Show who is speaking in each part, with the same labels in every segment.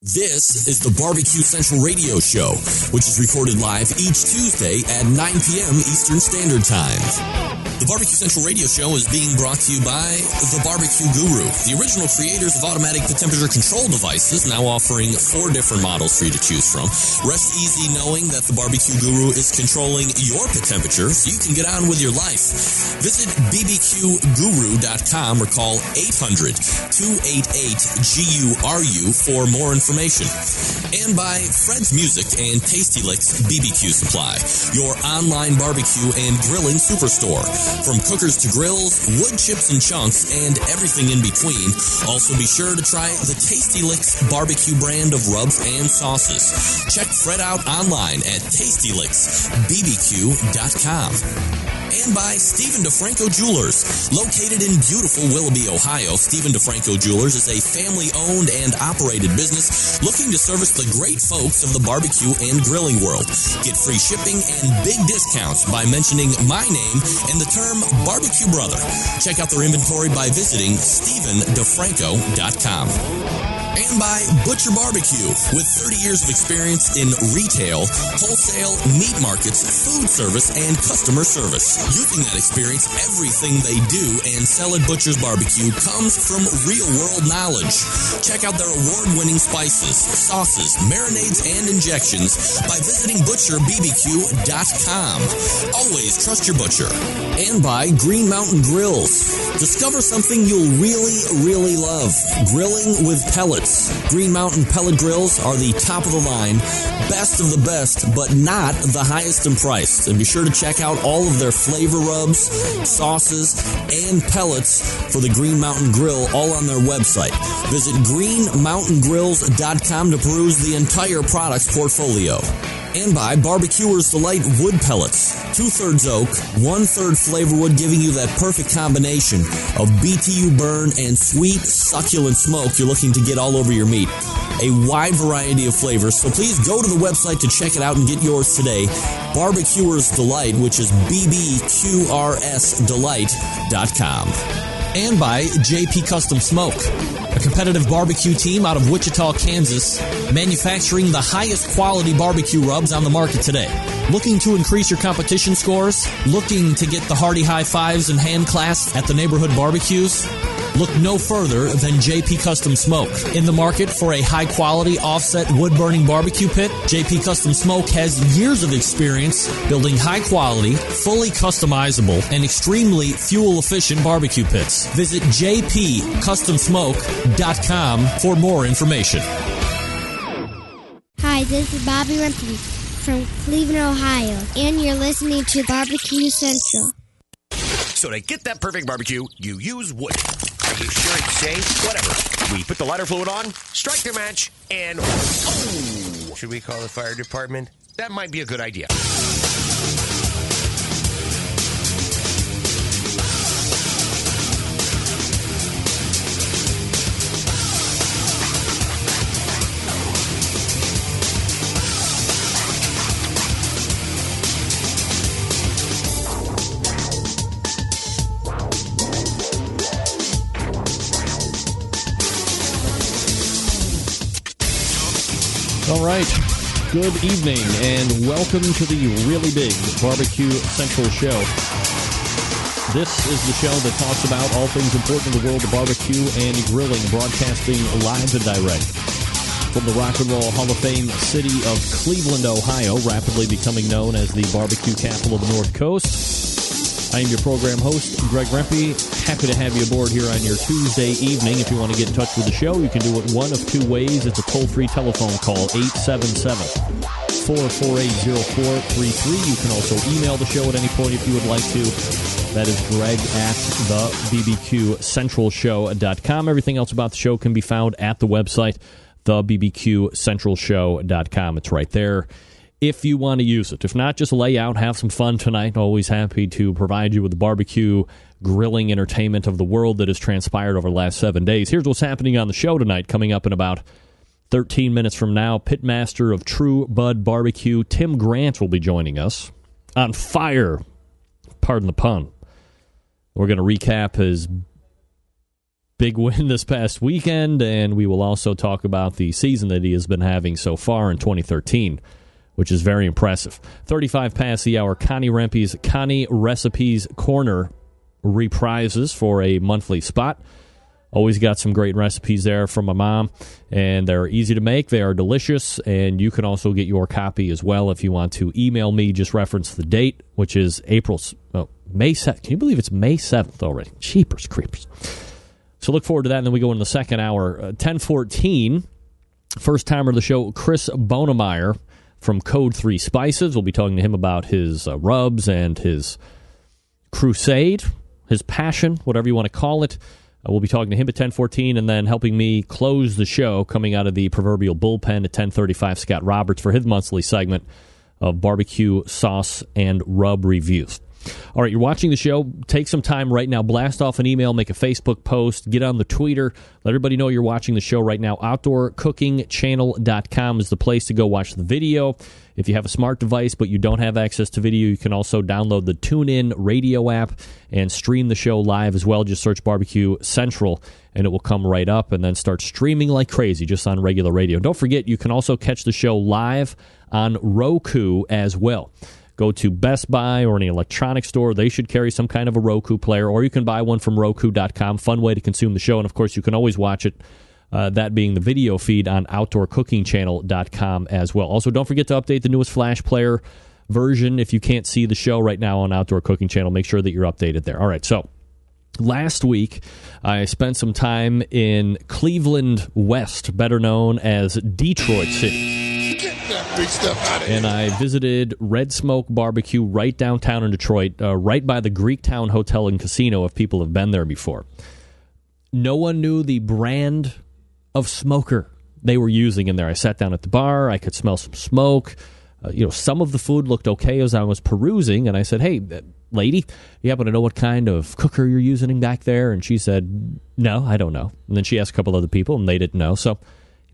Speaker 1: This is the Barbecue Central Radio Show, which is recorded live each Tuesday at 9 p.m. Eastern Standard Time. The Barbecue Central Radio Show is being brought to you by the Barbecue Guru, the original creators of automatic temperature control devices, now offering 4 different models for you to choose from. Rest easy knowing that the Barbecue Guru is controlling your pit temperature so you can get on with your life. Visit bbqguru.com or call 800-288-GURU for more information. And by Fred's Music and Tasty Licks BBQ Supply, your online barbecue and grilling superstore. From cookers to grills, wood chips and chunks, and everything in between. Also be sure to try the Tasty Licks barbecue brand of rubs and sauces. Check Fred out online at tastylicksbbq.com. And by Stephen DeFranco Jewelers. Located in beautiful Willoughby, Ohio, Stephen DeFranco Jewelers is a family-owned and operated business looking to service the great folks of the barbecue and grilling world. Get free shipping and big discounts by mentioning my name and the term Barbecue Brother. Check out their inventory by visiting StephenDeFranco.com. And by Butcher Barbecue, with 30 years of experience in retail, wholesale, meat markets, food service, and customer service. Using that experience, everything they do and sell at Butcher's Barbecue comes from real-world knowledge. Check out their award-winning spices, sauces, marinades, and injections by visiting ButcherBBQ.com. Always trust your butcher. And by Green Mountain Grills. Discover something you'll really love. Grilling with pellets. Green Mountain pellet grills are the top of the line, best of the best, but not the highest in price. And be sure to check out all of their flavor rubs, sauces, and pellets for the Green Mountain Grill, all on their website. Visit greenmountaingrills.com to peruse the entire products portfolio. And by Barbecuer's Delight Wood Pellets. 2/3 oak, 1/3 flavor wood, giving you that perfect combination of BTU burn and sweet, succulent smoke you're looking to get all over your meat. A wide variety of flavors, so please go to the website to check it out and get yours today. Barbecuer's Delight, which is bbqrsdelight.com. And by JP Custom Smoke, a competitive barbecue team out of Wichita, Kansas, manufacturing the highest quality barbecue rubs on the market today. Looking to increase your competition scores? Looking to get the hearty high fives and hand clasps at the neighborhood barbecues? Look no further than JP Custom Smoke. In the market for a high-quality offset wood-burning barbecue pit, JP Custom Smoke has years of experience building high-quality, fully customizable, and extremely fuel-efficient barbecue pits. Visit jpcustomsmoke.com for more information.
Speaker 2: Hi, this is Bobby Rempe from Cleveland, Ohio, and you're listening to Barbecue Central.
Speaker 3: So to get that perfect barbecue, you use wood. Are you sure it's safe? Whatever. We put the lighter fluid on, strike the match, and oh! Should we call the fire department? That might be a good idea.
Speaker 4: All right, good evening, and welcome to the really big Barbecue Central Show. This is the show that talks about all things important in the world of barbecue and grilling, broadcasting live and direct from the Rock and Roll Hall of Fame city of Cleveland, Ohio, rapidly becoming known as the barbecue capital of the North Coast. I am your program host, Greg Rempe. Happy to have you aboard here on your Tuesday evening. If you want to get in touch with the show, you can do it one of 2 ways. It's a toll-free telephone call, 877-448-0433. You can also email the show at any point if you would like to. That is Greg at thebbqcentralshow.com. Everything else about the show can be found at the website, thebbqcentralshow.com. It's right there if you want to use it. If not, just lay out, have some fun tonight. Always happy to provide you with the barbecue grilling entertainment of the world that has transpired over the last 7 days. Here's what's happening on the show tonight. Coming up in about 13 minutes from now, pitmaster of TRUEBUD Barbecue, Tim Grant, will be joining us. On fire, pardon the pun. We're going to recap his big win this past weekend, and we will also talk about the season that he has been having so far in 2013, which is very impressive. 35 past the hour, Connie Rempe's Connie Recipes Corner reprises for a monthly spot. Always got some great recipes there from my mom, and they're easy to make. They are delicious, and you can also get your copy as well if you want to email me. Just reference the date, which is May 7th. Can you believe it's May 7th already? Jeepers creepers. So look forward to that, and then we go into the second hour. 10:14, first timer of the show, Chris Bonemeyer from Code 3 Spices. We'll be talking to him about his rubs and his crusade, his passion, whatever you want to call it. We'll be talking to him at 10:14, and then helping me close the show, coming out of the proverbial bullpen at 10:35, Scott Roberts for his monthly segment of barbecue sauce and rub reviews. All right, you're watching the show. Take some time right now. Blast off an email, make a Facebook post, get on the Twitter. Let everybody know you're watching the show right now. OutdoorCookingChannel.com is the place to go watch the video. If you have a smart device but you don't have access to video, you can also download the TuneIn radio app and stream the show live as well. Just search Barbecue Central, and it will come right up, and then start streaming like crazy just on regular radio. Don't forget, you can also catch the show live on Roku as well. Go to Best Buy or any electronics store. They should carry some kind of a Roku player, or you can buy one from Roku.com. Fun way to consume the show. And, of course, you can always watch it, that being the video feed on OutdoorCookingChannel.com as well. Also, don't forget to update the newest Flash Player version. If you can't see the show right now on Outdoor Cooking Channel, make sure that you're updated there. All right, so last week I spent some time in Cleveland West, better known as Detroit City.
Speaker 5: Big stuff out of
Speaker 4: and I visited Red Smoke Barbecue right downtown in Detroit, right by the Greektown Hotel and Casino, if people have been there before. No one knew the brand of smoker they were using in there. I sat down at the bar. I could smell some smoke. Some of the food looked okay as I was perusing, and I said, "Hey, lady, you happen to know what kind of cooker you're using back there?" And she said, "No, I don't know." And then she asked a couple other people, and they didn't know. So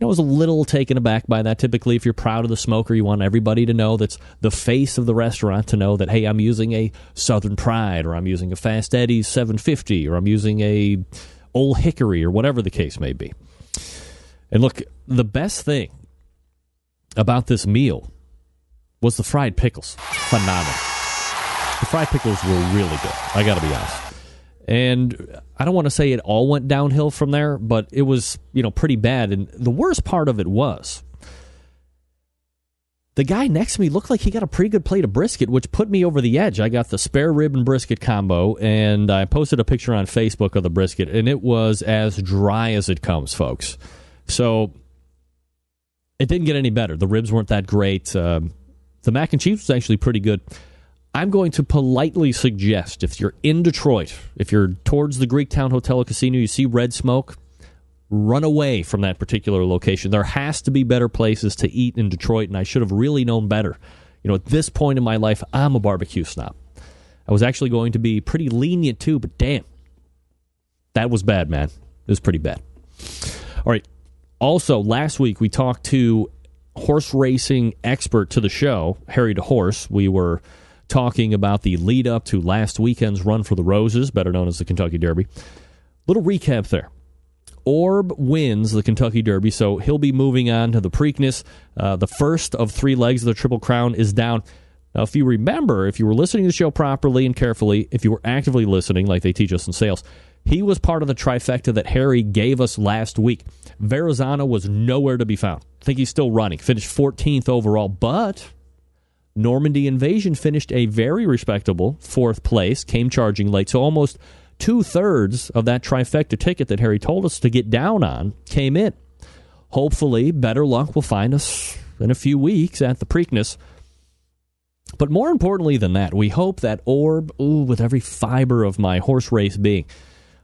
Speaker 4: I was a little taken aback by that. Typically, if you're proud of the smoker, you want everybody to know, that's the face of the restaurant, to know that, hey, I'm using a Southern Pride, or I'm using a Fast Eddie's 750, or I'm using a Old Hickory, or whatever the case may be. And look, the best thing about this meal was the fried pickles. Phenomenal. The fried pickles were really good, I got to be honest. And I don't want to say it all went downhill from there, but it was, pretty bad. And the worst part of it was the guy next to me looked like he got a pretty good plate of brisket, which put me over the edge. I got the spare rib and brisket combo, and I posted a picture on Facebook of the brisket, and it was as dry as it comes, folks. So it didn't get any better. The ribs weren't that great. The mac and cheese was actually pretty good. I'm going to politely suggest, if you're in Detroit, if you're towards the Greektown Hotel or Casino, you see Red Smoke, run away from that particular location. There has to be better places to eat in Detroit, and I should have really known better. At this point in my life, I'm a barbecue snob. I was actually going to be pretty lenient too, but damn, that was bad, man. It was pretty bad. All right. Also, last week we talked to horse racing expert to the show, Harry DeHorse. We were talking about the lead up to last weekend's Run for the Roses, better known as the Kentucky Derby. Little recap there. Orb wins the Kentucky Derby, so he'll be moving on to the Preakness. The first of 3 legs of the Triple Crown is down. Now, if you remember, if you were listening to the show properly and carefully, if you were actively listening, like they teach us in sales, he was part of the trifecta that Harry gave us last week. Verrazano was nowhere to be found. I think he's still running. Finished 14th overall, but Normandy Invasion finished a very respectable 4th place, came charging late. So almost 2/3 of that trifecta ticket that Harry told us to get down on came in. Hopefully, better luck will find us in a few weeks at the Preakness. But more importantly than that, we hope that Orb, with every fiber of my horse race being,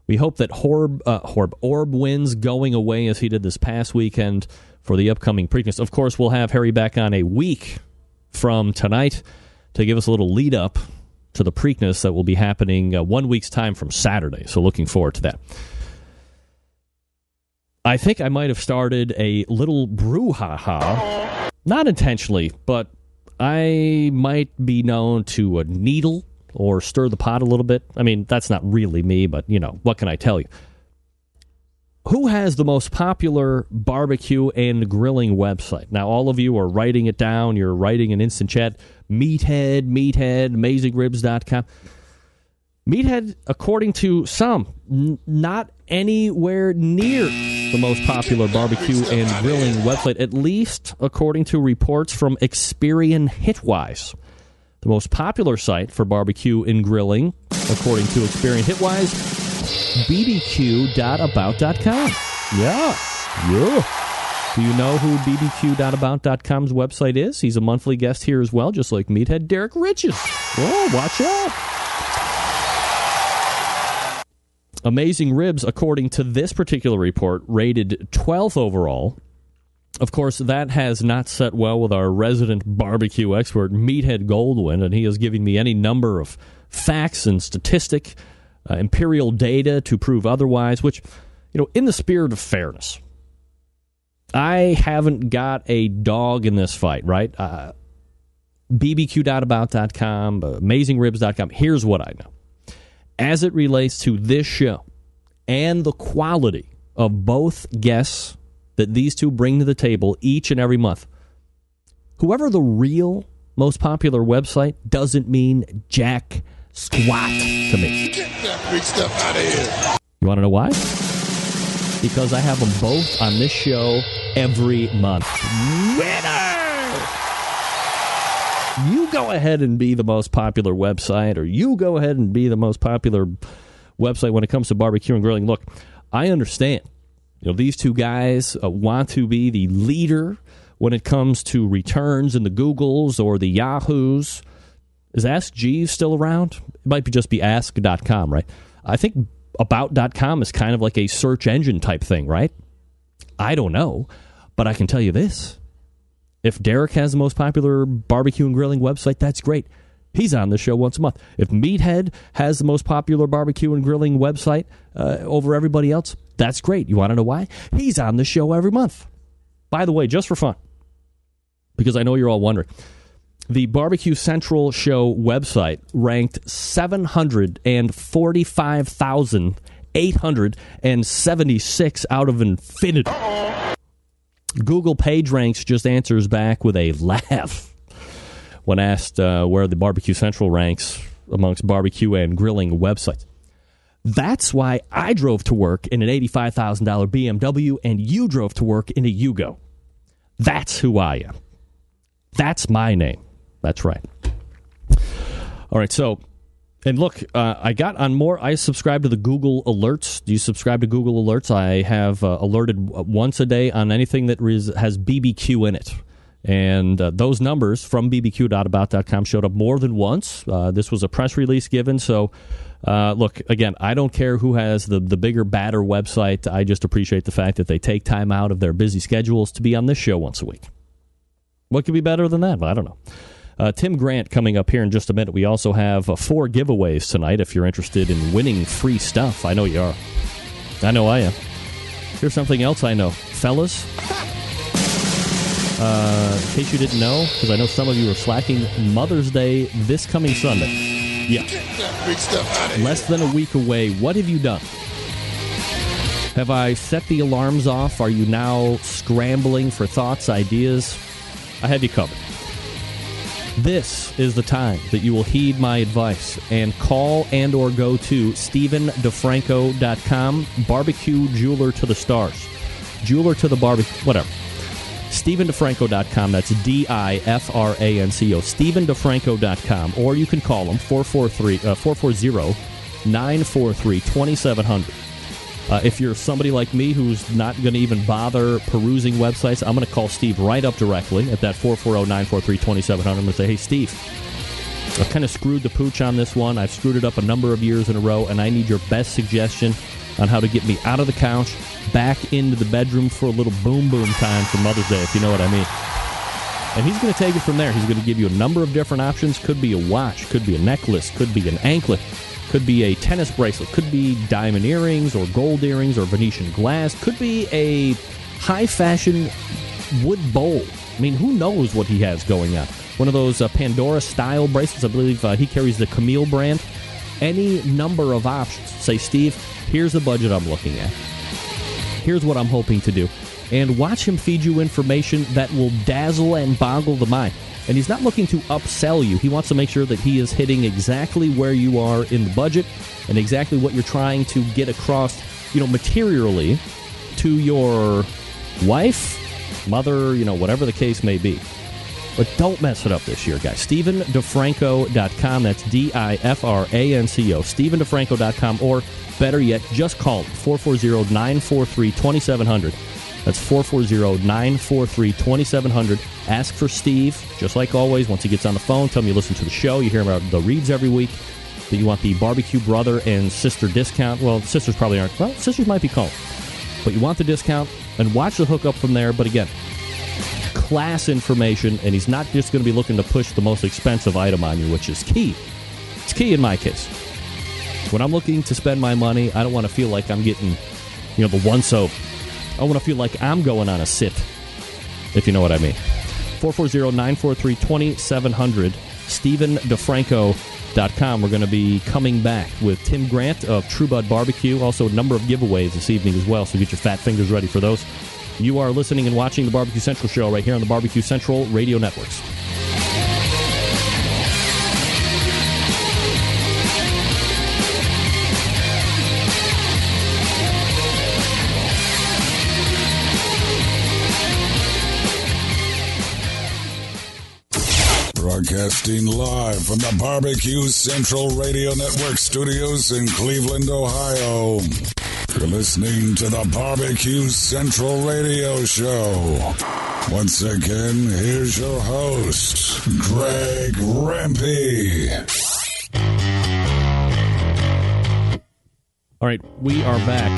Speaker 4: we hope that Orb wins going away as he did this past weekend for the upcoming Preakness. Of course, we'll have Harry back on a week from tonight to give us a little lead up to the Preakness that will be happening 1 week's time from Saturday. So looking forward to that. I think I might have started a little brouhaha, not intentionally, but I might be known to needle or stir the pot a little bit. I mean, that's not really me, but, what can I tell you? Who has the most popular barbecue and grilling website? Now, all of you are writing it down. You're writing an instant chat. Meathead, AmazingRibs.com. Meathead, according to some, not anywhere near the most popular barbecue and grilling website, at least according to reports from Experian Hitwise. The most popular site for barbecue and grilling, according to Experian Hitwise, bbq.about.com. Yeah. Do you know who bbq.about.com's website is? He's a monthly guest here as well, just like Meathead Derek Riches. Whoa, watch out. Amazing Ribs, according to this particular report, rated 12th overall. Of course, that has not set well with our resident barbecue expert, Meathead Goldwyn, and he is giving me any number of facts and statistic, imperial data to prove otherwise, which, in the spirit of fairness, I haven't got a dog in this fight, right? bbq.about.com, AmazingRibs.com. Here's what I know. As it relates to this show and the quality of both guests that these two bring to the table each and every month, whoever the real most popular website doesn't mean jack squat to me.
Speaker 5: Get that big stuff out of here.
Speaker 4: You want to know why? Because I have them both on this show every month. Winner! You go ahead and be the most popular website, or you go ahead and be the most popular website when it comes to barbecue and grilling. Look, I understand. These two guys want to be the leader when it comes to returns in the Googles or the Yahoos. Is Ask Jeeves still around? It might just be ask.com, right? I think about.com is kind of like a search engine type thing, right? I don't know, but I can tell you this. If Derek has the most popular barbecue and grilling website, that's great. He's on the show once a month. If Meathead has the most popular barbecue and grilling website over everybody else, that's great. You want to know why? He's on the show every month. By the way, just for fun, because I know you're all wondering, the Barbecue Central show website ranked 745,876 out of infinity. Google PageRanks just answers back with a laugh when asked where the Barbecue Central ranks amongst barbecue and grilling websites. That's why I drove to work in an $85,000 BMW and you drove to work in a Yugo. That's who I am. That's my name. That's right. All right, so, and look, I got on more. I subscribe to the Google Alerts. Do you subscribe to Google Alerts? I have alerted once a day on anything that has BBQ in it. And those numbers from bbq.about.com showed up more than once. This was a press release given. So, look, again, I don't care who has the bigger, badder website. I just appreciate the fact that they take time out of their busy schedules to be on this show once a week. What could be better than that? I don't know. Tim Grant coming up here in just a minute. We also have 4 giveaways tonight if you're interested in winning free stuff. I know you are. I know I am. Here's something else I know. Fellas, in case you didn't know, because I know some of you are slacking, Mother's Day this coming Sunday. Yeah.
Speaker 5: Get that big stuff out of here.
Speaker 4: Less than a week away. What have you done? Have I set the alarms off? Are you now scrambling for thoughts, ideas? I have you covered. This is the time that you will heed my advice and call and or go to StephenDeFranco.com, barbecue jeweler to the stars. Jeweler to the barbecue, whatever. StephenDeFranco.com, that's DIFRANCO, StephenDeFranco.com, or you can call them 440-943-2700. If you're somebody like me who's not going to even bother perusing websites, I'm going to call Steve right up directly at that 440-943-2700. I'm going to say, hey, Steve, I've kind of screwed the pooch on this one. I've screwed it up a number of years in a row, and I need your best suggestion on how to get me out of the couch, back into the bedroom for a little boom-boom time for Mother's Day, if you know what I mean. And he's going to take it from there. He's going to give you a number of different options. Could be a watch, could be a necklace, could be an anklet, could be a tennis bracelet, could be diamond earrings or gold earrings or Venetian glass, could be a high-fashion wood bowl. I mean, who knows what he has going on? One of those Pandora-style bracelets. I believe he carries the Camille brand. Any number of options. Say, Steve, here's the budget I'm looking at. here's what I'm hoping to do. And watch him feed you information that will dazzle and boggle the mind. And he's not looking to upsell you. He wants to make sure that he is hitting exactly where you are in the budget and exactly what you're trying to get across, materially to your wife, mother, whatever the case may be. But don't mess it up this year, guys. StephenDeFranco.com. That's DIFRANCO. StephenDeFranco.com. Or better yet, just call him. 440-943-2700. That's 440-943-2700. Ask for Steve, just like always. Once he gets on the phone, tell him you listen to the show. You hear about the reads every week. That you want the barbecue brother and sister discount. Well, sisters probably aren't. Well, sisters might be calling. But you want the discount, and watch the hookup from there. But again, class information, and he's not just going to be looking to push the most expensive item on you, which is key. It's key in my case. When I'm looking to spend my money, I don't want to feel like I'm getting, the one soap. I want to feel like I'm going on a sit, if you know what I mean. 440-943-2700, StephenDeFranco.com. We're going to be coming back with Tim Grant of TRUEBUD Barbecue. Also, a number of giveaways this evening as well, so get your fat fingers ready for those. You are listening and watching the Barbecue Central Show right here on the Barbecue Central Radio Networks.
Speaker 5: Broadcasting live from the Barbecue Central Radio Network studios in Cleveland, Ohio. You're listening to the Barbecue Central Radio Show. Once again, here's your host, Greg Rempe.
Speaker 4: All right, we are back.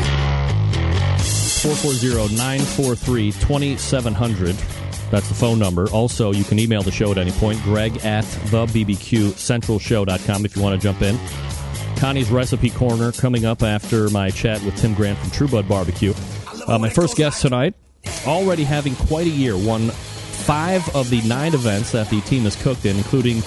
Speaker 4: 440-943-2700. That's the phone number. Also, you can email the show at any point, greg@thebbqcentralshow.com if you want to jump in. Connie's Recipe Corner coming up after my chat with Tim Grant from TRUEBUD Barbecue. My first guest tonight, already having quite a year, won 5 of the 9 events that the team has cooked in, including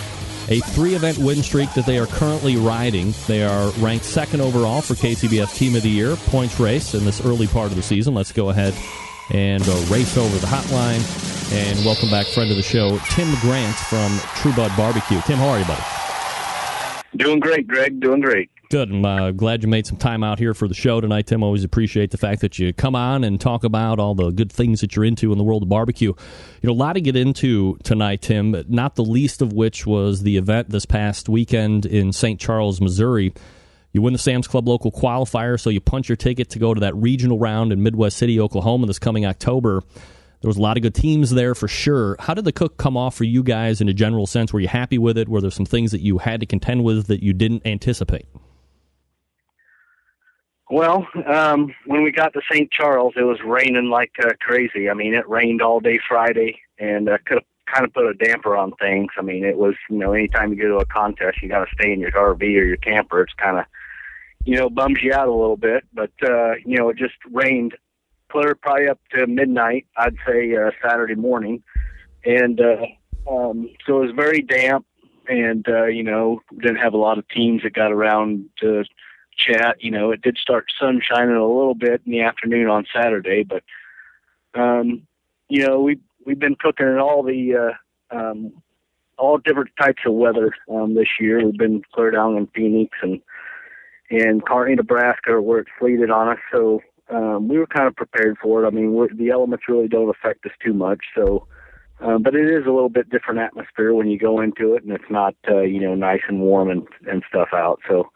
Speaker 4: a 3-event win streak that they are currently riding. They are ranked 2nd overall for KCBS Team of the Year points race in this early part of the season. Let's go ahead and race over the hotline and welcome back friend of the show, Tim Grant from TRUEBUD Barbecue. Tim, how are you, buddy?
Speaker 6: Doing great, Greg. Doing great.
Speaker 4: Good. I'm glad you made some time out here for the show tonight, Tim. Always appreciate the fact that you come on and talk about all the good things that you're into in the world of barbecue. A lot to get into tonight, Tim, not the least of which was the event this past weekend in St. Charles, Missouri. You win the Sam's Club local qualifier, so you punch your ticket to go to that regional round in Midwest City, Oklahoma this coming October. There was a lot of good teams there for sure. How did the cook come off for you guys in a general sense? Were you happy with it? Were there some things that you had to contend with that you didn't anticipate?
Speaker 6: Well, when we got to St. Charles, it was raining like crazy. I mean, it rained all day Friday, and could have kind of put a damper on things. I mean, it was, anytime you go to a contest, you got to stay in your RV or your camper. It's kind of, bums you out a little bit. But, it just rained clear probably up to midnight, I'd say Saturday morning. And so it was very damp, and, didn't have a lot of teams that got around to chat. It did start sun shining a little bit in the afternoon on Saturday, but, we've been cooking in all the all different types of weather this year. We've been clear down in Phoenix and Kearney, Nebraska, where it sleeted on us. So we were kind of prepared for it. I mean, the elements really don't affect us too much. So, but it is a little bit different atmosphere when you go into it, and it's not nice and warm and stuff out. So,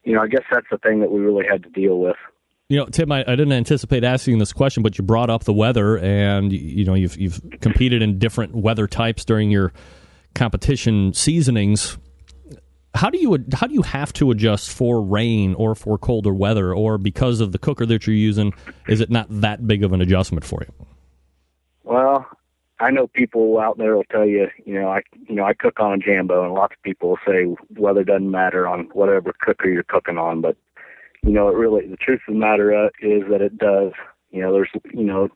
Speaker 6: I guess that's the thing that we really had to deal with.
Speaker 4: Tim, I didn't anticipate asking this question, but you brought up the weather, and you've competed in different weather types during your competition seasonings. How do you have to adjust for rain or for colder weather, or because of the cooker that you're using, is it not that big of an adjustment for you?
Speaker 6: Well, I know people out there will tell you, I cook on a Jambo, and lots of people will say weather doesn't matter on whatever cooker you're cooking on, but the truth of the matter is that it does. It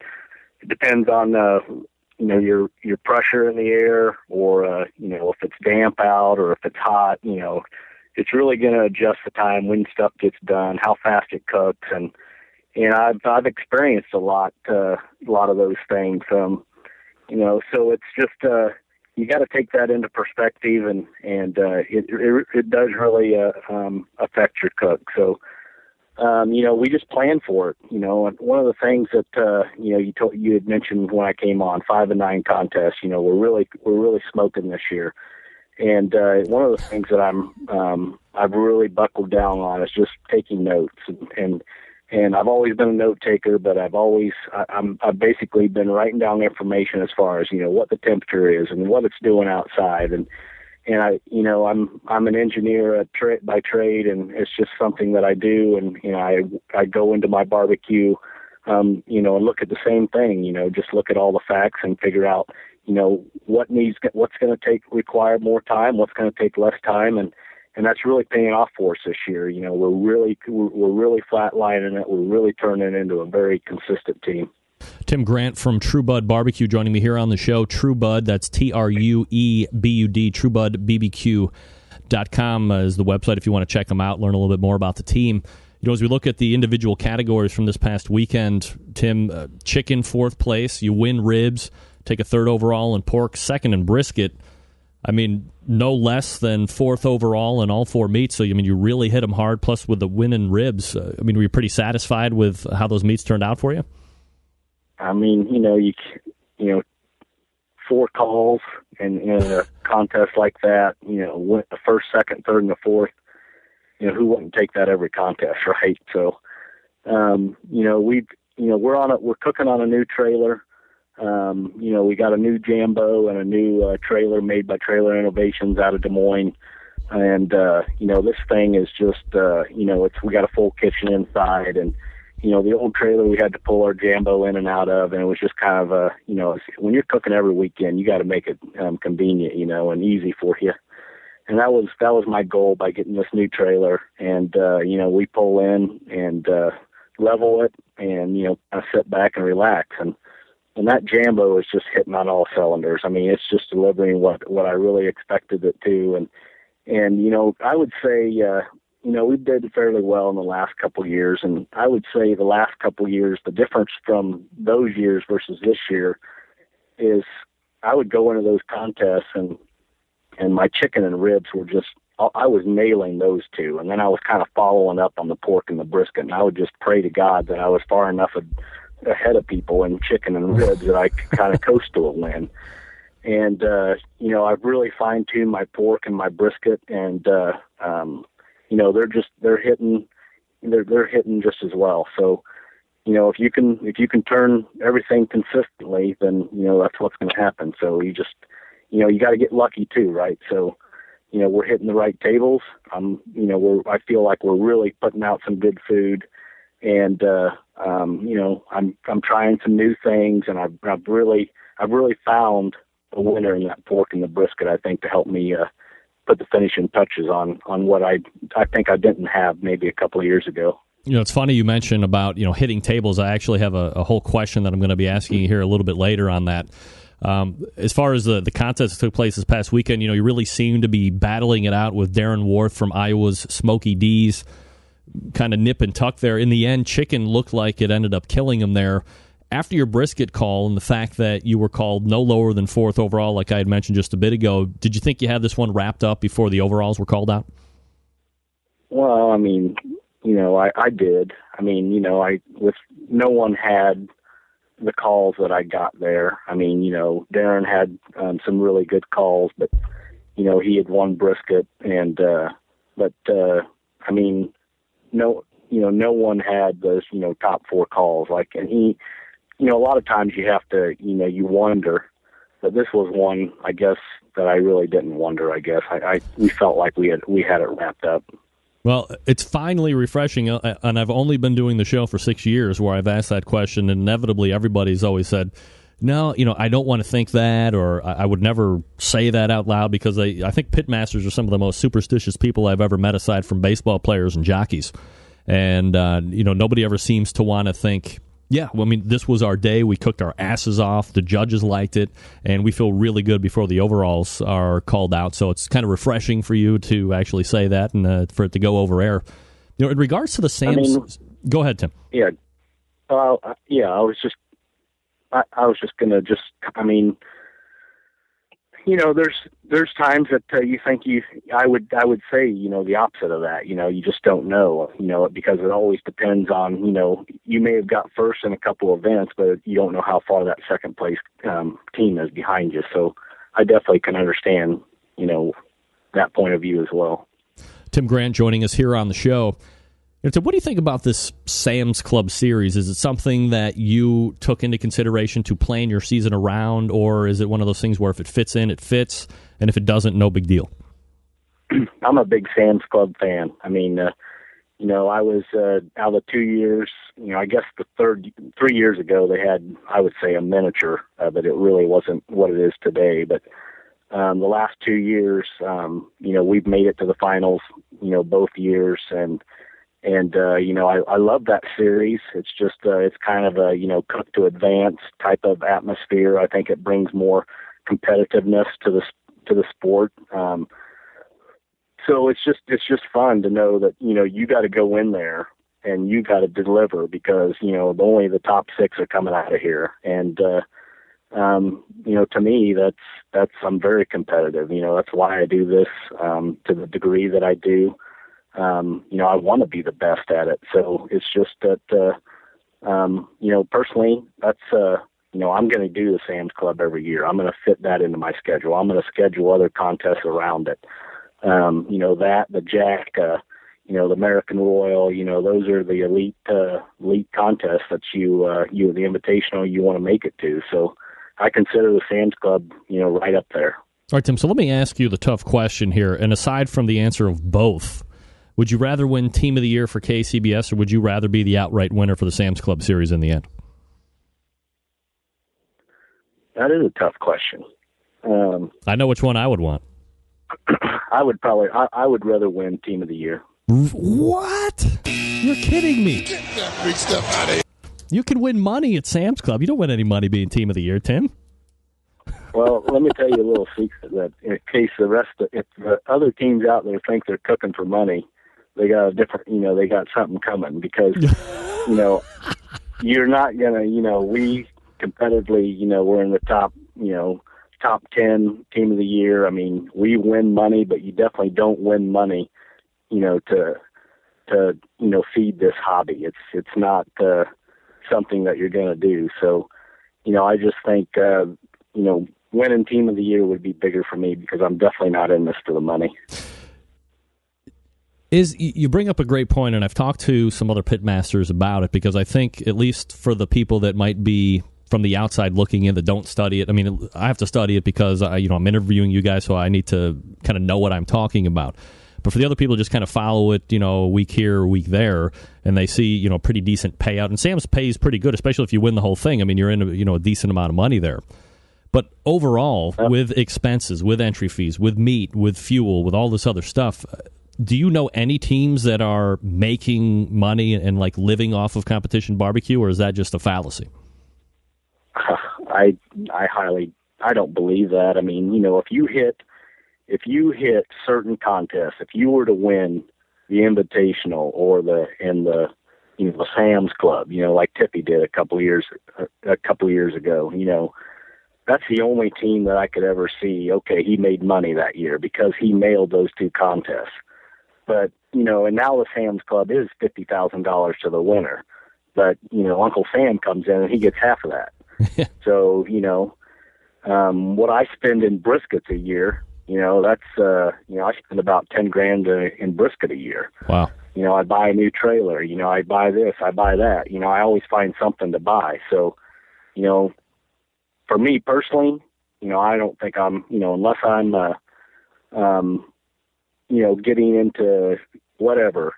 Speaker 6: depends on, your pressure in the air, or, if it's damp out or if it's hot, it's really going to adjust the time when stuff gets done, how fast it cooks. And I've experienced a lot of those things. So it's just you got to take that into perspective, and it does really affect your cook. So we just plan for it. And one of the things that you had mentioned when I came on 5-9 contests. We're really smoking this year, and one of the things that I've really buckled down on is just taking notes and I've always been a note taker, but I've basically been writing down information as far as, what the temperature is and what it's doing outside. And I'm an engineer by trade, and it's just something that I do. And, I go into my barbecue, and look at the same thing, just look at all the facts and figure out, what's going to require more time, what's going to take less time. And that's really paying off for us this year. We're really flatlining it. We're really turning it into a very consistent team.
Speaker 4: Tim Grant from TRUEBUD Barbecue joining me here on the show. TRUEBUD, that's TRUEBUD, TrueBudBBQ.com is the website if you want to check them out, learn a little bit more about the team. As we look at the individual categories from this past weekend, Tim, chicken, 4th place. You win ribs, take a 3rd overall, and pork, 2nd in brisket. I mean, no less than 4th overall in all 4 meats. So, you really hit them hard. Plus, with the win in ribs, were you pretty satisfied with how those meats turned out for you?
Speaker 6: I mean, 4 calls in a contest like that, win the 1st, 2nd, 3rd, and the 4th. Who wouldn't take that every contest, right? So, we're cooking on a new trailer. We got a new Jambo and a new trailer made by Trailer Innovations out of Des Moines. And, this thing is just, we got a full kitchen inside. And, the old trailer we had to pull our Jambo in and out of. And it was just kind of, when you're cooking every weekend, you got to make it convenient, and easy for you. And that was my goal by getting this new trailer. And, we pull in and level it and, kind of sit back and relax. And that Jambo is just hitting on all cylinders. I mean, it's just delivering what I really expected it to. And I would say, we did fairly well in the last couple of years. And I would say the last couple of years, the difference from those years versus this year is I would go into those contests and my chicken and ribs were just, I was nailing those 2. And then I was kind of following up on the pork and the brisket. And I would just pray to God that I was far enough ahead of people in chicken and ribs that I could kind of coast to a win. And, I've really fine-tuned my pork and my brisket, and, they're hitting just as well. So, if you can turn everything consistently, then, that's what's going to happen. So you just, you got to get lucky too, right? So, we're hitting the right tables. I feel like we're really putting out some good food. And, I'm trying some new things, and I've really found a winner in that pork and the brisket, I think, to help me, put the finishing touches on what I think I didn't have maybe a couple of years ago.
Speaker 4: It's funny you mentioned about, hitting tables. I actually have a whole question that I'm going to be asking you here a little bit later on that. As far as the contest that took place this past weekend, you really seem to be battling it out with Darren Worth from Iowa's Smoky D's. Kind of nip and tuck there. In the end, chicken looked like it ended up killing him there. After your brisket call and the fact that you were called no lower than 4th overall, like I had mentioned just a bit ago, did you think you had this one wrapped up before the overalls were called out?
Speaker 6: Well, I mean, I did. I mean, no one had the calls that I got there. I mean, Darren had some really good calls, but, he had won brisket, and I mean, no one had those, top 4 calls. And he, a lot of times you have to, you wonder, but this was one, I guess, that I really didn't wonder, I guess. We felt like we had it wrapped up.
Speaker 4: Well, it's finally refreshing, and I've only been doing the show for 6 years where I've asked that question, and inevitably everybody's always said, no, I don't want to think that, or I would never say that out loud, because I think pitmasters are some of the most superstitious people I've ever met, aside from baseball players and jockeys. And, nobody ever seems to want to think, yeah, well, I mean, this was our day. We cooked our asses off. The judges liked it, and we feel really good before the overalls are called out. So it's kind of refreshing for you to actually say that and for it to go over air. In regards to the Sam's... go ahead, Tim.
Speaker 6: Yeah, Yeah, I was just gonna I mean, there's times that you think I would say, the opposite of that. You just don't know, because it always depends on, you may have got first in a couple of events, but you don't know how far that second place team is behind you. So I definitely can understand, that point of view as well.
Speaker 4: Tim Grant joining us here on the show. Tim, what do you think about this Sam's Club series? Is it something that you took into consideration to plan your season around, or is it one of those things where if it fits in, it fits, and if it doesn't, no big deal?
Speaker 6: I'm a big Sam's Club fan. I mean, I was out of 2 years, I guess the 3 years ago they had, I would say, a miniature, but it really wasn't what it is today. But the last 2 years, we've made it to the finals, both years, and I love that series. It's just, it's kind of a, cook to advance type of atmosphere. I think it brings more competitiveness to the sport. So it's just fun to know that, you got to go in there and you got to deliver because, only the top 6 are coming out of here. And, to me, that's, I'm very competitive. That's why I do this, to the degree that I do. I want to be the best at it. So it's just that, personally, that's, I'm going to do the Sam's Club every year. I'm going to fit that into my schedule. I'm going to schedule other contests around it. The Jack, the American Royal, those are the elite contests that the Invitational, you want to make it to. So I consider the Sam's Club, right up there.
Speaker 4: All right, Tim, so let me ask you the tough question here. And aside from the answer of both, would you rather win Team of the Year for KCBS, or would you rather be the outright winner for the Sam's Club Series in the end?
Speaker 6: That is a tough question.
Speaker 4: I know which one I would want.
Speaker 6: I would rather win Team of the Year.
Speaker 4: What? You're kidding me.
Speaker 5: Get that big stuff out of here.
Speaker 4: You can win money at Sam's Club. You don't win any money being Team of the Year, Tim.
Speaker 6: Well, let me tell you a little secret that in case if the other teams out there think they're cooking for money, they got a different, they got something coming because, you're not gonna, we competitively, we're in the top 10 Team of the Year. I mean, we win money, but you definitely don't win money, to feed this hobby. It's not something that you're going to do. So, I just think, winning Team of the Year would be bigger for me because I'm definitely not in this for the money.
Speaker 4: You bring up a great point, and I've talked to some other pitmasters about it because I think, at least for the people that might be from the outside looking in that don't study it, I mean, I have to study it because I'm interviewing you guys, so I need to kind of know what I'm talking about. But for the other people, just kind of follow it, week here, week there, and they see, pretty decent payout. And Sam's pays pretty good, especially if you win the whole thing. I mean, you're in a decent amount of money there. But overall, with expenses, with entry fees, with meat, with fuel, with all this other stuff, do you know any teams that are making money and like living off of competition barbecue, or is that just a fallacy?
Speaker 6: I don't believe that. I mean, if you hit certain contests, if you were to win the Invitational or the Sam's Club, like Tippy did a couple of years ago, that's the only team that I could ever see. Okay, he made money that year because he nailed those 2 contests. But and now the Sam's Club is $50,000 to the winner. But Uncle Sam comes in and he gets half of that. So what I spend in briskets a year, that's I spend about $10,000 in brisket a year.
Speaker 4: Wow.
Speaker 6: I buy a new trailer. I buy this, I buy that. I always find something to buy. So, for me personally, I don't think I'm, unless I'm, getting into whatever,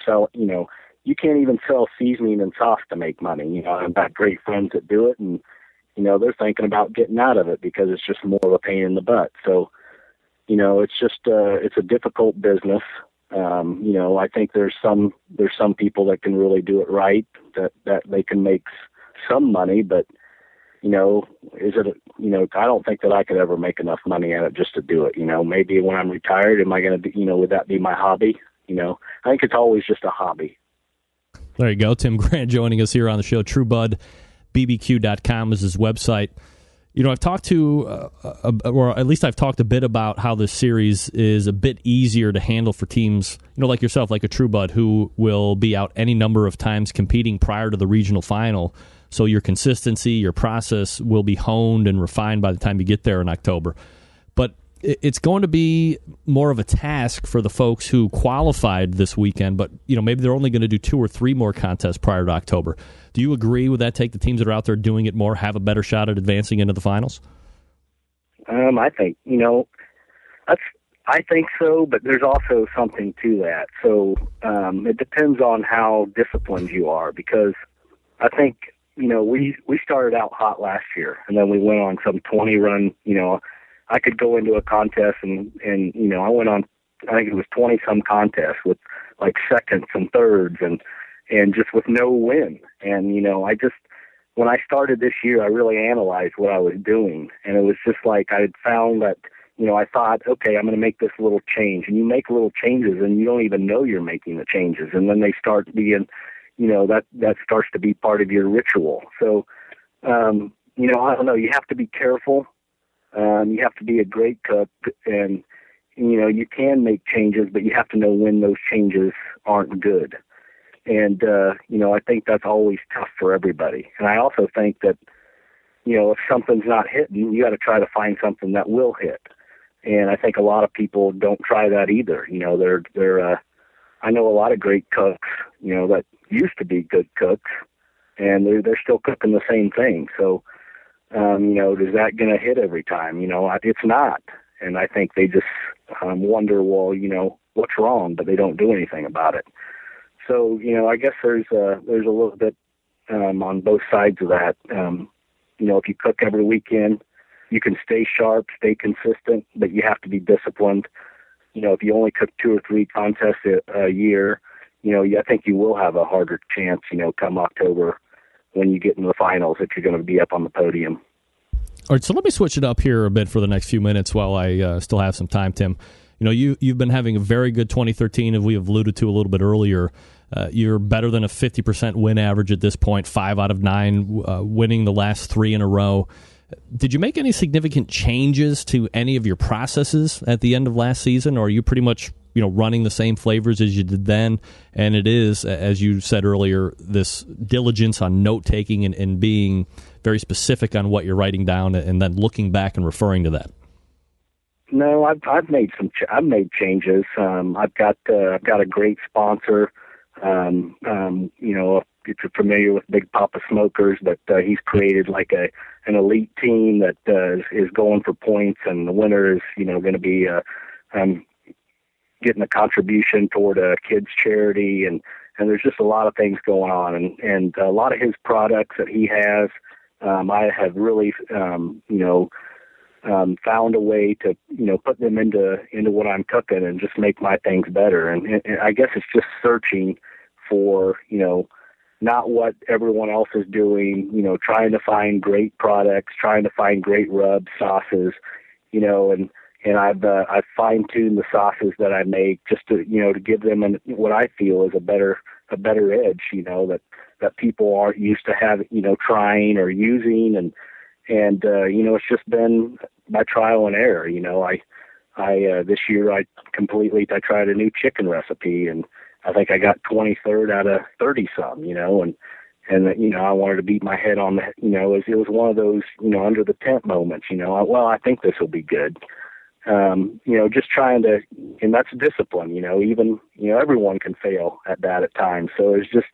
Speaker 6: sell, you can't even sell seasoning and sauce to make money. I've got great friends that do it, and, they're thinking about getting out of it because it's just more of a pain in the butt. So, it's just, it's a difficult business. I think there's some people that can really do it right, that they can make some money, but, I don't think that I could ever make enough money at it just to do it. Maybe when I'm retired, am I going to be, would that be my hobby? I think it's always just a hobby.
Speaker 4: There you go. Tim Grant joining us here on the show. TrueBudBBQ.com is his website. You know, I've talked to, or at least I've talked a bit about how this series is a bit easier to handle for teams, you know, like yourself, like a TrueBud, who will be out any number of times competing prior to the regional final. So your consistency, your process will be honed and refined by the time you get there in October. But it's going to be more of a task for the folks who qualified this weekend, but, you know, maybe they're only going to do 2 or 3 more contests prior to October. Do you agree with that take? The teams that are out there doing it more have a better shot at advancing into the finals?
Speaker 6: I think, you know, I think so, but there's also something to that. So it depends on how disciplined you are, because I think, you know, we started out hot last year, and then we went on some 20-run, you know, I could go into a contest and you know, I went on, I think it was 20-some contests with like seconds and thirds and just with no win. And, you know, when I started this year, I really analyzed what I was doing. And it was just like I had found that, you know, I thought, okay, I'm going to make this little change. And you make little changes and you don't even know you're making the changes. And then they start being, you know, that starts to be part of your ritual. So, you know, I don't know, you have to be careful. You have to be a great cook, and, you know, you can make changes, but you have to know when those changes aren't good. And, you know, I think that's always tough for everybody. And I also think that, you know, if something's not hitting, you got to try to find something that will hit. And I think a lot of people don't try that either. You know, I know a lot of great cooks, you know, that used to be good cooks, and they're still cooking the same thing. So, you know, is that going to hit every time? You know, it's not. And I think they just wonder, well, you know, what's wrong, but they don't do anything about it. So, you know, I guess there's a little bit on both sides of that. You know, if you cook every weekend, you can stay sharp, stay consistent, but you have to be disciplined. You know, if you only cook 2 or 3 contests a year, you know, I think you will have a harder chance, you know, come October when you get into the finals, if you're going to be up on the podium.
Speaker 4: All right, so let me switch it up here a bit for the next few minutes while I still have some time, Tim. You know, you've been having a very good 2013, as we have alluded to a little bit earlier. You're better than a 50% win average at this point, 5 out of 9, winning the last 3 in a row. Did you make any significant changes to any of your processes at the end of last season, or are you pretty much, you know, running the same flavors as you did then? And it is, as you said earlier, this diligence on note-taking and being very specific on what you're writing down and then looking back and referring to that.
Speaker 6: No, I've made changes. I've got a great sponsor. You know, if you're familiar with Big Papa Smokers, but he's created like an elite team that is going for points, and the winner is, you know, going to be getting a contribution toward a kids charity, and there's just a lot of things going on, and a lot of his products that he has, I have really, you know, found a way to, you know, put them into what I'm cooking and just make my things better. And I guess it's just searching for, you know, not what everyone else is doing, you know, trying to find great products, trying to find great rubs, sauces, you know, and I've fine-tuned the sauces that I make just to, you know, to give them what I feel is a better edge, you know, that people aren't used to having, you know, trying or using, and you know, it's just been by trial and error. You know, I this year I tried a new chicken recipe, and I think I got 23rd out of 30 some, you know, and you know, I wanted to beat my head on the, you know, it was one of those, you know, under the tent moments, you know, I think this will be good. You know, just trying to, and that's discipline, you know, even, you know, everyone can fail at that at times. So it's just,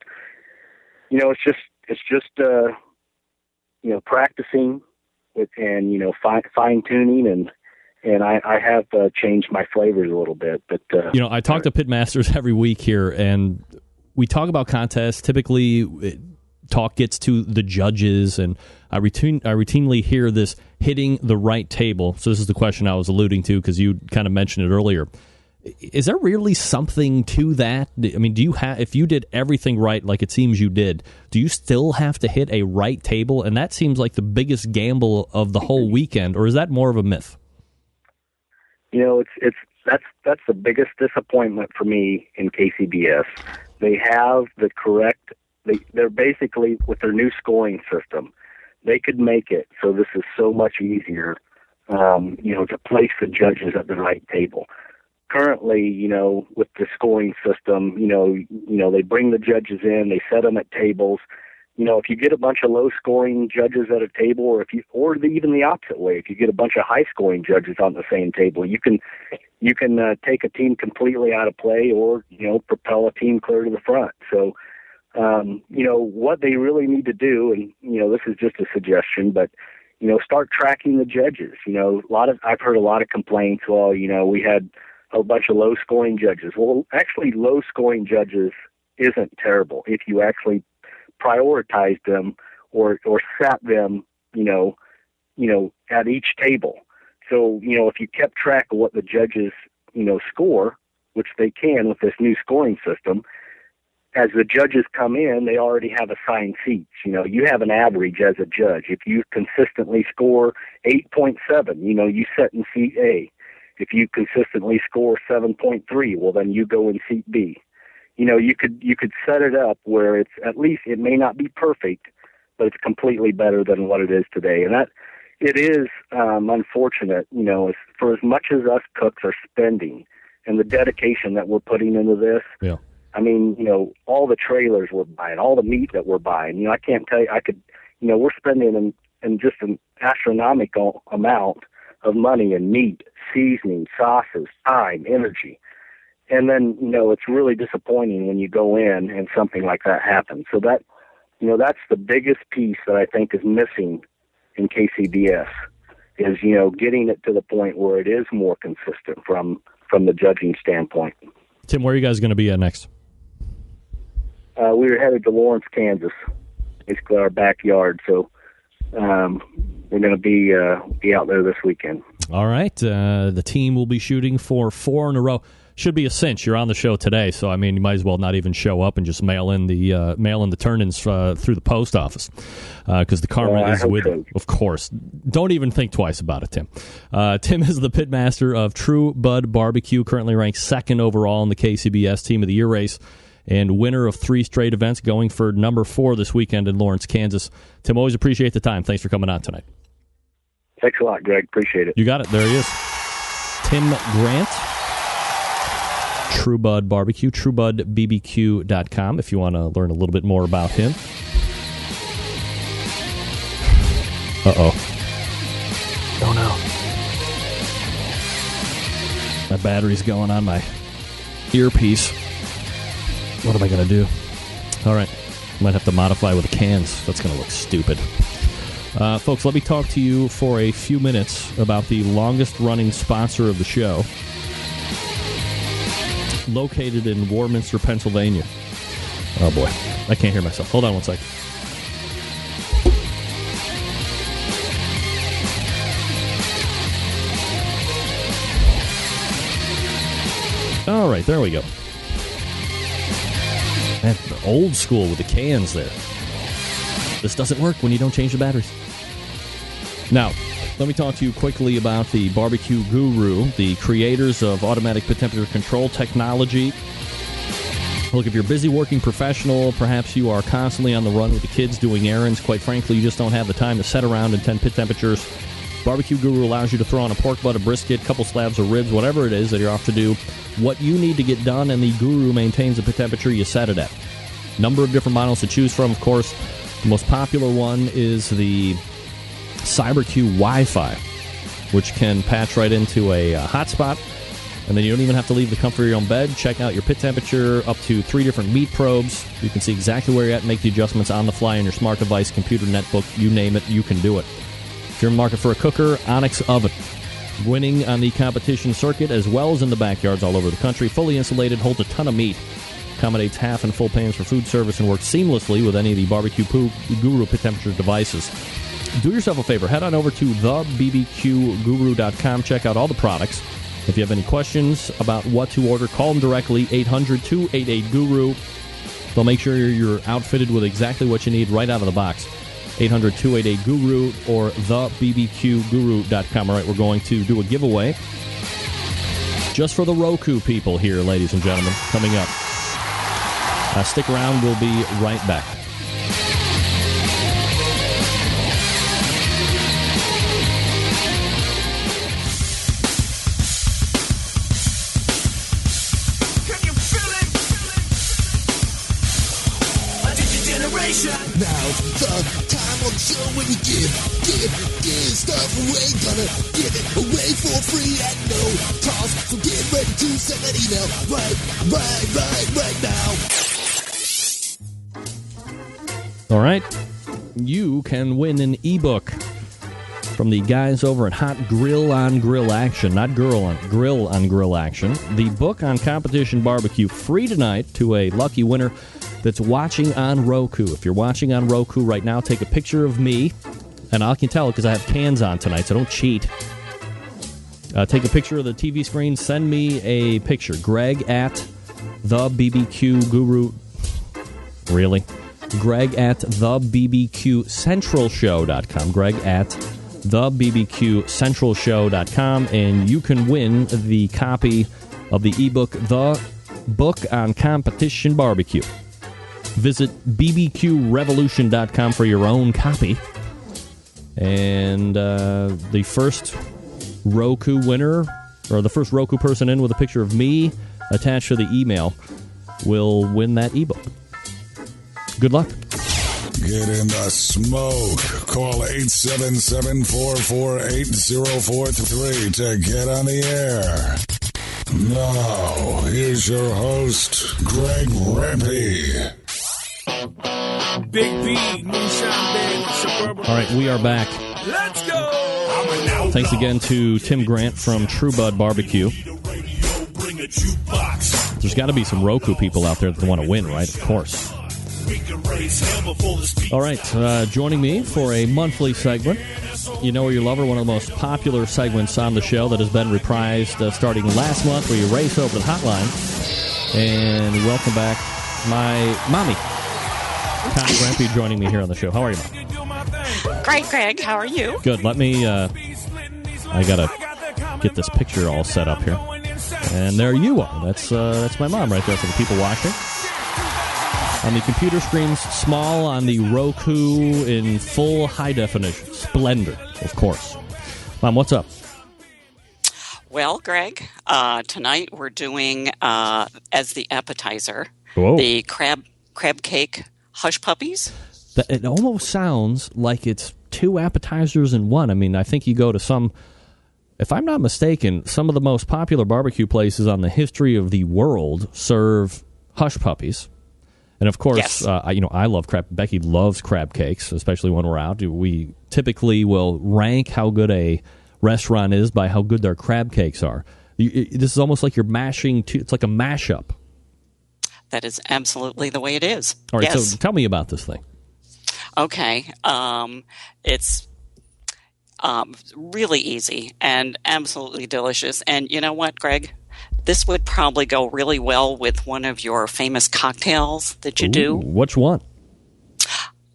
Speaker 6: you know, it's just, you know, practicing with, and, you know, fine tuning, and I have changed my flavors a little bit. But
Speaker 4: you know, I talk to pitmasters every week here, and we talk about contests. Typically, talk gets to the judges, and I routinely hear this hitting the right table. So this is the question I was alluding to, because you kind of mentioned it earlier. Is there really something to that? I mean, do you have, if you did everything right, like it seems you did, do you still have to hit a right table? And that seems like the biggest gamble of the whole weekend, or is that more of a myth?
Speaker 6: You know, that's the biggest disappointment for me in KCBS, they have the correct. They're basically, with their new scoring system, they could make it so this is so much easier, to place the judges at the right table. Currently, with the scoring system, they bring the judges in, they set them at tables. If you get a bunch of low-scoring judges at a table, or even the opposite way, if you get a bunch of high-scoring judges on the same table, you can take a team completely out of play, or propel a team clear to the front. So, what they really need to do, and this is just a suggestion, but start tracking the judges. I've heard a lot of complaints. Well, we had a bunch of low-scoring judges. Well, actually, low-scoring judges isn't terrible if you actually prioritize them or sat them, at each table. So, if you kept track of what the judges, score, which they can with this new scoring system, as the judges come in, they already have assigned seats. You have an average as a judge. If you consistently score 8.7, you sit in seat A. If you consistently score 7.3, well, then you go in seat B. You could set it up where it's, at least it may not be perfect, but it's completely better than what it is today. And that it is unfortunate, for as much as us cooks are spending and the dedication that we're putting into this.
Speaker 4: Yeah.
Speaker 6: I mean, all the trailers we're buying, all the meat that we're buying, I can't tell you, we're spending in just an astronomical amount of money in meat, seasoning, sauces, time, energy. And then, it's really disappointing when you go in and something like that happens. So that, that's the biggest piece that I think is missing in KCBS is, getting it to the point where it is more consistent from the judging standpoint.
Speaker 4: Tim, where are you guys going to be at next?
Speaker 6: We were headed to Lawrence, Kansas, basically our backyard. So we're going to be out there this weekend. All
Speaker 4: right. The team will be shooting for 4 in a row. Should be a cinch. You're on the show today, so I mean, you might as well not even show up and just mail in the turn-ins through the post office because the karma is with you. Of course. Don't even think twice about it, Tim. Tim is the pitmaster of TRUEBUD Barbecue, currently ranked 2nd overall in the KCBS Team of the Year race, and winner of 3 straight events, going for number 4 this weekend in Lawrence, Kansas. Tim, always appreciate the time. Thanks for coming on tonight.
Speaker 6: Thanks a lot, Greg. Appreciate it.
Speaker 4: You got it. There he is. Tim Grant. TRUEBUD Barbecue, TRUEBUDBBQ.com if you want to learn a little bit more about him. Uh-oh. Oh, no. My battery's going on my earpiece. What am I going to do? All right. Might have to modify with the cans. That's going to look stupid. Folks, let me talk to you for a few minutes about the longest-running sponsor of the show, located in Warminster, Pennsylvania. Oh, boy. I can't hear myself. Hold on one second. All right, there we go. Man, old school with the cans there. This doesn't work when you don't change the batteries. Now, let me talk to you quickly about the Barbecue Guru, the creators of automatic pit temperature control technology. Look, if you're a busy working professional, perhaps you are constantly on the run with the kids doing errands. Quite frankly, you just don't have the time to set around in 10 pit temperatures. Barbecue Guru allows you to throw on a pork butt, a brisket, couple slabs of ribs, whatever it is that you're off to do, what you need to get done, and the Guru maintains the pit temperature you set it at. Number of different models to choose from, of course. The most popular one is the CyberQ Wi-Fi, which can patch right into a hotspot, and then you don't even have to leave the comfort of your own bed. Check out your pit temperature, up to 3 different meat probes. You can see exactly where you're at and make the adjustments on the fly on your smart device, computer, netbook, you name it, you can do it. If you're in the market for a cooker, Onyx Oven. Winning on the competition circuit as well as in the backyards all over the country. Fully insulated, holds a ton of meat. Accommodates half and full pans for food service and works seamlessly with any of the Barbecue Guru pit temperature devices. Do yourself a favor. Head on over to thebbqguru.com. Check out all the products. If you have any questions about what to order, call them directly, 800-288-GURU. They'll make sure you're outfitted with exactly what you need right out of the box. 800-288-GURU or thebbqguru.com. All right, we're going to do a giveaway just for the Roku people here, ladies and gentlemen, coming up. Stick around. We'll be right back.
Speaker 7: Now, the time on the show when we give stuff away. Gonna give it away for free at no cost. So get ready to send that email right now.
Speaker 4: All right. You can win an ebook from the guys over at Hot Grill on Grill Action. Not Grill on Grill Action. The book on competition barbecue, free tonight to a lucky winner that's watching on Roku. If you're watching on Roku right now, take a picture of me, and I can tell because I have cans on tonight, so don't cheat. Take a picture of the TV screen, send me a picture. Greg at the BBQ Guru. Really? Greg at the BBQCentralShow.com. Greg at the BBQCentralShow.com, and you can win the copy of the ebook, The Book on Competition Barbecue. Visit bbqrevolution.com for your own copy. And the first Roku winner, or the first Roku person in with a picture of me attached to the email, will win that ebook. Good luck.
Speaker 5: Get in the smoke. Call 877-448-043 to get on the air. Now, here's your host, Greg Rempe.
Speaker 8: Big B, Moonshine Band, Suburban.
Speaker 4: All right, we are back.
Speaker 8: Let's go!
Speaker 4: Thanks again to Tim Grant from TRUEBUD Barbecue. There's got to be some Roku people out there that want to win, right? Of course. All right, joining me for a monthly segment, You Know Your Lover, one of the most popular segments on the show that has been reprised starting last month, where you race over the hotline. And welcome back, my mommy, Connie Grampy, joining me here on the show. How are you, Mom?
Speaker 9: Great, Greg. How are you?
Speaker 4: Good. Let me, I got to get this picture all set up here. And there you are. That's my mom right there for the people watching. On the computer screens, small. On the Roku, in full high definition. Splendor, of course. Mom, what's up?
Speaker 9: Well, Greg, tonight we're doing, as the appetizer,
Speaker 4: Whoa.
Speaker 9: the crab cake hush puppies.
Speaker 4: It almost sounds like it's two appetizers in one. I mean, I think you go to some, if I'm not mistaken, some of the most popular barbecue places on the history of the world serve hush puppies. And, of course,
Speaker 9: yes.
Speaker 4: I love crab. Becky loves crab cakes, especially when we're out. We typically will rank how good a restaurant is by how good their crab cakes are. This is almost like you're mashing two. It's like a mashup.
Speaker 9: That is absolutely the way it is.
Speaker 4: All right,
Speaker 9: yes.
Speaker 4: So tell me about this thing.
Speaker 9: Okay. It's really easy and absolutely delicious. And you know what, Greg? This would probably go really well with one of your famous cocktails that you do.
Speaker 4: Which one?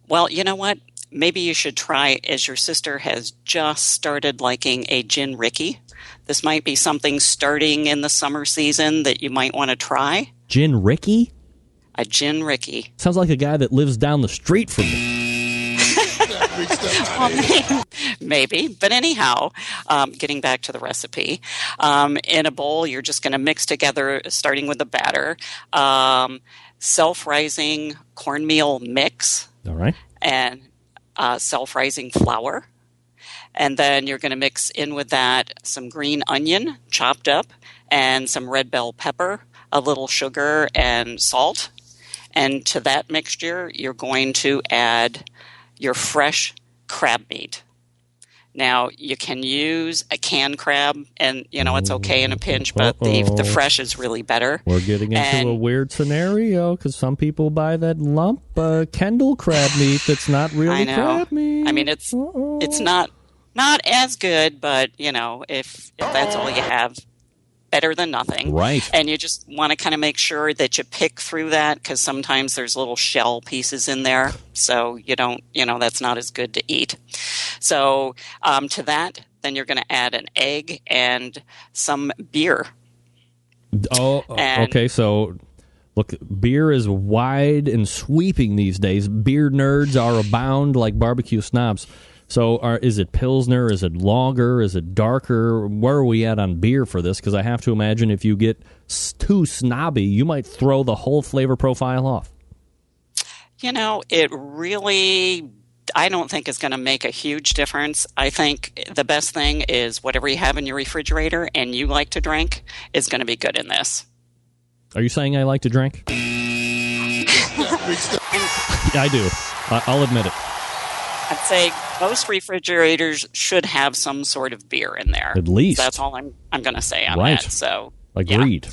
Speaker 9: Well, you know what? Maybe you should try, as your sister has just started liking a gin Ricky. This might be something starting in the summer season that you might want to try.
Speaker 4: Gin Ricky?
Speaker 9: A gin Ricky.
Speaker 4: Sounds like a guy that lives down the street from me.
Speaker 9: Well, maybe. But anyhow, getting back to the recipe, in a bowl, you're just going to mix together, starting with the batter, self-rising cornmeal mix.
Speaker 4: All right.
Speaker 9: And self-rising flour. And then you're going to mix in with that some green onion chopped up and some red bell pepper, a little sugar and salt. And to that mixture, you're going to add your fresh crab meat. Now, you can use a canned crab, and, it's okay in a pinch, but the fresh is really better.
Speaker 4: We're getting into a weird scenario, because some people buy that lump Kendall crab meat that's not really crab meat.
Speaker 9: I mean, it's not as good, but, if that's all you have, better than nothing.
Speaker 4: Right.
Speaker 9: And you just want to kind of make sure that you pick through that, because sometimes there's little shell pieces in there. So you don't, that's not as good to eat. So to that, then you're going to add an egg and some beer.
Speaker 4: Okay. So Look, beer is wide and sweeping these days. Beer nerds are abound like barbecue snobs. So is it Pilsner? Is it Lager? Is it darker? Where are we at on beer for this? Because I have to imagine if you get too snobby, you might throw the whole flavor profile off.
Speaker 9: It really, I don't think is going to make a huge difference. I think the best thing is whatever you have in your refrigerator and you like to drink is going to be good in this.
Speaker 4: Are you saying I like to drink? I do. I'll admit it.
Speaker 9: I'd say most refrigerators should have some sort of beer in there.
Speaker 4: At least.
Speaker 9: So that's all I'm going to say on
Speaker 4: right.
Speaker 9: that. So,
Speaker 4: agreed.
Speaker 9: Yeah.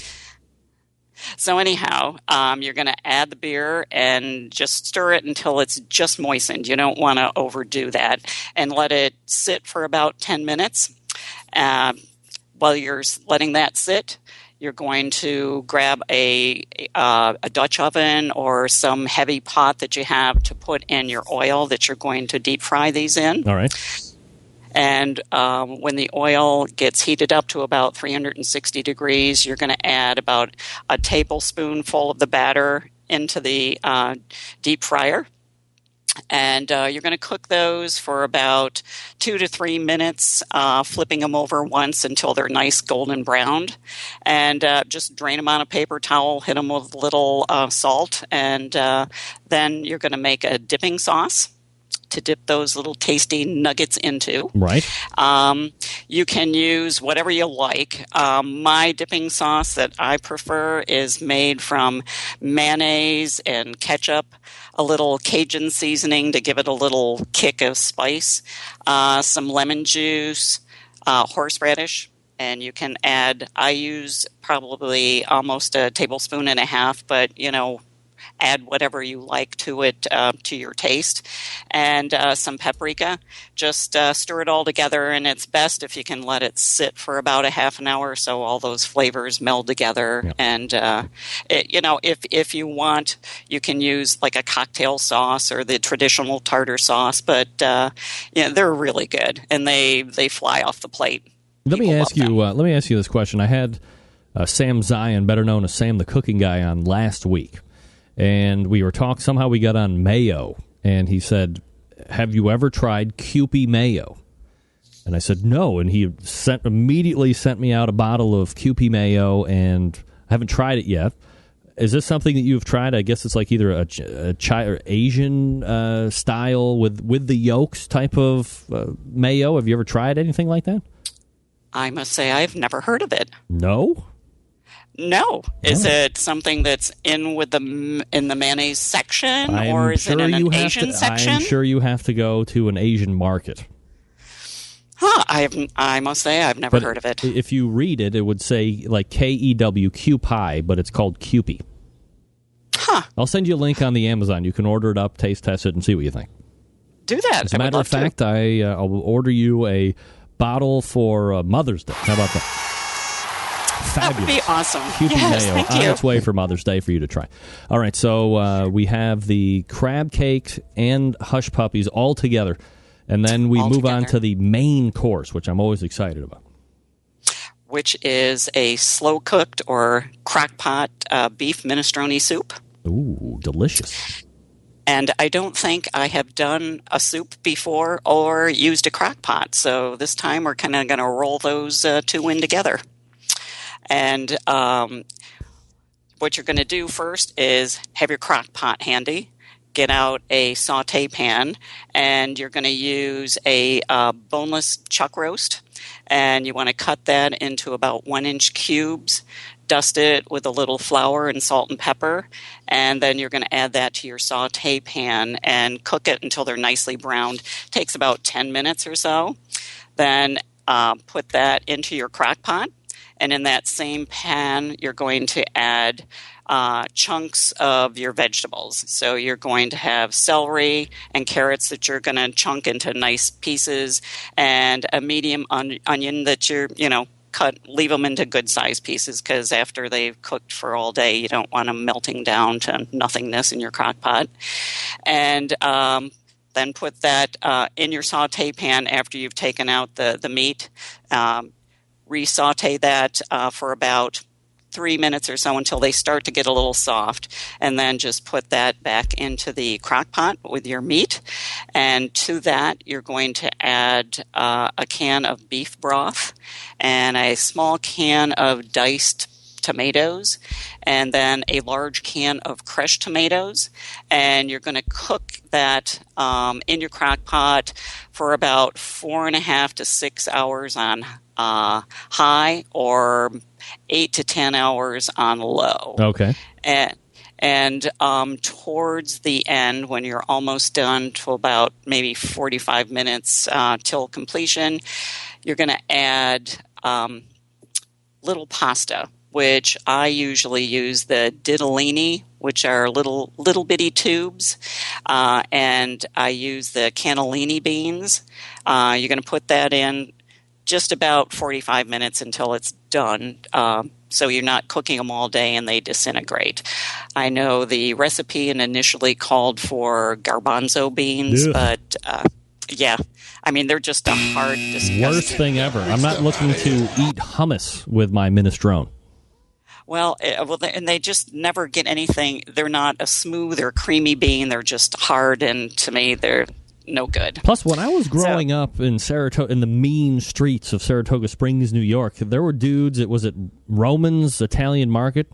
Speaker 9: So anyhow, you're going to add the beer and just stir it until it's just moistened. You don't want to overdo that. And let it sit for about 10 minutes. While you're letting that sit, you're going to grab a Dutch oven or some heavy pot that you have to put in your oil that you're going to deep fry these in.
Speaker 4: All right.
Speaker 9: And when the oil gets heated up to about 360 degrees, you're going to add about a tablespoonful of the batter into the deep fryer. And you're going to cook those for about 2 to 3 minutes, flipping them over once until they're nice golden browned. And just drain them on a paper towel, hit them with a little salt, and then you're going to make a dipping sauce to dip those little tasty nuggets into.
Speaker 4: Right.
Speaker 9: You can use whatever you like. My dipping sauce that I prefer is made from mayonnaise and ketchup, a little Cajun seasoning to give it a little kick of spice, some lemon juice, horseradish, and you can add, I use probably almost a tablespoon and a half, but add whatever you like to it, to your taste, and some paprika. Just stir it all together, and it's best if you can let it sit for about a half an hour so all those flavors meld together. Yep. And if you want, you can use like a cocktail sauce or the traditional tartar sauce, but they're really good, and they fly off the plate.
Speaker 4: Let me ask you this question. I had Sam Zion, better known as Sam the Cooking Guy, on last week. And we were talking, somehow we got on mayo, and he said, have you ever tried Kewpie mayo? And I said, no, and he immediately sent me out a bottle of Kewpie mayo, and I haven't tried it yet. Is this something that you've tried? I guess it's like either a or Asian style with the yolks type of mayo. Have you ever tried anything like that?
Speaker 9: I must say I've never heard of it.
Speaker 4: No?
Speaker 9: No. Is it something that's in the mayonnaise section, or is it in an Asian section?
Speaker 4: I'm sure you have to go to an Asian market.
Speaker 9: I must say I've never heard of it.
Speaker 4: If you read it, it would say like K-E-W, Q-Pie, but it's called Kewpie.
Speaker 9: Huh.
Speaker 4: I'll send you a link on the Amazon. You can order it up, taste test it, and see what you think.
Speaker 9: Do that.
Speaker 4: As a matter of fact, I'll order you a bottle for Mother's Day. How about that? Fabulous.
Speaker 9: That would be awesome.
Speaker 4: Kewpie mayo on its way for Mother's Day for you to try. All right, so we have the crab cakes and hush puppies all together, and then we move on to the main course, which I'm always excited about.
Speaker 9: Which is a slow-cooked or crock-pot beef minestrone soup.
Speaker 4: Ooh, delicious.
Speaker 9: And I don't think I have done a soup before or used a crock pot, so this time we're kind of going to roll those two in together. And what you're going to do first is have your crock pot handy, get out a saute pan, and you're going to use a boneless chuck roast, and you want to cut that into about 1-inch cubes, dust it with a little flour and salt and pepper, and then you're going to add that to your saute pan and cook it until they're nicely browned. It takes about 10 minutes or so. Then put that into your crock pot. And in that same pan, you're going to add chunks of your vegetables. So you're going to have celery and carrots that you're going to chunk into nice pieces, and a medium onion that you're, cut, leave them into good-sized pieces, because after they've cooked for all day, you don't want them melting down to nothingness in your crock pot. And then put that in your saute pan after you've taken out the meat. Re-saute that for about 3 minutes or so until they start to get a little soft, and then just put that back into the crock pot with your meat. And to that, you're going to add a can of beef broth and a small can of diced tomatoes, and then a large can of crushed tomatoes, and you're going to cook that in your crock pot for about 4.5 to 6 hours on high, or 8 to 10 hours on low.
Speaker 4: Okay.
Speaker 9: And towards the end, when you're almost done to about maybe 45 minutes till completion, you're going to add little pasta, which I usually use the ditalini, which are little bitty tubes, and I use the cannellini beans. You're going to put that in just about 45 minutes until it's done, so you're not cooking them all day and they disintegrate. I know the recipe initially called for garbanzo beans, but yeah, I mean, they're just a hard, disgusting.
Speaker 4: Worst thing ever. I'm not looking to eat hummus with my minestrone.
Speaker 9: Well, and they just never get anything. They're not a smooth or creamy bean. They're just hard, and to me, they're no good.
Speaker 4: Plus, when I was growing up in Saratoga, in the mean streets of Saratoga Springs, New York, there were dudes. Was it Roman's Italian Market?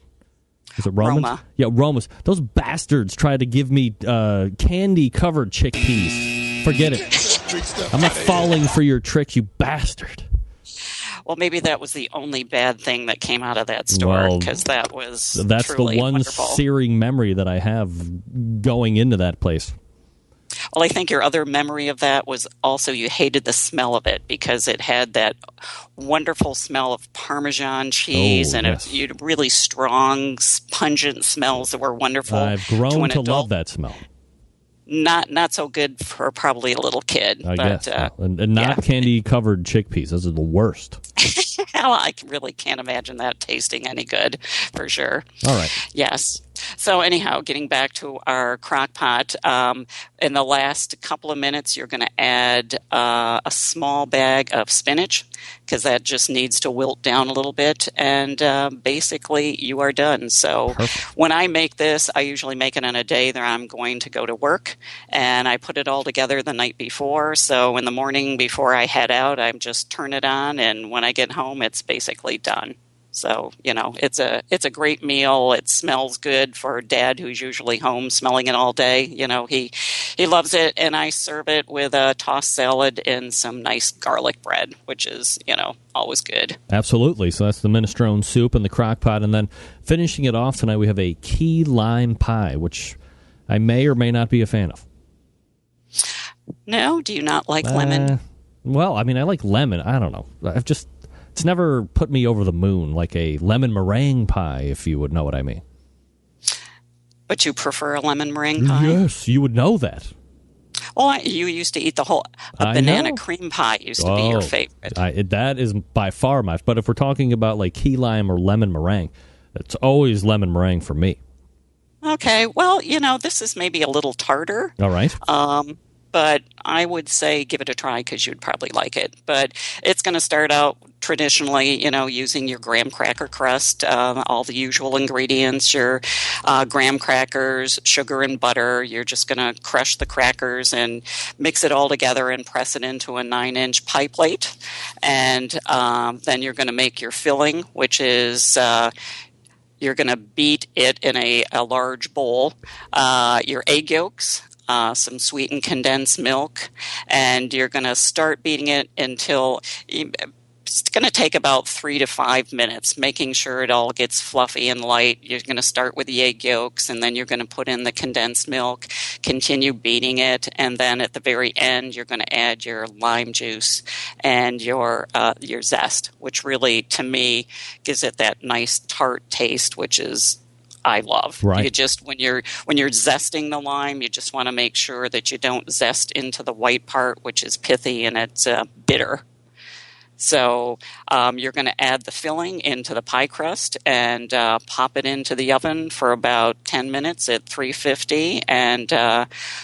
Speaker 4: Was it Roman's?
Speaker 9: Roma.
Speaker 4: Yeah, Roma's. Those bastards tried to give me candy-covered chickpeas. Forget it. I'm not falling for your tricks, you bastard.
Speaker 9: Well, maybe that was the only bad thing that came out of that store, because that's truly
Speaker 4: the one
Speaker 9: wonderful.
Speaker 4: searing memory that I have going into that place.
Speaker 9: Well, I think your other memory of that was also you hated the smell of it, because it had that wonderful smell of Parmesan cheese really strong, pungent smells that were wonderful.
Speaker 4: I've grown to love that smell.
Speaker 9: Not so good for probably a little kid.
Speaker 4: I guess. And not candy-covered chickpeas. Those are the worst.
Speaker 9: Well, I really can't imagine that tasting any good, for sure.
Speaker 4: All right.
Speaker 9: Yes. So anyhow, getting back to our crock pot, in the last couple of minutes, you're going to add a small bag of spinach, because that just needs to wilt down a little bit, and basically you are done. So when I make this, I usually make it on a day that I'm going to go to work, and I put it all together the night before. So in the morning before I head out, I just turn it on, and when I get home, it's basically done. So, it's a great meal. It smells good for Dad, who's usually home smelling it all day. He loves it, and I serve it with a tossed salad and some nice garlic bread, which is, always good.
Speaker 4: Absolutely. So that's the minestrone soup and the crock pot. And then finishing it off tonight, we have a key lime pie, which I may or may not be a fan of.
Speaker 9: No? Do you not like lemon?
Speaker 4: Well, I mean, I like lemon. I don't know. It's never put me over the moon, like a lemon meringue pie, if you would know what I mean.
Speaker 9: But you prefer a lemon meringue pie?
Speaker 4: Yes, you would know that.
Speaker 9: Well, you used to eat a banana cream pie used to be your favorite.
Speaker 4: That is by far my. But if we're talking about like key lime or lemon meringue, it's always lemon meringue for me.
Speaker 9: Okay, well, this is maybe a little tartar.
Speaker 4: All right.
Speaker 9: But I would say give it a try, because you'd probably like it. But it's going to start out traditionally, using your graham cracker crust, all the usual ingredients, your graham crackers, sugar and butter. You're just going to crush the crackers and mix it all together and press it into a 9-inch pie plate. And then you're going to make your filling, which is you're going to beat it in a large bowl. Your egg yolks, some sweetened condensed milk, and you're going to start beating it until it's going to take about 3 to 5 minutes, making sure it all gets fluffy and light. You're going to start with the egg yolks, and then you're going to put in the condensed milk, continue beating it, and then at the very end, you're going to add your lime juice and your zest, which really, to me, gives it that nice tart taste, which is I love.
Speaker 4: Right.
Speaker 9: You just when you're zesting the lime, you just want to make sure that you don't zest into the white part, which is pithy and it's bitter. So you're going to add the filling into the pie crust and pop it into the oven for about 10 minutes at 350. And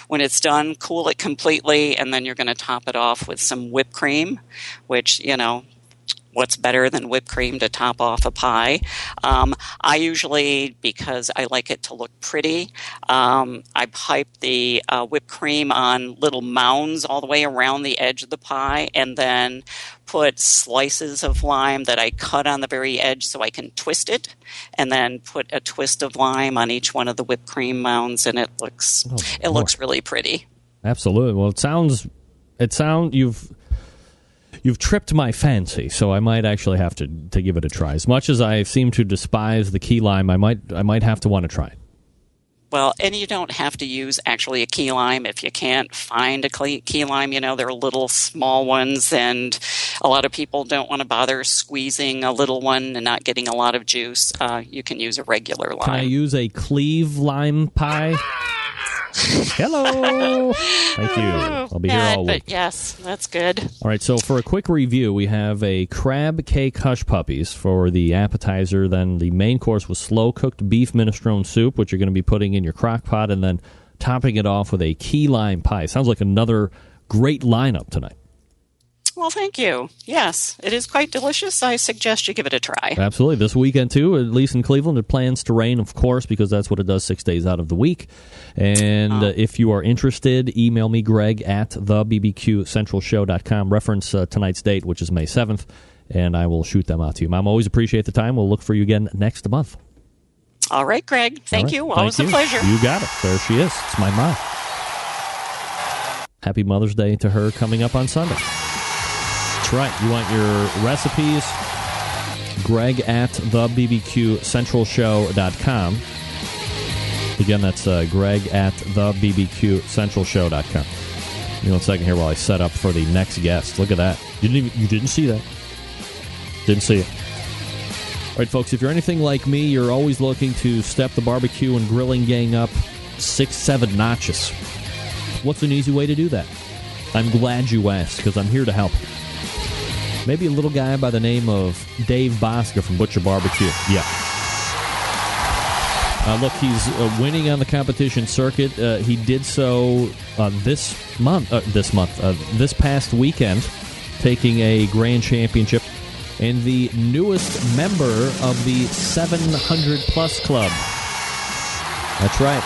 Speaker 9: when it's done, cool it completely, and then you're going to top it off with some whipped cream, which, what's better than whipped cream to top off a pie. I usually, because I like it to look pretty, I pipe the whipped cream on little mounds all the way around the edge of the pie, and then put slices of lime that I cut on the very edge so I can twist it, and then put a twist of lime on each one of the whipped cream mounds, and it looks really pretty.
Speaker 4: Absolutely. Well, you've tripped my fancy, so I might actually have to give it a try. As much as I seem to despise the key lime, I might have to want to try it.
Speaker 9: Well, and you don't have to use actually a key lime if you can't find a key lime. They're little small ones, and a lot of people don't want to bother squeezing a little one and not getting a lot of juice. You can use a regular lime.
Speaker 4: Can I use a cleve lime pie? Hello. Thank you. I'll be here all week.
Speaker 9: But yes, that's good.
Speaker 4: All right, so for a quick review, we have a crab cake hush puppies for the appetizer. Then the main course was slow-cooked beef minestrone soup, which you're going to be putting in your crock pot, and then topping it off with a key lime pie. Sounds like another great lineup tonight.
Speaker 9: Well, thank you. Yes, it is quite delicious. I suggest you give it a try.
Speaker 4: Absolutely. This weekend, too, at least in Cleveland, it plans to rain, of course, because that's what it does 6 days out of the week. And if you are interested, email me, Greg, at thebbqcentralshow.com. Reference tonight's date, which is May 7th, and I will shoot them out to you. Mom, always appreciate the time. We'll look for you again next month.
Speaker 9: All right, Greg. Thank you. Always a pleasure.
Speaker 4: You got it. There she is. It's my mom. Happy Mother's Day to her coming up on Sunday. That's right. You want your recipes? Greg at thebbqcentralshow.com. Again, that's Greg at thebbqcentralshow.com. You know, a second here while I set up for the next guest. Look at that. You didn't see that. Didn't see it. All right, folks, if you're anything like me, you're always looking to step the barbecue and grilling gang up 6-7 notches. What's an easy way to do that? I'm glad you asked, because I'm here to help. Maybe a little guy by the name of Dave Bosca from Butcher Barbecue. Yeah. Look, he's winning on the competition circuit. He did so this past weekend, taking a grand championship, and the newest member of the 700-plus club. That's right.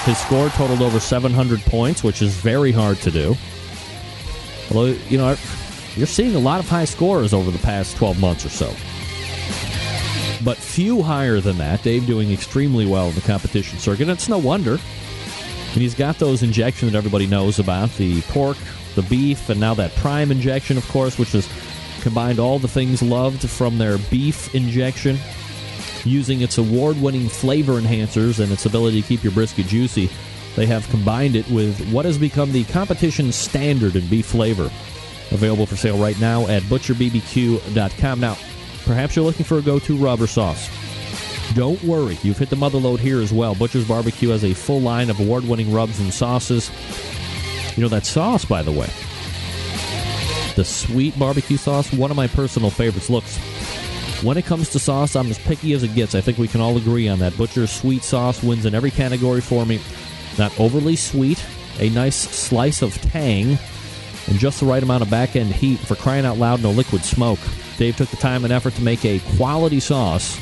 Speaker 4: His score totaled over 700 points, which is very hard to do. Although, you know, you're seeing a lot of high scorers over the past 12 months or so. But few higher than that. Dave doing extremely well in the competition circuit. And it's no wonder. And he's got those injections that everybody knows about. The pork, the beef, and now that prime injection, of course, which has combined all the things loved from their beef injection, using its award-winning flavor enhancers and its ability to keep your brisket juicy. They have combined it with what has become the competition standard in beef flavor. Available for sale right now at butcherbbq.com. Now, perhaps you're looking for a go-to rub or sauce. Don't worry, you've hit the mother load here as well. Butcher's Barbecue has a full line of award-winning rubs and sauces. You know, that sauce, by the way, the sweet barbecue sauce, one of my personal favorites. Looks, when it comes to sauce, I'm as picky as it gets. I think we can all agree on that. Butcher's sweet sauce wins in every category for me. Not overly sweet, a nice slice of tang, and just the right amount of back-end heat. For crying out loud, no liquid smoke. Dave took the time and effort to make a quality sauce,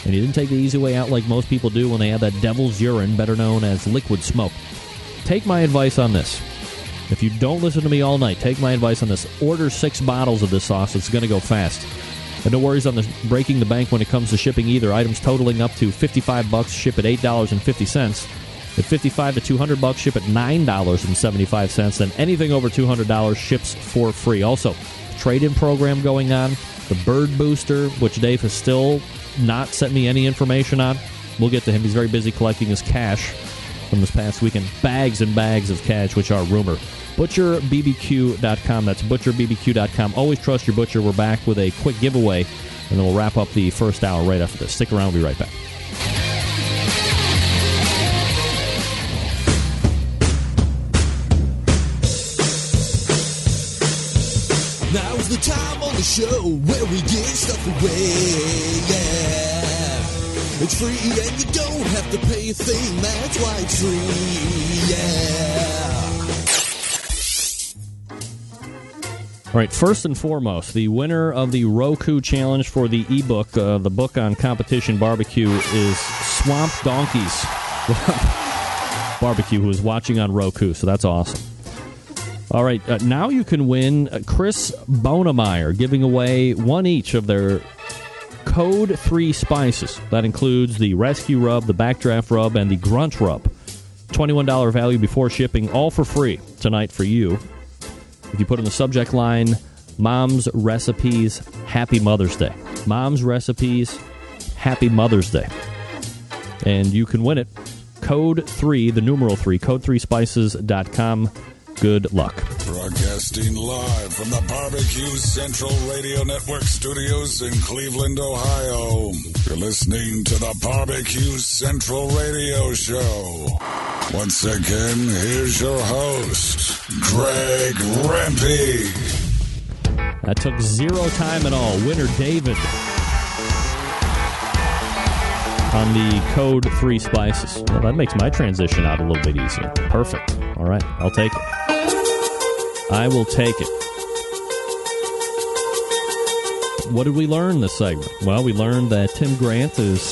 Speaker 4: and he didn't take the easy way out like most people do when they add that devil's urine, better known as liquid smoke. Take my advice on this. If you don't listen to me all night, take my advice on this. Order 6 bottles of this sauce. It's going to go fast. And no worries on the breaking the bank when it comes to shipping either. Items totaling up to $55 ship at $8.50. At $55 to $200 ship at $9.75. And anything over $200 ships for free. Also, trade-in program going on. The Bird Booster, which Dave has still not sent me any information on. We'll get to him. He's very busy collecting his cash from this past weekend. Bags and bags of cash, which are rumor. ButcherBBQ.com. That's ButcherBBQ.com. Always trust your butcher. We're back with a quick giveaway, and then we'll wrap up the first hour right after this. Stick around. We'll be right back.
Speaker 7: Now's the time on the show where we give stuff away, yeah. It's free and you don't have to pay a thing, that's why it's free, yeah.
Speaker 4: All right, first and foremost, the winner of the Roku Challenge for the ebook, the book on competition barbecue, is Swamp Donkeys Barbecue, who is watching on Roku, so that's awesome. All right, now you can win Chris Bonemeyer, giving away one each of their Code 3 spices. That includes the Rescue Rub, the Backdraft Rub, and the Grunt Rub. $21 value before shipping, all for free tonight for you. If you put in the subject line, Mom's Recipes, Happy Mother's Day. Mom's Recipes, Happy Mother's Day. And you can win it. Code 3, the numeral 3, code3spices.com. Good luck.
Speaker 5: Broadcasting live from the Barbecue Central Radio Network studios in Cleveland, Ohio. You're listening to the Barbecue Central Radio Show. Once again, here's your host, Greg Rempe.
Speaker 4: That took zero time at all. Winner David on the Code 3 spices. Well, that makes my transition out a little bit easier. Perfect. All right, I'll take it. I will take it. What did we learn this segment? Well, we learned that Tim Grant is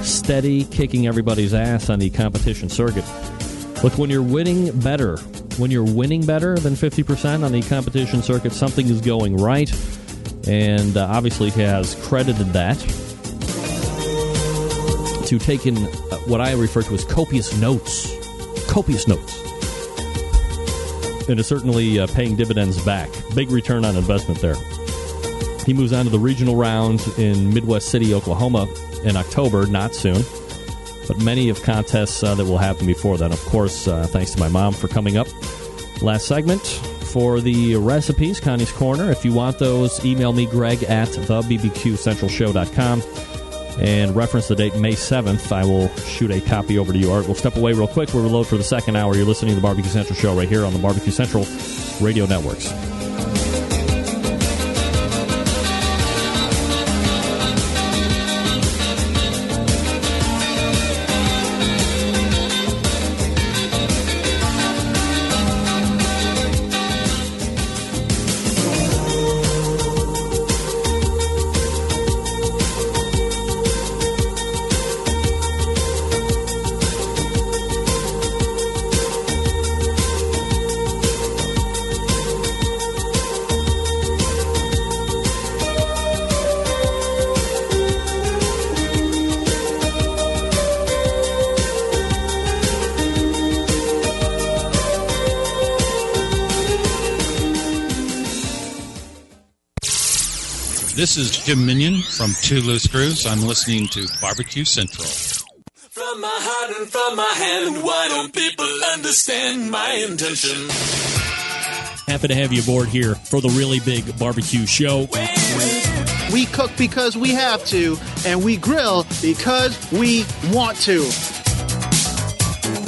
Speaker 4: steady kicking everybody's ass on the competition circuit. Look, when you're winning better than 50% on the competition circuit, something is going right. And obviously he has credited that to taking what I refer to as copious notes. Copious notes. And is certainly paying dividends back. Big return on investment there. He moves on to the regional round in Midwest City, Oklahoma in October, not soon. But many of contests that will happen before then. Of course, thanks to my mom for coming up. Last segment for the recipes, Connie's Corner. If you want those, email me, Greg, at thebbqcentralshow.com. And reference the date May 7th. I will shoot a copy over to you. All right, we'll step away real quick. We'll reload for the second hour. You're listening to the Barbecue Central Show right here on the Barbecue Central Radio Networks.
Speaker 10: This is Jim Minion from Two Loose Screws. I'm listening to Barbecue Central.
Speaker 7: From my heart and from my hand, why don't people understand my intention?
Speaker 4: Happy to have you aboard here for the really big barbecue show.
Speaker 11: We cook because we have to, and we grill because we want to.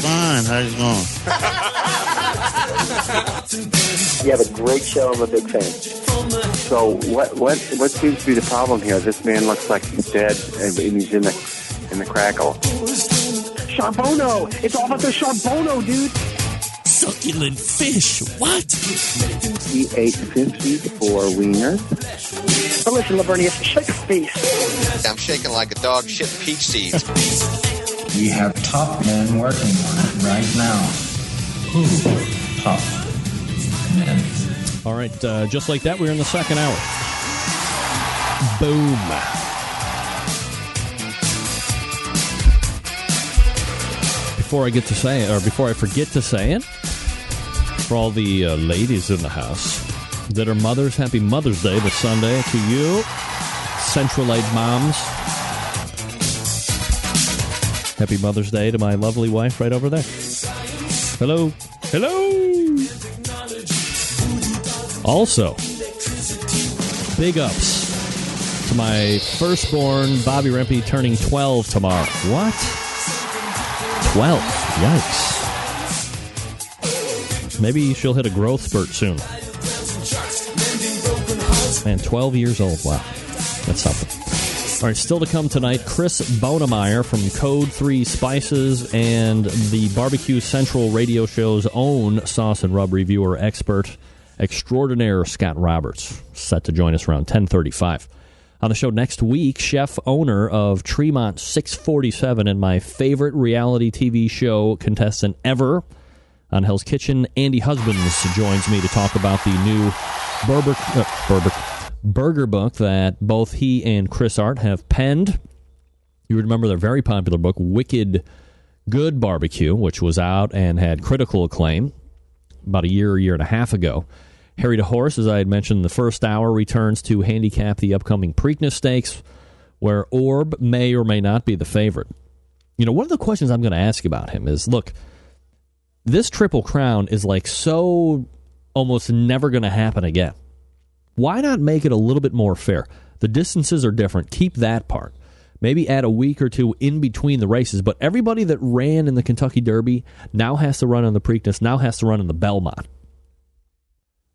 Speaker 12: Fine, how's it going?
Speaker 13: You have a great show. I'm a big fan. So what seems to be the problem here? This man looks like he's dead, and he's in the crackle.
Speaker 11: Charbono! It's all about the charbono, dude!
Speaker 7: Succulent fish. What?
Speaker 13: He ate 54 wieners.
Speaker 11: But listen, Lavernius, shake a face.
Speaker 14: I'm shaking like a dog shit peach seeds.
Speaker 15: We have top men working on it right now. Ooh, top men.
Speaker 4: All right, just like that, we're in the second hour. Boom. Before I forget to say it, for all the ladies in the house that are mothers, happy Mother's Day this Sunday to you, Centralite moms. Happy Mother's Day to my lovely wife right over there. Hello. Hello. Also, big ups to my firstborn, Bobby Rempe, turning 12 tomorrow. What? 12? Yikes. Maybe she'll hit a growth spurt soon. Man, 12 years old. Wow. That's something. All right, still to come tonight, Chris Bonemeyer from Code 3 Spices and the Barbecue Central radio show's own sauce and rub reviewer expert. extraordinaire Scott Roberts, set to join us around 10:35. On the show next week, chef owner of Tremont 647 and my favorite reality TV show contestant ever on Hell's Kitchen, Andy Husbands, joins me to talk about the new burger book that both he and Chris Art have penned. You remember their very popular book, Wicked Good Barbecue, which was out and had critical acclaim about a year and a half ago. Harry DeHorse, as I had mentioned in the first hour, returns to handicap the upcoming Preakness Stakes, where Orb may or may not be the favorite. You know, one of the questions I'm going to ask about him is, look, this Triple Crown is like so almost never going to happen again. Why not make it a little bit more fair? The distances are different. Keep that part. Maybe add a week or two in between the races, but everybody that ran in the Kentucky Derby now has to run in the Preakness, now has to run in the Belmont.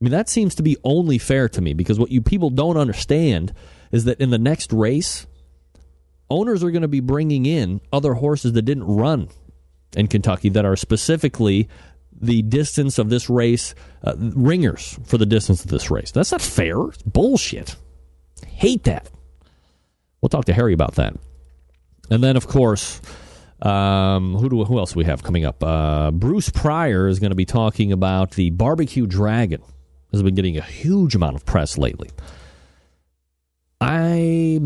Speaker 4: I mean, that seems to be only fair to me, because what you people don't understand is that in the next race, owners are going to be bringing in other horses that didn't run in Kentucky that are specifically the distance of this race, ringers for the distance of this race. That's not fair. It's bullshit. Hate that. We'll talk to Harry about that. And then, of course, who else do we have coming up? Bruce Pryor is going to be talking about the Barbecue Dragon. Has been getting a huge amount of press lately. I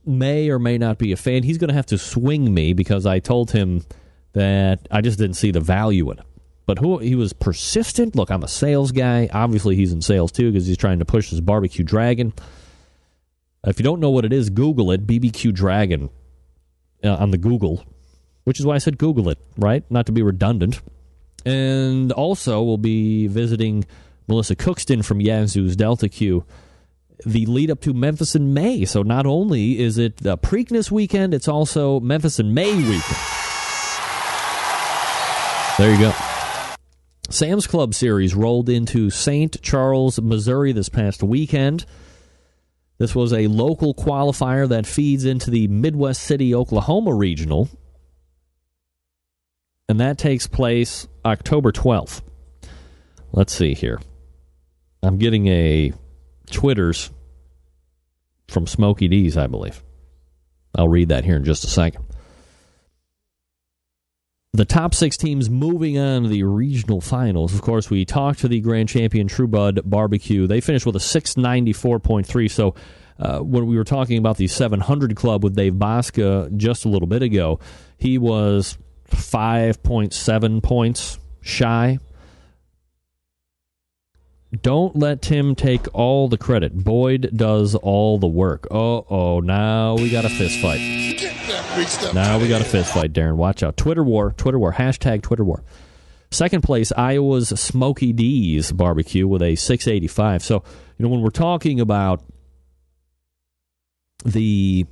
Speaker 4: may or may not be a fan. He's going to have to swing me because I told him that I just didn't see the value in it. But he was persistent. Look, I'm a sales guy. Obviously, he's in sales, too, because he's trying to push his Barbecue Dragon. If you don't know what it is, Google it, BBQ Dragon, on the Google, which is why I said Google it, right? Not to be redundant. And also, we'll be visiting Melissa Cookston from Yazoo's Delta Q, the lead up to Memphis in May. So not only is it the Preakness weekend, it's also Memphis in May weekend. There you go. Sam's Club Series rolled into St. Charles, Missouri this past weekend. This was a local qualifier that feeds into the Midwest City, Oklahoma regional. And that takes place October 12th. Let's see here. I'm getting a Twitters from Smokey D's, I believe. I'll read that here in just a second. The top 6 teams moving on to the regional finals. Of course, we talked to the grand champion TRUEBUD Barbecue. They finished with a 694.3. So when we were talking about the 700 Club with Dave Bosca just a little bit ago, he was 5.7 points shy. Don't let Tim take all the credit. Boyd does all the work. Now we got a fist fight. Now we got a fist fight, Darren. Watch out. Twitter war, hashtag Twitter war. Second place, Iowa's Smokey D's Barbecue with a 685. So, you know, when we're talking about the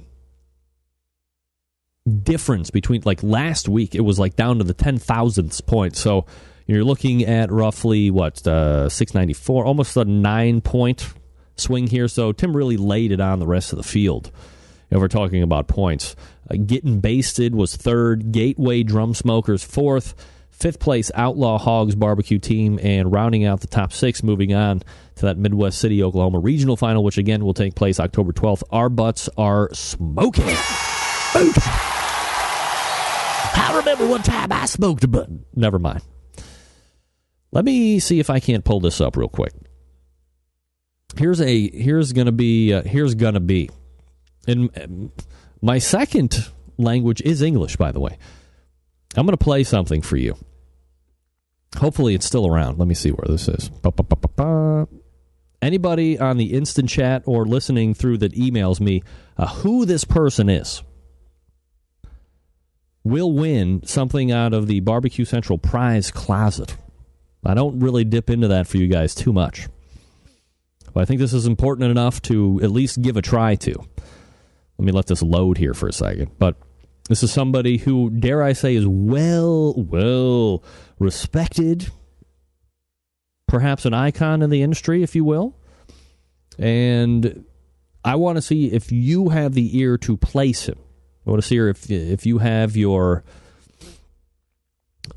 Speaker 4: difference between, like last week, it was like down to the 10,000th point. So you're looking at roughly, 694, almost a 9-point swing here. So Tim really laid it on the rest of the field. If we're talking about points. Getting Basted was third. Gateway Drum Smokers fourth. Fifth place, Outlaw Hogs Barbecue Team. And rounding out the top 6, moving on to that Midwest City, Oklahoma regional final, which again will take place October 12th. Our butts are smoking. I remember one time I smoked a butt. Never mind. Let me see if I can't pull this up real quick. Here's gonna be. And my second language is English, by the way. I'm going to play something for you. Hopefully it's still around. Let me see where this is. Anybody on the instant chat or listening through that emails me who this person is will win something out of the Barbecue Central prize closet. I don't really dip into that for you guys too much. But I think this is important enough to at least give a try to. Let me let this load here for a second. But this is somebody who, dare I say, is well respected. Perhaps an icon in the industry, if you will. And I want to see if you have the ear to place him. I want to see if you have your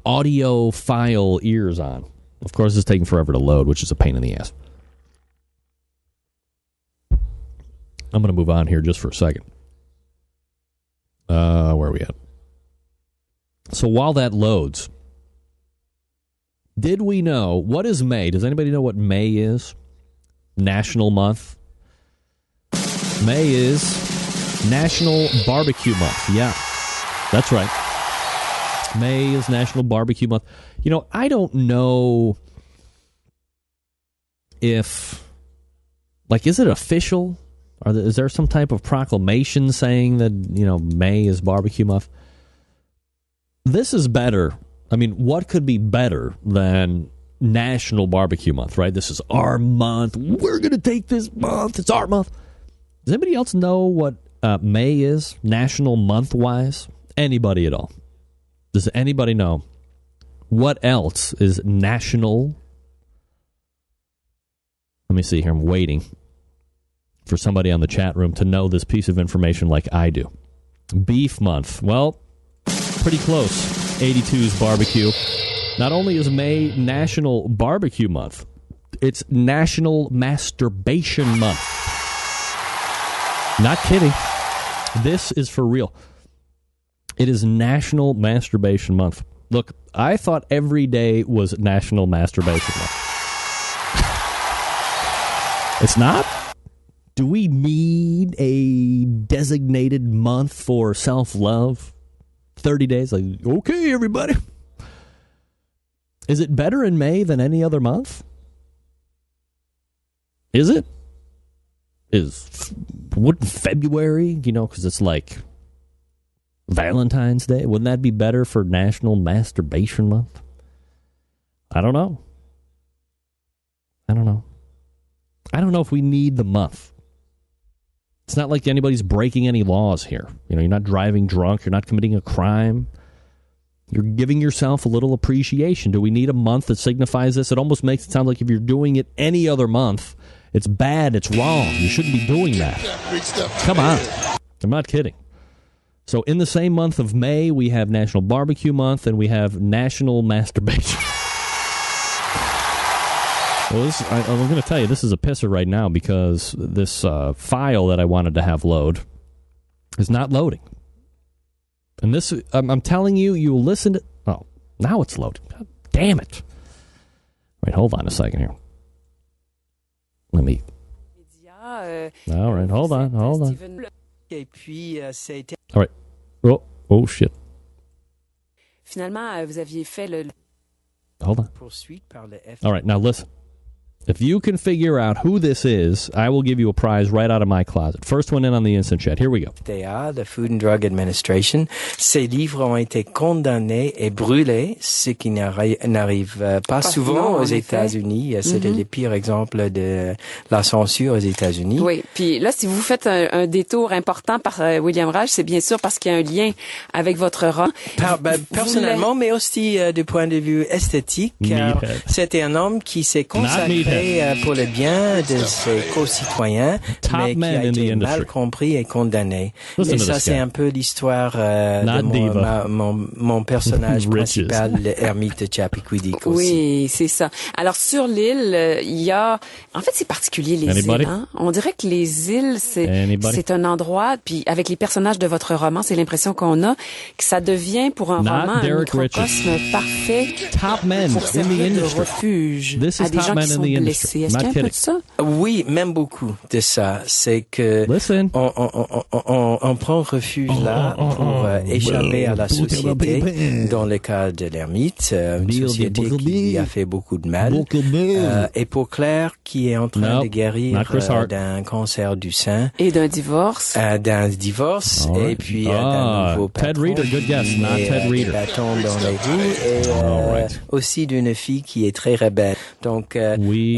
Speaker 4: audio file ears on. Of course, it's taking forever to load, which is a pain in the ass. I'm going to move on here just for a second. Where are we at? So while that loads, did we know, what is May? Does anybody know what May is? National month. May is National Barbecue Month. Yeah, that's right. May is National Barbecue Month. You know, I don't know if, like, is it official? Is there some type of proclamation saying that, you know, May is Barbecue Month? This is better. I mean, what could be better than National Barbecue Month, right? This is our month. We're going to take this month. It's our month. Does anybody else know what May is, national month-wise? Anybody at all? Does anybody know what else is national? Let me see here. I'm waiting for somebody on the chat room to know this piece of information like I do. Beef month. Well, pretty close. 82's barbecue. Not only is May National Barbecue Month, it's National Masturbation Month. Not kidding. This is for real. It is National Masturbation Month. Look, I thought every day was National Masturbation Month. It's not? Do we need a designated month for self-love? 30 days? Like, okay, everybody. Is it better in May than any other month? Is it? Wouldn't February, you know, because it's like Valentine's Day, wouldn't that be better for National Masturbation Month? I don't know. I don't know if we need the month. It's not like anybody's breaking any laws here. You know, you're not driving drunk. You're not committing a crime. You're giving yourself a little appreciation. Do we need a month that signifies this? It almost makes it sound like if you're doing it any other month, it's bad, it's wrong. You shouldn't be doing that. Come on. I'm not kidding. So in the same month of May, we have National Barbecue Month and we have National Masturbation. Well, I'm going to tell you, this is a pisser right now because this file that I wanted to have load is not loading. And this, I'm telling you, you'll listen to... Oh, now it's loading. God damn it. Wait, hold on a second here. Let me... All right, hold on. All right. Oh, shit.
Speaker 12: Finalement, vous aviez fait le...
Speaker 4: Hold on. All right, now listen. If you can figure out who this is, I will give you a prize right out of my closet. First one in on the Instant Chat. Here we go.
Speaker 16: FDA, the Food and Drug Administration. Ces livres ont été condamnés et brûlés, ce qui n'arrive pas souvent aux États-Unis. C'était les pires exemples de la censure aux États-Unis.
Speaker 12: Oui, puis là, si vous faites un détour important par William Reich, c'est bien sûr parce qu'il y a un lien avec votre rang.
Speaker 16: Personnellement, mais aussi du point de vue esthétique, car c'était un homme qui s'est consacré pour le bien de ses co-citoyens, mais qui a été mal compris et condamné. Et ça, c'est un peu l'histoire de mon personnage principal, l'ermite Chappaquiddick aussi.
Speaker 12: Oui, c'est ça. Alors, sur l'île, il y a... En fait, c'est particulier, les îles. Hein? On dirait que les îles, c'est un endroit, puis avec les personnages de votre roman, c'est l'impression qu'on a que ça devient, pour un roman, un microcosme parfait pour servir de refuge à des gens qui sont blessés. Est-ce qu'il y a un peu de ça?
Speaker 16: Oui, même beaucoup de ça. C'est que on prend refuge là pour échapper à la société. Dans le cas de l'ermite, une société qui lui a fait beaucoup de mal. Et pour Claire, qui est en train de guérir d'un cancer du sein.
Speaker 12: Et d'un divorce.
Speaker 16: Et puis d'un nouveau patron.
Speaker 4: Ted Reader, good guess, not Ted Reader.
Speaker 16: Bâton dans les roues. Et aussi d'une fille qui est très rebelle. Donc,
Speaker 4: we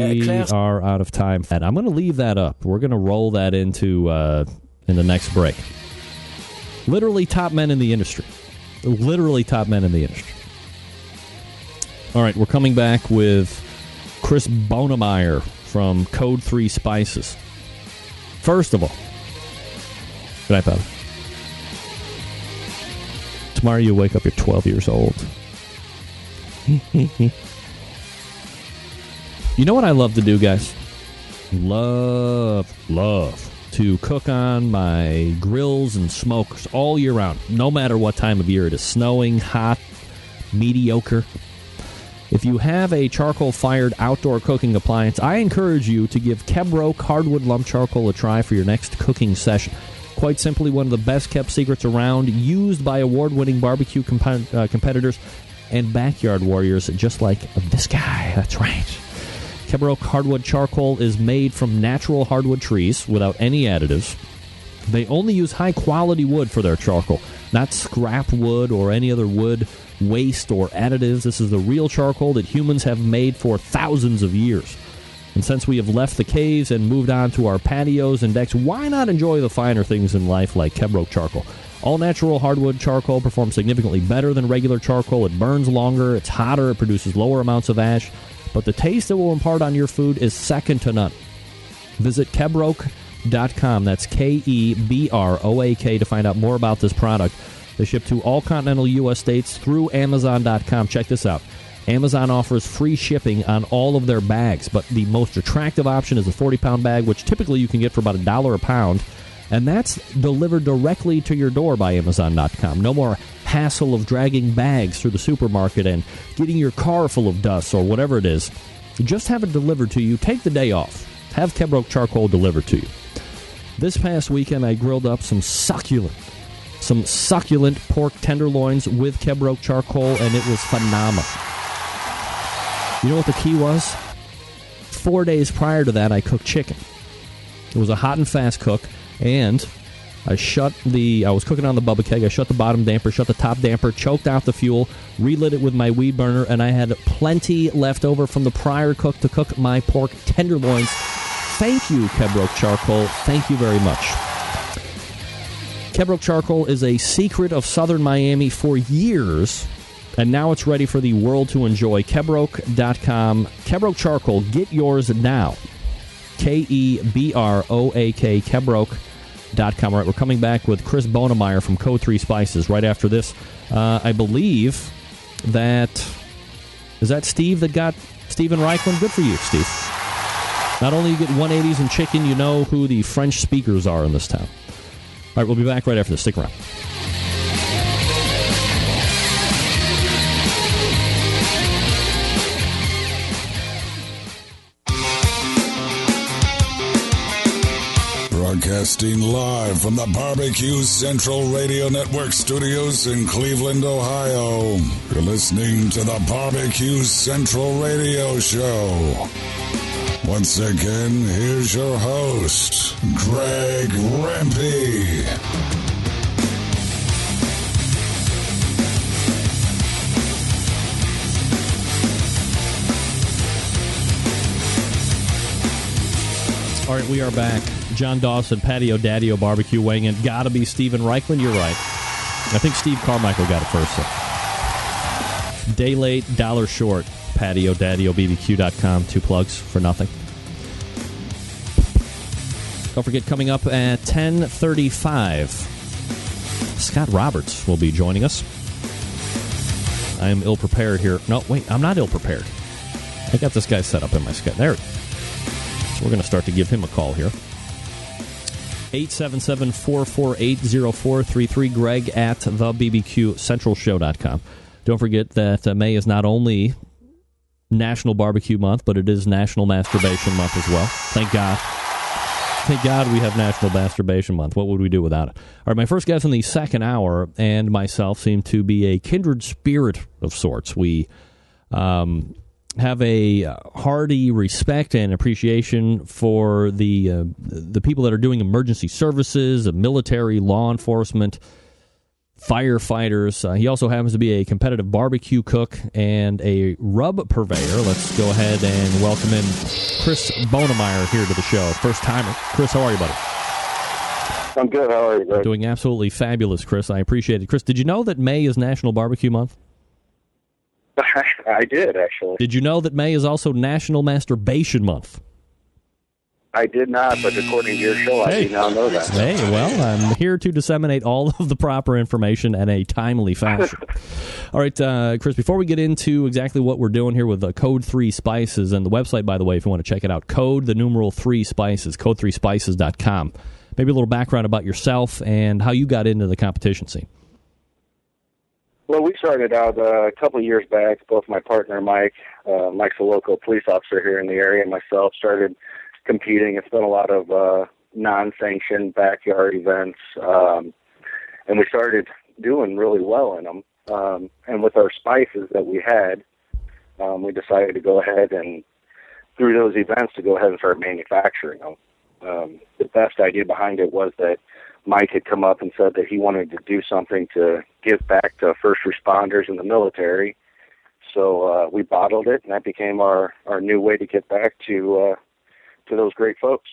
Speaker 4: are out of time. And I'm going to leave that up. We're going to roll that into in the next break. Literally top men in the industry. Literally top men in the industry. All right, we're coming back with Chris Bonemeyer from Code 3 Spices. First of all, good night, Bobby. Tomorrow you wake up, you're 12 years old. You know what I love to do, guys? Love to cook on my grills and smokers all year round, no matter what time of year it is. Snowing, hot, mediocre. If you have a charcoal-fired outdoor cooking appliance, I encourage you to give Kebroke hardwood lump charcoal a try for your next cooking session. Quite simply, one of the best-kept secrets around, used by award-winning barbecue competitors and backyard warriors just like this guy. That's right. Kebroke hardwood charcoal is made from natural hardwood trees without any additives. They only use high-quality wood for their charcoal, not scrap wood or any other wood waste or additives. This is the real charcoal that humans have made for thousands of years. And since we have left the caves and moved on to our patios and decks, why not enjoy the finer things in life like Kebroke charcoal? All-natural hardwood charcoal performs significantly better than regular charcoal. It burns longer, it's hotter, it produces lower amounts of ash, but the taste it will impart on your food is second to none. Visit Kebroke.com, that's Kebroak, to find out more about this product. They ship to all continental U.S. states through Amazon.com. Check this out. Amazon offers free shipping on all of their bags, but the most attractive option is the 40-pound bag, which typically you can get for about $1 a pound, and that's delivered directly to your door by Amazon.com. No more hassle of dragging bags through the supermarket and getting your car full of dust or whatever it is. Just have it delivered to you. Take the day off. Have Kebroke charcoal delivered to you. This past weekend, I grilled up some succulent pork tenderloins with Kebroke charcoal, and it was phenomenal. You know what the key was? 4 days prior to that, I cooked chicken. It was a hot and fast cook, and I was cooking on the Bubba keg. I shut the bottom damper, shut the top damper, choked out the fuel, relit it with my weed burner, and I had plenty left over from the prior cook to cook my pork tenderloins. Thank you, Kebroke charcoal. Thank you very much. Kebroke charcoal is a secret of southern Miami for years, and now it's ready for the world to enjoy. Kebroke.com. Kebroke charcoal. Get yours now. Kebroak. Kebroke.com. All right, we're coming back with Chris Bonemeyer from Code 3 Spices right after this. I believe that... Is that Steve that got Steven Reichlin? Good for you, Steve. Not only you get 180s and chicken, you know who the French speakers are in this town. All right, we'll be back right after this. Stick around.
Speaker 5: Broadcasting live from the Barbecue Central Radio Network studios in Cleveland, Ohio. You're listening to the Barbecue Central Radio Show. Once again, here's your host, Greg Rempe.
Speaker 4: All right, we are back. John Dawson, Patio Daddio Barbecue weighing in. Gotta be Steven Reichlin. You're right. I think Steve Carmichael got it first. So. Day late, dollar short. Patio Daddio BBQ.com. 2 plugs for nothing. Don't forget, coming up at 10:35, Scott Roberts will be joining us. I am ill-prepared here. No, wait, I'm not ill-prepared. I got this guy set up in my schedule. There. So we're going to start to give him a call here. 877-448-0433, Greg at thebbqcentralshow.com. Don't forget that May is not only National Barbecue Month, but it is National Masturbation Month as well. Thank God. Thank God we have National Masturbation Month. What would we do without it? All right, my first guest in the second hour and myself seem to be a kindred spirit of sorts. We have a hearty respect and appreciation for the people that are doing emergency services, military, law enforcement, firefighters. He also happens to be a competitive barbecue cook and a rub purveyor. Let's go ahead and welcome in Chris Bonemeyer here to the show. First timer. Chris, how are you, buddy?
Speaker 17: I'm good. How are you, Greg?
Speaker 4: Doing absolutely fabulous, Chris. I appreciate it. Chris, did you know that May is National Barbecue Month?
Speaker 17: I did, actually.
Speaker 4: Did you know that May is also National Masturbation Month?
Speaker 6: I did not, but according to your show, I do now know that.
Speaker 4: Hey, well, I'm here to disseminate all of the proper information in a timely fashion. All right, Chris, before we get into exactly what we're doing here with Code 3 Spices, and the website, by the way, if you want to check it out, Code 3 Spices, code3spices.com. Maybe a little background about yourself and how you got into the competition scene.
Speaker 6: Well, we started out a couple of years back. Both my partner, Mike, Mike's a local police officer here in the area, and myself started competing. It's been a lot of non-sanctioned backyard events, and we started doing really well in them. And with our spices that we had, we decided to go ahead and, through those events, to go ahead and start manufacturing them. The best idea behind it was that Mike had come up and said that he wanted to do something to give back to first responders in the military. So we bottled it, and that became our new way to get back to those great folks.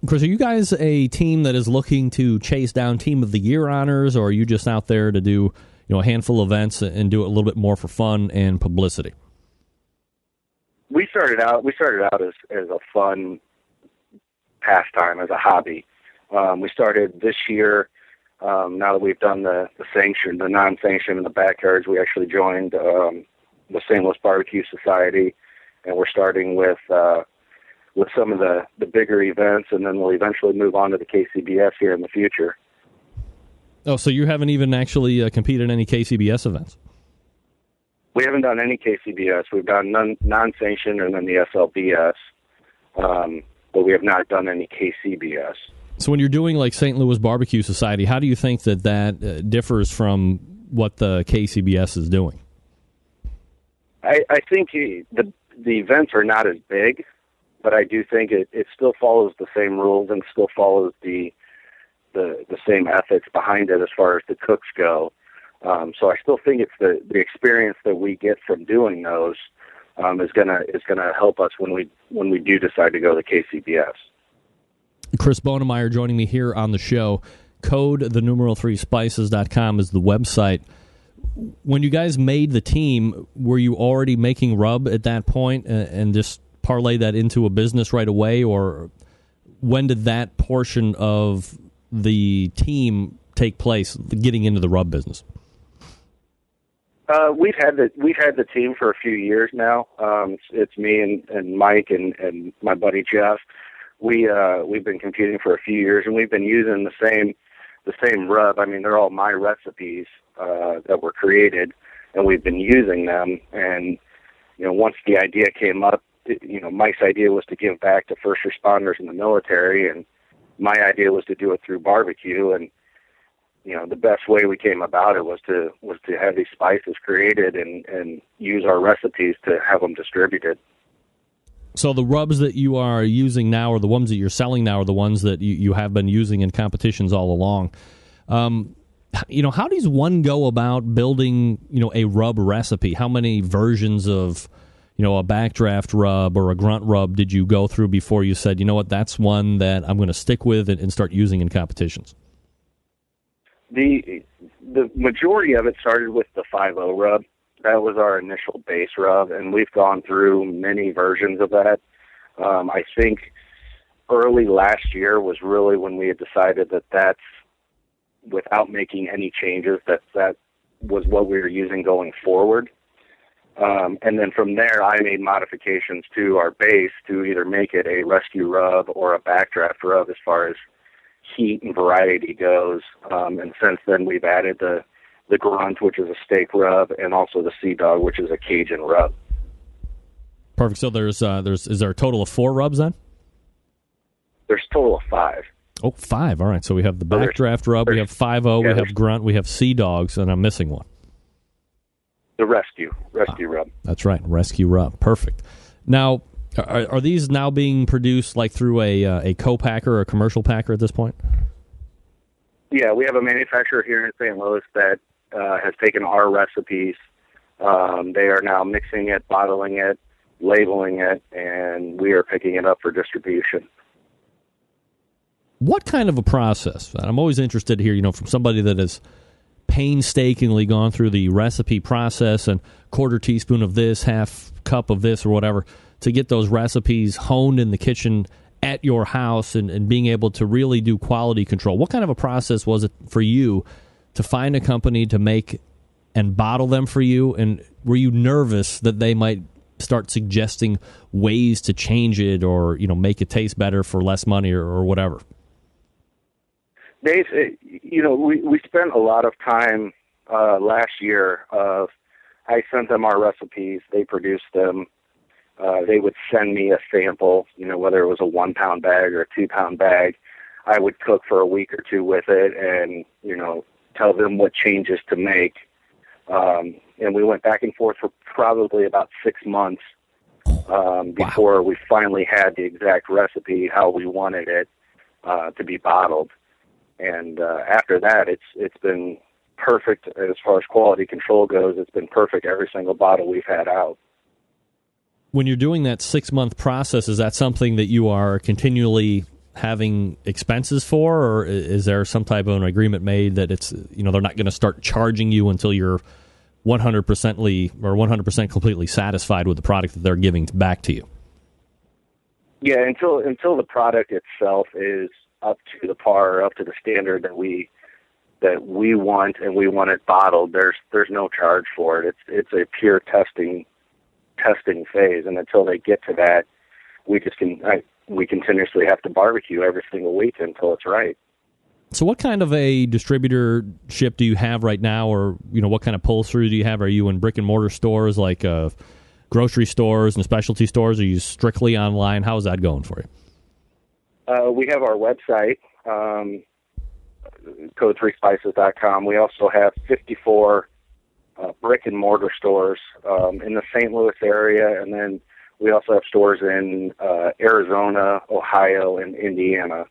Speaker 4: Chris, are you guys a team that is looking to chase down Team of the Year honors, or are you just out there to do a handful of events and do it a little bit more for fun and publicity?
Speaker 6: We started out as a fun pastime, as a hobby. We started this year. Now that we've done the sanctioned, the non-sanctioned in the backyards, we actually joined the St. Louis Barbecue Society, and we're starting with some of the bigger events, and then we'll eventually move on to the KCBS here in the future.
Speaker 4: Oh, so you haven't even actually competed in any KCBS events?
Speaker 6: We haven't done any KCBS. We've done non-sanctioned and then the SLBS, but we have not done any KCBS.
Speaker 4: So when you're doing like St. Louis Barbecue Society, how do you think that differs from what the KCBS is doing?
Speaker 6: I think the events are not as big, but I do think it still follows the same rules and still follows the same ethics behind it as far as the cooks go. So I still think it's the experience that we get from doing those is gonna help us when we do decide to go to KCBS.
Speaker 4: Chris Bonemeyer joining me here on the show. Code 3 Spices.com is the website. When you guys made the team, were you already making rub at that point and just parlay that into a business right away, or when did that portion of the team take place, getting into the rub business?
Speaker 6: We've had the team for a few years now. It's me and Mike and my buddy Jeff. We've been competing for a few years, and we've been using the same rub. I mean, they're all my recipes that were created, and we've been using them. And once the idea came up, Mike's idea was to give back to first responders in the military, and my idea was to do it through barbecue. And the best way we came about it was to have these spices created and use our recipes to have them distributed.
Speaker 4: So the rubs that you are using now, or the ones that you're selling now, are the ones that you have been using in competitions all along. How does one go about building, a rub recipe? How many versions of, a backdraft rub or a grunt rub did you go through before you said, that's one that I'm going to stick with and start using in competitions?
Speaker 6: The majority of it started with the 5-0 rub. That was our initial base rub, and we've gone through many versions of that. I think early last year was really when we had decided that's, without making any changes, that was what we were using going forward. And then from there, I made modifications to our base to either make it a rescue rub or a backdraft rub as far as heat and variety goes. And since then, we've added the grunt, which is a steak rub, and also the sea dog, which is a Cajun rub.
Speaker 4: Perfect. So is there a total of 4 rubs then?
Speaker 6: There's a total of 5.
Speaker 4: Oh, 5. All right. So we have the backdraft rub, we have 5-0, we have grunt, we have sea dogs, and I'm missing one.
Speaker 6: The rescue rub.
Speaker 4: That's right, rescue rub. Perfect. Now, are these now being produced like through a co-packer or a commercial packer at this point?
Speaker 6: Yeah, we have a manufacturer here in St. Louis that has taken our recipes. They are now mixing it, bottling it, labeling it, and we are picking it up for distribution.
Speaker 4: What kind of a process? I'm always interested to hear, from somebody that has painstakingly gone through the recipe process and quarter teaspoon of this, half cup of this or whatever, to get those recipes honed in the kitchen at your house and being able to really do quality control. What kind of a process was it for you to find a company to make and bottle them for you? And were you nervous that they might start suggesting ways to change it or, make it taste better for less money or whatever?
Speaker 6: Dave, we spent a lot of time last year. I sent them our recipes. They produced them. They would send me a sample, whether it was a 1 pound bag or a 2 pound bag. I would cook for a week or two with it and, tell them what changes to make. And we went back and forth for probably about 6 months before we finally had the exact recipe, how we wanted it to be bottled. And after that, it's been perfect as far as quality control goes. It's been perfect every single bottle we've had out.
Speaker 4: When you're doing that 6-month process, is that something that you are continually having expenses for, or is there some type of an agreement made that it's, they're not going to start charging you until you're 100% completely satisfied with the product that they're giving back to you?
Speaker 6: Yeah, until the product itself is up to the par, up to the standard that we want, and we want it bottled, there's no charge for it. It's a pure testing phase, and until they get to that, we continuously have to barbecue every single week until it's right.
Speaker 4: So what kind of a distributorship do you have right now, or what kind of pull-through do you have? Are you in brick-and-mortar stores like grocery stores and specialty stores? Are you strictly online? How is that going for you?
Speaker 6: We have our website, code3spices.com. We also have 54 brick-and-mortar stores in the St. Louis area, and then we also have stores in Arizona, Ohio, and Indiana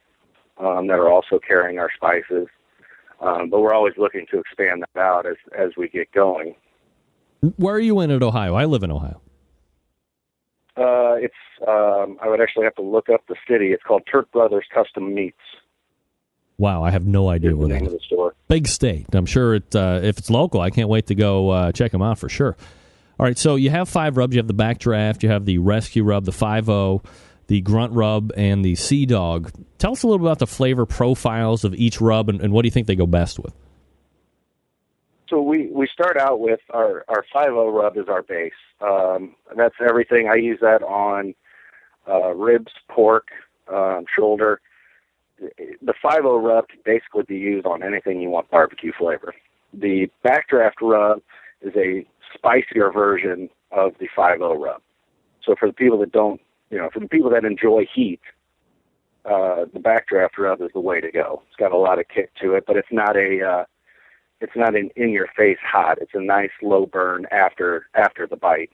Speaker 6: that are also carrying our spices. But we're always looking to expand that out as we get going.
Speaker 4: Where are you in Ohio? I live in Ohio.
Speaker 6: I would actually have to look up the city. It's called Turk Brothers Custom Meats.
Speaker 4: Wow, I have no idea where that is.
Speaker 6: The name of the store.
Speaker 4: Big state. I'm sure if it's local, I can't wait to go check them out for sure. All right, so you have 5 rubs. You have the Backdraft, you have the Rescue Rub, the 5-0, the Grunt Rub, and the Sea Dog. Tell us a little bit about the flavor profiles of each rub, and what do you think they go best with?
Speaker 6: So we start out with our 5-0 rub is our base. That's everything. I use that on ribs, pork, shoulder. The 5-0 rub can basically be used on anything you want barbecue flavor. The Backdraft rub is a spicier version of the 5-0 rub. So for the people that for the people that enjoy heat, the Backdraft rub is the way to go. It's got a lot of kick to it, but it's not an in-your-face hot. It's a nice low burn after the bite.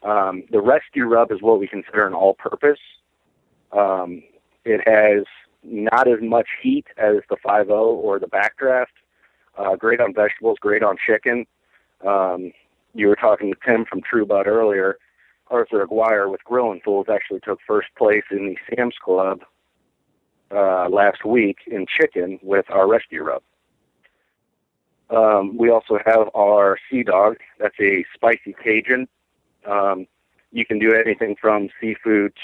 Speaker 6: The Rescue Rub is what we consider an all-purpose. It has not as much heat as the 5-0 or the Backdraft. Great on vegetables, great on chicken. You were talking to Tim from TRUEBUD earlier. Arthur Aguirre with Grillin' Fools actually took first place in the Sam's Club last week in chicken with our Rescue Rub. We also have our Sea Dog. That's a spicy Cajun. You can do anything from seafood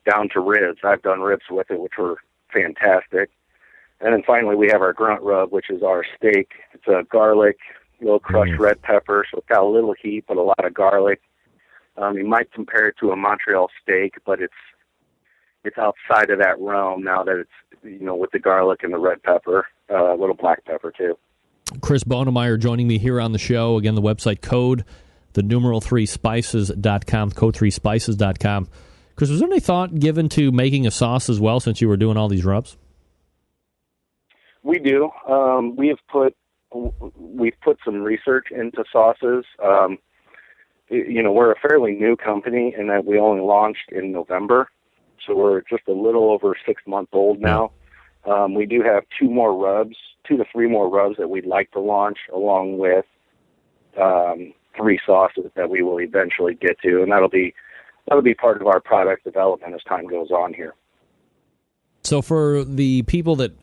Speaker 6: down to ribs. I've done ribs with it, which were fantastic. And then finally, we have our Grunt Rub, which is our steak. It's a garlic, little crushed red pepper, so it's got a little heat, but a lot of garlic. You might compare it to a Montreal steak, but it's outside of that realm now that it's, with the garlic and the red pepper, a little black pepper too.
Speaker 4: Chris Bonemeyer joining me here on the show. Again, the website code, the numeral 3spices.com, code3spices.com. Chris, was there any thought given to making a sauce as well since you were doing all these rubs?
Speaker 6: We do. We've put some research into sauces. We're a fairly new company in that we only launched in November, so we're just a little over 6 months old now. We do have 2 to 3 more rubs that we'd like to launch, along with 3 sauces that we will eventually get to, and that'll be part of our product development as time goes on here.
Speaker 4: So for the people that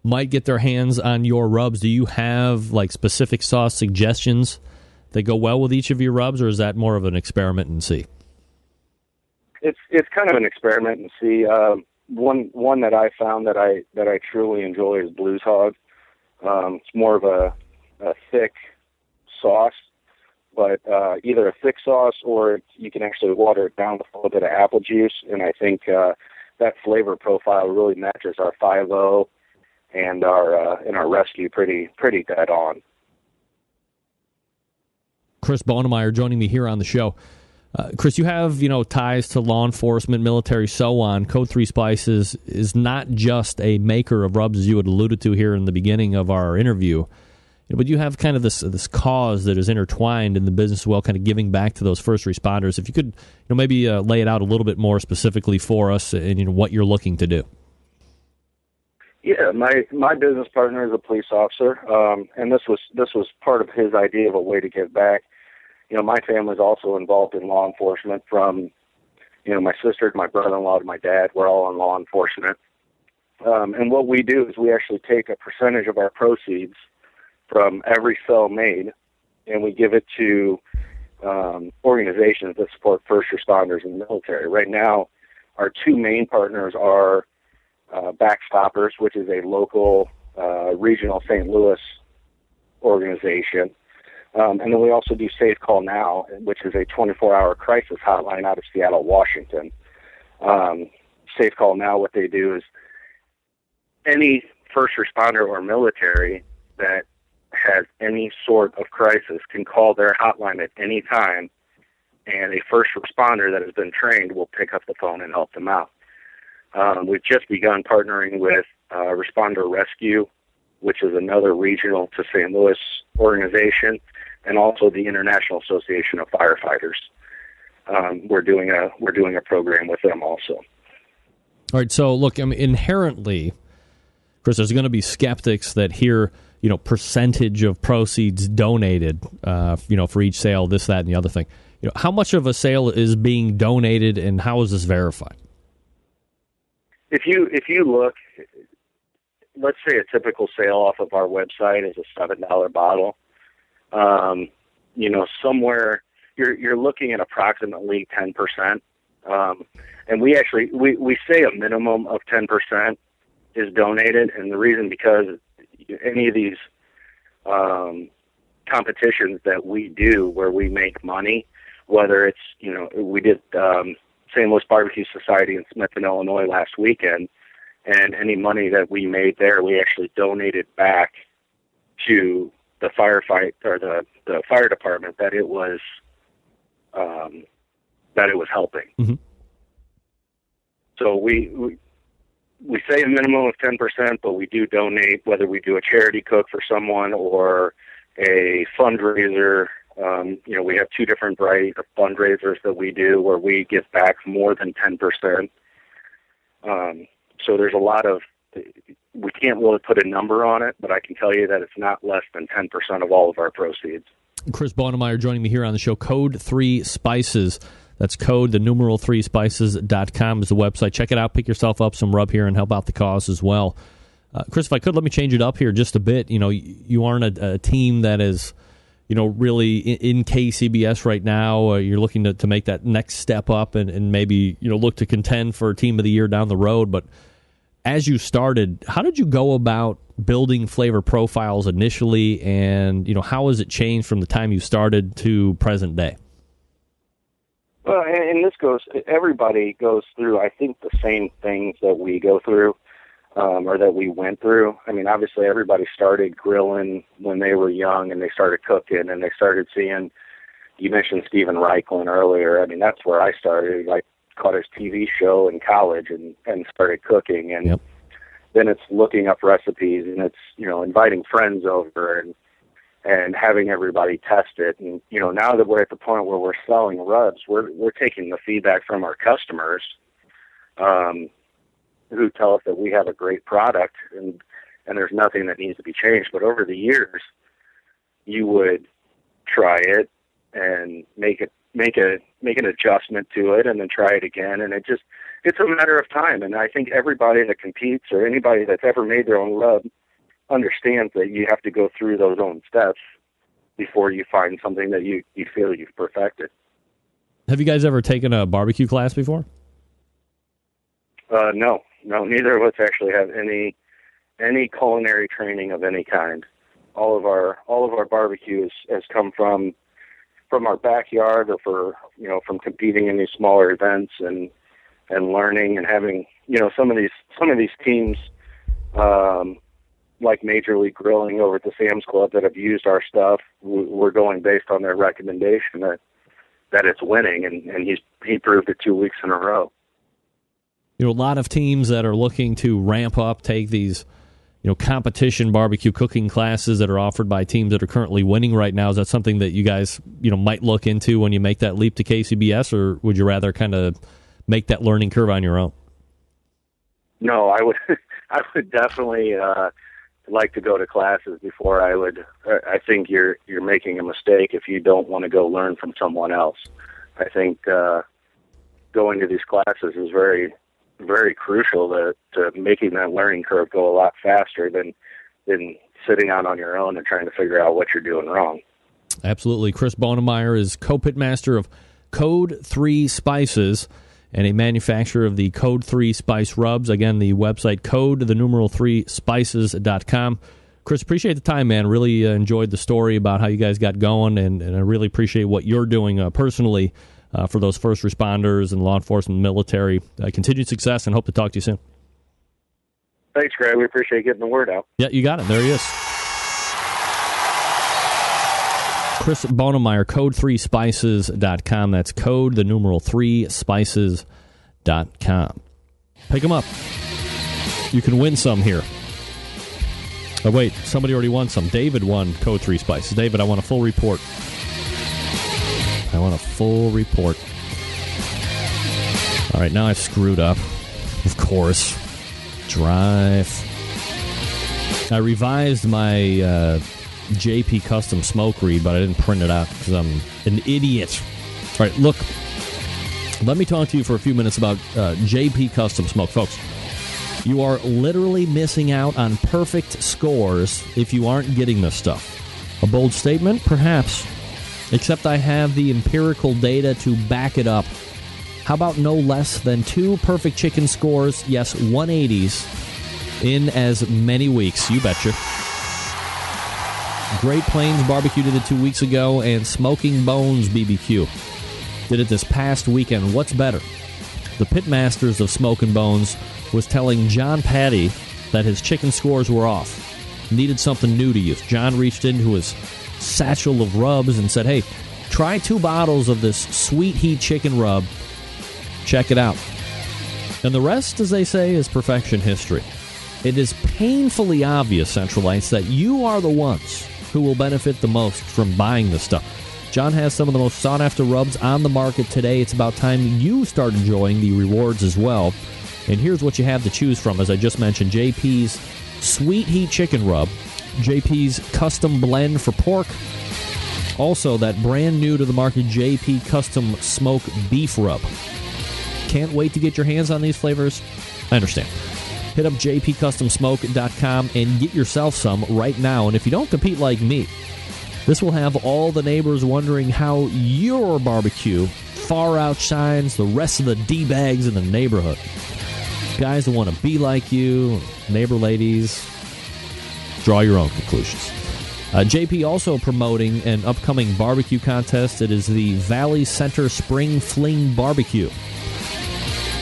Speaker 4: might get their hands on your rubs, do you have specific sauce suggestions that go well with each of your rubs, or is that more of an experiment and see?
Speaker 17: It's kind of an experiment and see. One that I found that I truly enjoy is Blues Hog. It's more of a thick sauce, but either a thick sauce or you can actually water it down with a little bit of apple juice, and I think that flavor profile really matches our 5.0 and our rescue pretty dead on.
Speaker 4: Chris Bonemeyer joining me here on the show. Chris, you have ties to law enforcement, military, so on. Code 3 Spices is not just a maker of rubs, as you had alluded to here in the beginning of our interview, but you have kind of this cause that is intertwined in the business as well, kind of giving back to those first responders. If you could maybe lay it out a little bit more specifically for us and what you're looking to do.
Speaker 17: Yeah, my business partner is a police officer, and this was part of his idea of a way to give back. My family's also involved in law enforcement, from, my sister to my brother-in-law to my dad. We're all in law enforcement. And what we do is we actually take a percentage of our proceeds from every sale made, and we give it to organizations that support first responders in the military. Right now, our two main partners are Backstoppers, which is a local regional St. Louis organization. And then we also do Safe Call Now, which is a 24-hour crisis hotline out of Seattle, Washington. Safe Call Now, what they do is any first responder or military that has any sort of crisis can call their hotline at any time, and a first responder that has been trained will pick up the phone and help them out. We've just begun partnering with Responder Rescue, which is another regional to St. Louis organization, and also the International Association of Firefighters. We're doing a program with them also.
Speaker 4: All right. So look, inherently, Chris, there's going to be skeptics that hear percentage of proceeds donated, for each sale, this, that, and the other thing. How much of a sale is being donated, and how is this verified?
Speaker 17: If you look, let's say a typical sale off of our website is a $7 bottle. Somewhere you're looking at approximately 10%. And we actually, we say a minimum of 10% is donated. And the reason, because any of these, competitions that we do where we make money, whether it's, we did, St. Louis Barbecue Society in Smithton, Illinois last weekend, and any money that we made there, we actually donated back to the firefight or the fire department that it was helping.
Speaker 4: Mm-hmm.
Speaker 17: So we say a minimum of 10%, but we do donate, whether we do a charity cook for someone or a fundraiser. We have two different varieties of fundraisers that we do where we give back more than 10%. So there's a lot of, we can't really put a number on it, but I can tell you that it's not less than 10% of all of our proceeds.
Speaker 4: Chris Bonemeyer joining me here on the show. Code 3 Spices. That's code, the numeral 3spices.com is the website. Check it out. Pick yourself up some rub here and help out the cause as well. Chris, if I could, let me change it up here just a bit. You aren't a team that is, really in KCBS right now. You're looking to make that next step up and maybe, look to contend for Team of the Year down the road. But as you started, how did you go about building flavor profiles initially, and how has it changed from the time you started to present day?
Speaker 17: Well, and everybody goes through, I think, the same things that we go through, or that we went through. I mean, obviously everybody started grilling when they were young, and they started cooking, and they started seeing, you mentioned Steven Reichlin earlier. I mean, that's where I started. I caught his TV show in college and started cooking, and
Speaker 4: yep.
Speaker 17: Then it's looking up recipes, and it's, inviting friends over and having everybody test it. And, now that we're at the point where we're selling rubs, we're taking the feedback from our customers, who tell us that we have a great product and there's nothing that needs to be changed. But over the years, you would try it and make an adjustment to it, and then try it again. And it's a matter of time. And I think everybody that competes, or anybody that's ever made their own rub, understands that you have to go through those own steps before you find something that you feel you've perfected.
Speaker 4: Have you guys ever taken a barbecue class before?
Speaker 17: No, neither of us actually have any culinary training of any kind. All of our barbecue has come from our backyard, or from competing in these smaller events and learning and having, some of these teams, like Major League Grilling over at the Sam's Club that have used our stuff. We're going based on their recommendation that it's winning, and he proved it 2 weeks in a row.
Speaker 4: A lot of teams that are looking to ramp up, take these, competition barbecue cooking classes that are offered by teams that are currently winning right now. Is that something that you guys, might look into when you make that leap to KCBS, or would you rather kind of make that learning curve on your own?
Speaker 17: No, I would definitely like to go to classes before I would. I think you're making a mistake if you don't want to go learn from someone else. I think going to these classes is very, very crucial to making that learning curve go a lot faster than sitting out on your own and trying to figure out what you're doing wrong.
Speaker 4: Absolutely. Chris Bonemeyer is co-pitmaster of Code 3 Spices and a manufacturer of the Code 3 Spice Rubs. Again, the website code3spices.com. Chris, appreciate the time, man. Really enjoyed the story about how you guys got going, and I really appreciate what you're doing personally for those first responders and law enforcement and military. Continued success, and hope to talk to you soon.
Speaker 17: Thanks, Greg. We appreciate getting the word out.
Speaker 4: Yeah, you got it. There he is. Chris Bonemeyer, code3spices.com. That's code, 3spices.com. Pick them up. You can win some here. Oh, wait, somebody already won some. David won Code 3 Spices. David, I want a full report. All right, now I've screwed up. Of course. Drive. I revised my JP Custom Smoke read, but I didn't print it out because I'm an idiot. All right, look. Let me talk to you for a few minutes about JP Custom Smoke. Folks, you are literally missing out on perfect scores if you aren't getting this stuff. A bold statement? Perhaps. Except I have the empirical data to back it up. How about no less than 2 perfect chicken scores, yes, 180s, in as many weeks? You betcha. Great Plains Barbecue did it 2 weeks ago, and Smoking Bones BBQ did it this past weekend. What's better? The pitmasters of Smoking Bones was telling John Patty that his chicken scores were off. Needed something new to use. John reached into his satchel of rubs and said, hey, try 2 bottles of this Sweet Heat chicken rub. Check it out. And the rest, as they say, is perfection history. It is painfully obvious, Centralites, that you are the ones who will benefit the most from buying this stuff. John has some of the most sought-after rubs on the market today. It's about time you start enjoying the rewards as well. And here's what you have to choose from. As I just mentioned, JP's Sweet Heat Chicken Rub, JP's Custom Blend for pork, also that brand new to the market JP Custom Smoke Beef Rub. Can't wait to get your hands on these flavors? I understand. Hit up jpcustomsmoke.com and get yourself some right now. And if you don't compete like me, this will have all the neighbors wondering how your barbecue far outshines the rest of the D-bags in the neighborhood. Guys that want to be like you, neighbor ladies, draw your own conclusions. JP also promoting an upcoming barbecue contest. It is the Valley Center Spring Fling Barbecue.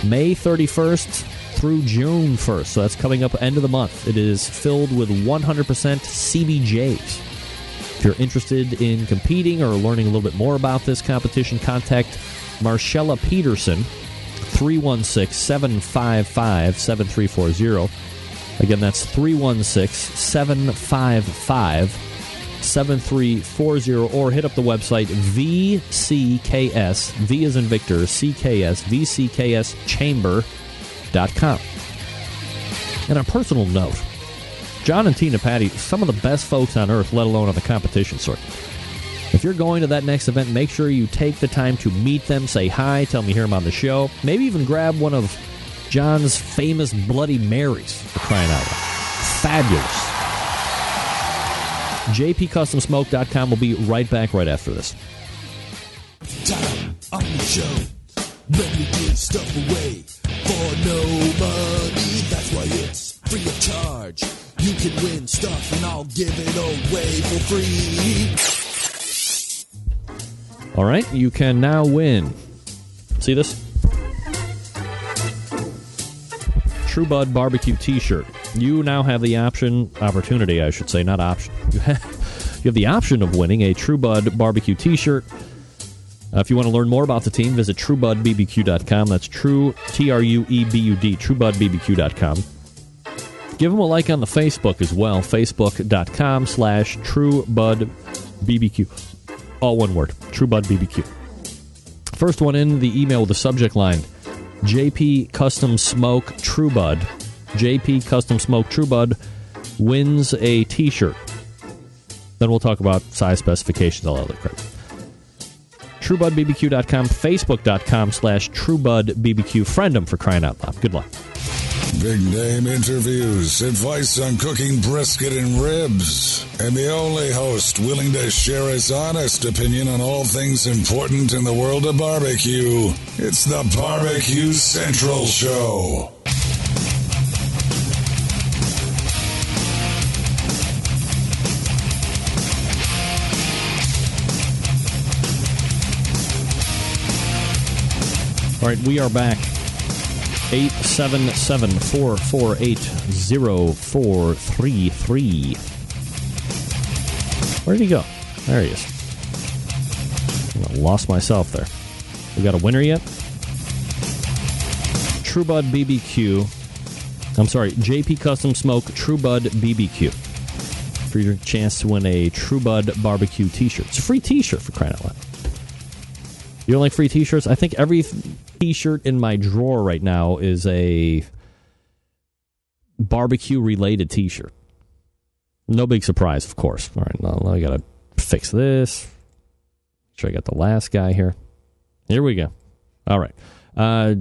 Speaker 4: May 31st through June 1st. So that's coming up end of the month. It is filled with 100% CBJs. If you're interested in competing or learning a little bit more about this competition, contact Marcella Peterson, 316-755-7340. Again, that's 316-755-7340, or hit up the website VCKS, V as in Victor, CKS, VCKSchamber.com. And on a personal note, John and Tina Patty, some of the best folks on earth, let alone on the competition circuit. If you're going to that next event, make sure you take the time to meet them, say hi, tell them you hear them on the show. Maybe even grab one of John's famous Bloody Marys, for crying out loud. Fabulous. JPCustomSmoke.com will be right back right after this.
Speaker 7: Time on the show when we give stuff away for no money. That's why it's free of charge. You can win stuff and I'll give it away for free.
Speaker 4: All right, you can now win. See this? TRUEBUD barbecue t-shirt. You now have the opportunity, I should say, not option. You have the option of winning a TRUEBUD barbecue t-shirt. If you want to learn more about the team, visit TRUEBUDBBQ.com. That's TRUEBUD, TRUEBUDBBQ.com. Give them a like on the Facebook as well, Facebook.com/TRUEBUDBBQ. All one word, TRUEBUDBBQ. First one in, the email with the subject line, JP Custom Smoke TRUEBUD. JP Custom Smoke TRUEBUD wins a t-shirt. Then we'll talk about size specifications, all other crap. TRUEBUDBBQ.com, Facebook.com/TRUEBUDBBQ. Friend them, for crying out loud. Good luck.
Speaker 5: Big name interviews, advice on cooking brisket and ribs, and the only host willing to share his honest opinion on all things important in the world of barbecue. It's the Barbecue Central Show.
Speaker 4: All right, we are back. 877-448-0433. Where did he go? There he is. I lost myself there. We got a winner yet? TRUEBUD BBQ. I'm sorry, JP Custom Smoke TRUEBUD BBQ. For your chance to win a TRUEBUD barbecue t-shirt. It's a free t-shirt, for crying out loud. You don't like free t-shirts? I think every t-shirt in my drawer right now is a barbecue-related t-shirt. No big surprise, of course. All right, now I got to fix this. Make sure I got the last guy here. Here we go. All right.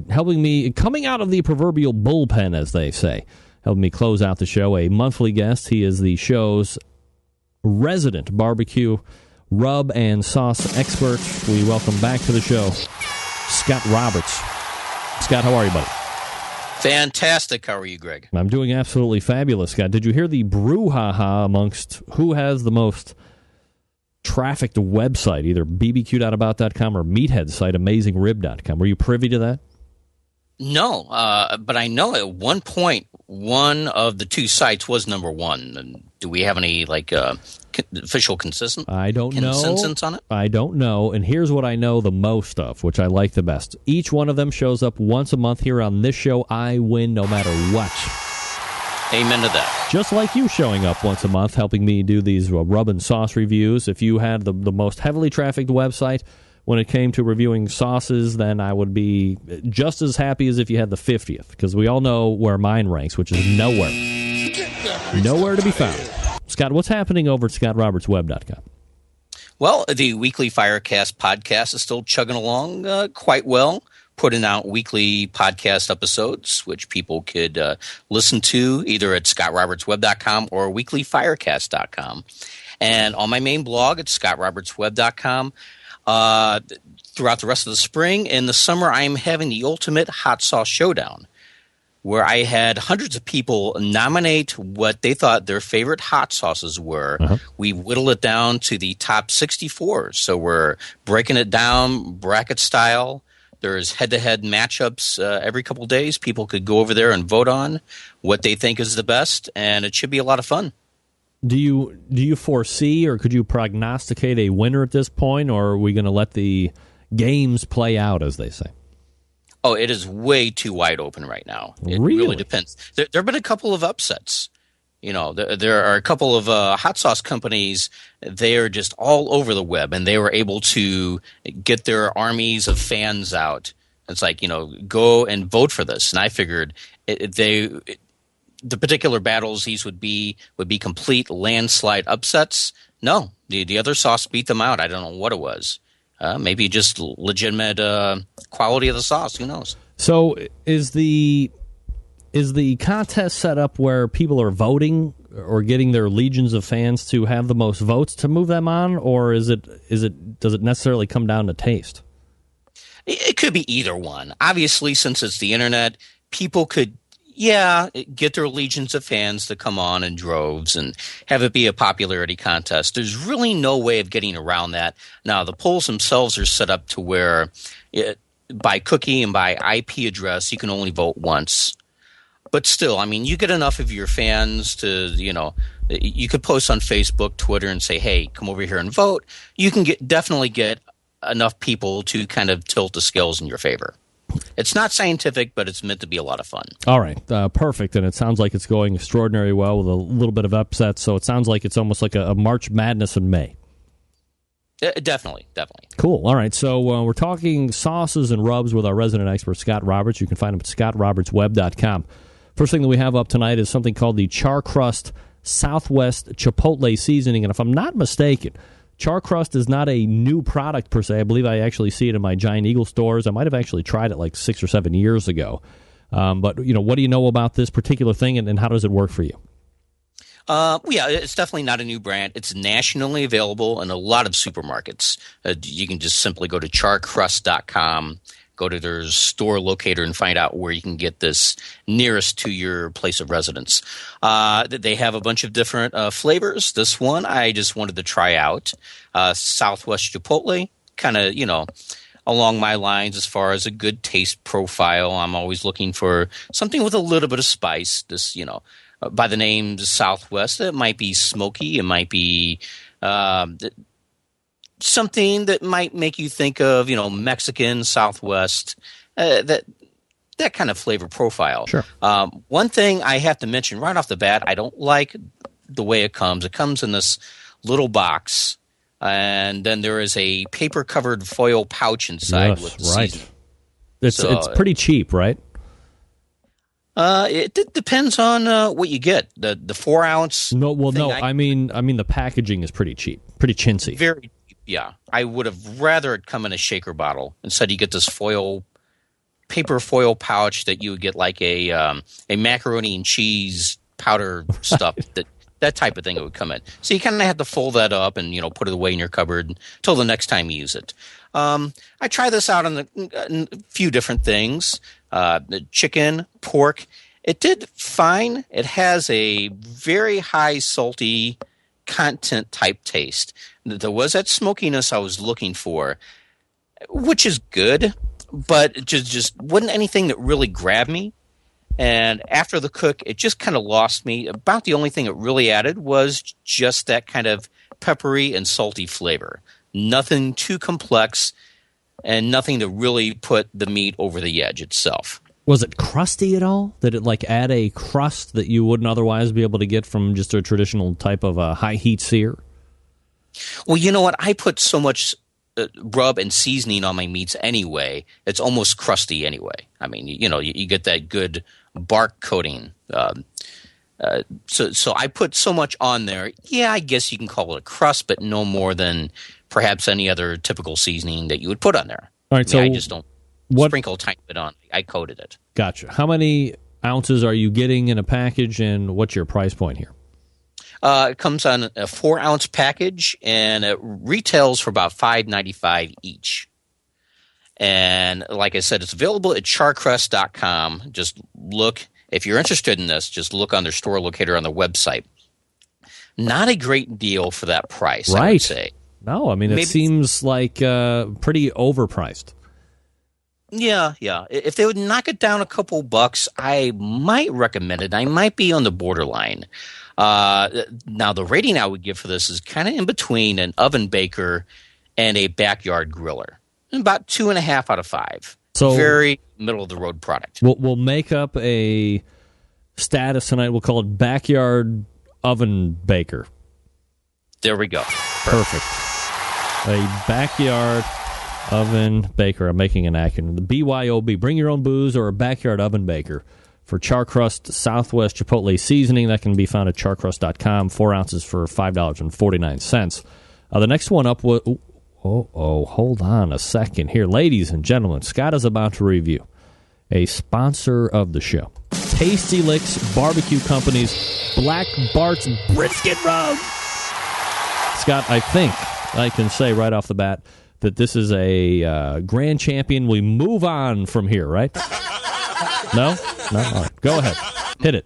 Speaker 4: Helping me, coming out of the proverbial bullpen, as they say, helping me close out the show, a monthly guest. He is the show's resident barbecue rub and sauce expert. We welcome back to the show Scott Roberts. Scott, how are you, buddy?
Speaker 18: Fantastic. How are you, Greg?
Speaker 4: I'm doing absolutely fabulous, Scott. Did you hear the brouhaha amongst who has the most trafficked website, either bbq.about.com or meathead site, amazingrib.com? Were you privy to that?
Speaker 18: No, but I know at one point one of the two sites was number one. And do we have any official consensus?
Speaker 4: I don't know.
Speaker 18: Consensus on it?
Speaker 4: I don't know. And here's what I know the most of, which I like the best. Each one of them shows up once a month here on this show. I win no matter what.
Speaker 18: Amen to that.
Speaker 4: Just like you showing up once a month, helping me do these rub and sauce reviews. If you had the most heavily trafficked website when it came to reviewing sauces, then I would be just as happy as if you had the 50th, because we all know where mine ranks, which is nowhere. Nowhere to be found. Scott, what's happening over at scottrobertsweb.com?
Speaker 18: Well, the weekly Firecast podcast is still chugging along quite well, putting out weekly podcast episodes, which people could listen to either at scottrobertsweb.com or weeklyfirecast.com. And on my main blog at scottrobertsweb.com, throughout the rest of the spring and the summer, I am having the Ultimate Hot Sauce Showdown, where I had hundreds of people nominate what they thought their favorite hot sauces were. Uh-huh. We whittled it down to the top 64. So we're breaking it down bracket style. There's head-to-head matchups every couple days. People could go over there and vote on what they think is the best, and it should be a lot of fun.
Speaker 4: Do you foresee, or could you prognosticate a winner at this point, or are we going to let the games play out, as they say?
Speaker 18: Oh, it is way too wide open right now. It really depends. There have been a couple of upsets. You know, there are a couple of hot sauce companies. They are just all over the web, and they were able to get their armies of fans out. It's like, go and vote for this. And I figured the particular battles these would be complete landslide upsets. No, the other sauce beat them out. I don't know what it was. Maybe just legitimate quality of the sauce. Who knows?
Speaker 4: So is the contest set up where people are voting or getting their legions of fans to have the most votes to move them on, or does it necessarily come down to taste?
Speaker 18: It could be either one. Obviously, since it's the internet, people could, get their legions of fans to come on in droves and have it be a popularity contest. There's really no way of getting around that. Now, the polls themselves are set up to where by cookie and by IP address, you can only vote once. But still, I mean, you get enough of your fans to, you could post on Facebook, Twitter, and say, hey, come over here and vote. You can definitely get enough people to kind of tilt the scales in your favor. It's not scientific, but it's meant to be a lot of fun.
Speaker 4: All right, perfect. And it sounds like it's going extraordinarily well with a little bit of upsets. So it sounds like it's almost like a March Madness in May.
Speaker 18: Definitely.
Speaker 4: Cool. All right, so we're talking sauces and rubs with our resident expert, Scott Roberts. You can find him at scottrobertsweb.com. First thing that we have up tonight is something called the Char Crust Southwest Chipotle Seasoning. And if I'm not mistaken, Char Crust is not a new product per se. I believe I actually see it in my Giant Eagle stores. I might have actually tried it like 6 or 7 years ago. But, what do you know about this particular thing, and how does it work for you?
Speaker 18: It's definitely not a new brand. It's nationally available in a lot of supermarkets. You can just simply go to charcrust.com, go to their store locator, and find out where you can get this nearest to your place of residence. They have a bunch of different flavors. This one I just wanted to try out. Southwest Chipotle, kind of, along my lines as far as a good taste profile. I'm always looking for something with a little bit of spice. This, by the name Southwest, it might be smoky. It might be something that might make you think of, Mexican, Southwest, that kind of flavor profile.
Speaker 4: Sure.
Speaker 18: One thing I have to mention right off the bat, I don't like the way it comes. It comes in this little box, and then there is a paper-covered foil pouch inside.
Speaker 4: Yes, with right. It's pretty cheap, right?
Speaker 18: It depends on what you get. The 4 ounce.
Speaker 4: I mean the packaging is pretty cheap, pretty chintzy.
Speaker 18: Very cheap. Yeah, I would have rather it come in a shaker bottle. Instead, you get this paper foil pouch that you would get like a macaroni and cheese powder stuff. That type of thing it would come in. So you kind of have to fold that up and put it away in your cupboard until the next time you use it. I try this out on a few different things. The chicken, pork. It did fine. It has a very high salty content type taste. There was that smokiness I was looking for, which is good, but just wasn't anything that really grabbed me. And after the cook, it just kind of lost me. About the only thing it really added was just that kind of peppery and salty flavor. Nothing too complex and nothing to really put the meat over the edge itself.
Speaker 4: Was it crusty at all? Did it add a crust that you wouldn't otherwise be able to get from just a traditional type of high heat sear?
Speaker 18: Well, you know what? I put so much rub and seasoning on my meats anyway. It's almost crusty anyway. I mean, you get that good bark coating. So I put so much on there. Yeah, I guess you can call it a crust, but no more than perhaps any other typical seasoning that you would put on there.
Speaker 4: All right,
Speaker 18: I just don't sprinkle a tiny bit on. I coated it.
Speaker 4: Gotcha. How many ounces are you getting in a package, and what's your price point here?
Speaker 18: It comes on a 4-ounce package, and it retails for about $5.95 each. And like I said, it's available at charcrust.com. Just look. If you're interested in this, just look on their store locator on their website. Not a great deal for that price,
Speaker 4: right.
Speaker 18: I would say.
Speaker 4: No, I mean, it seems like pretty overpriced.
Speaker 18: Yeah. If they would knock it down a couple bucks, I might recommend it. I might be on the borderline. Now, the rating I would give for this is kind of in between an oven baker and a backyard griller. About 2.5 out of 5. So very middle of the road product.
Speaker 4: We'll make up a status tonight. We'll call it backyard oven baker.
Speaker 18: There we go.
Speaker 4: Perfect. A backyard oven baker. I'm making an acronym. The BYOB. Bring your own booze or a backyard oven baker for Char Crust Southwest Chipotle seasoning. That can be found at charcrust.com. 4 ounces for $5.49. The next one up was... hold on a second here. Ladies and gentlemen, Scott is about to review a sponsor of the show. Tasty Licks Barbecue Company's Black Bart's Brisket Rub. Scott, I think I can say right off the bat that this is a grand champion. We move on from here, right? No? All right. Go ahead. Hit it.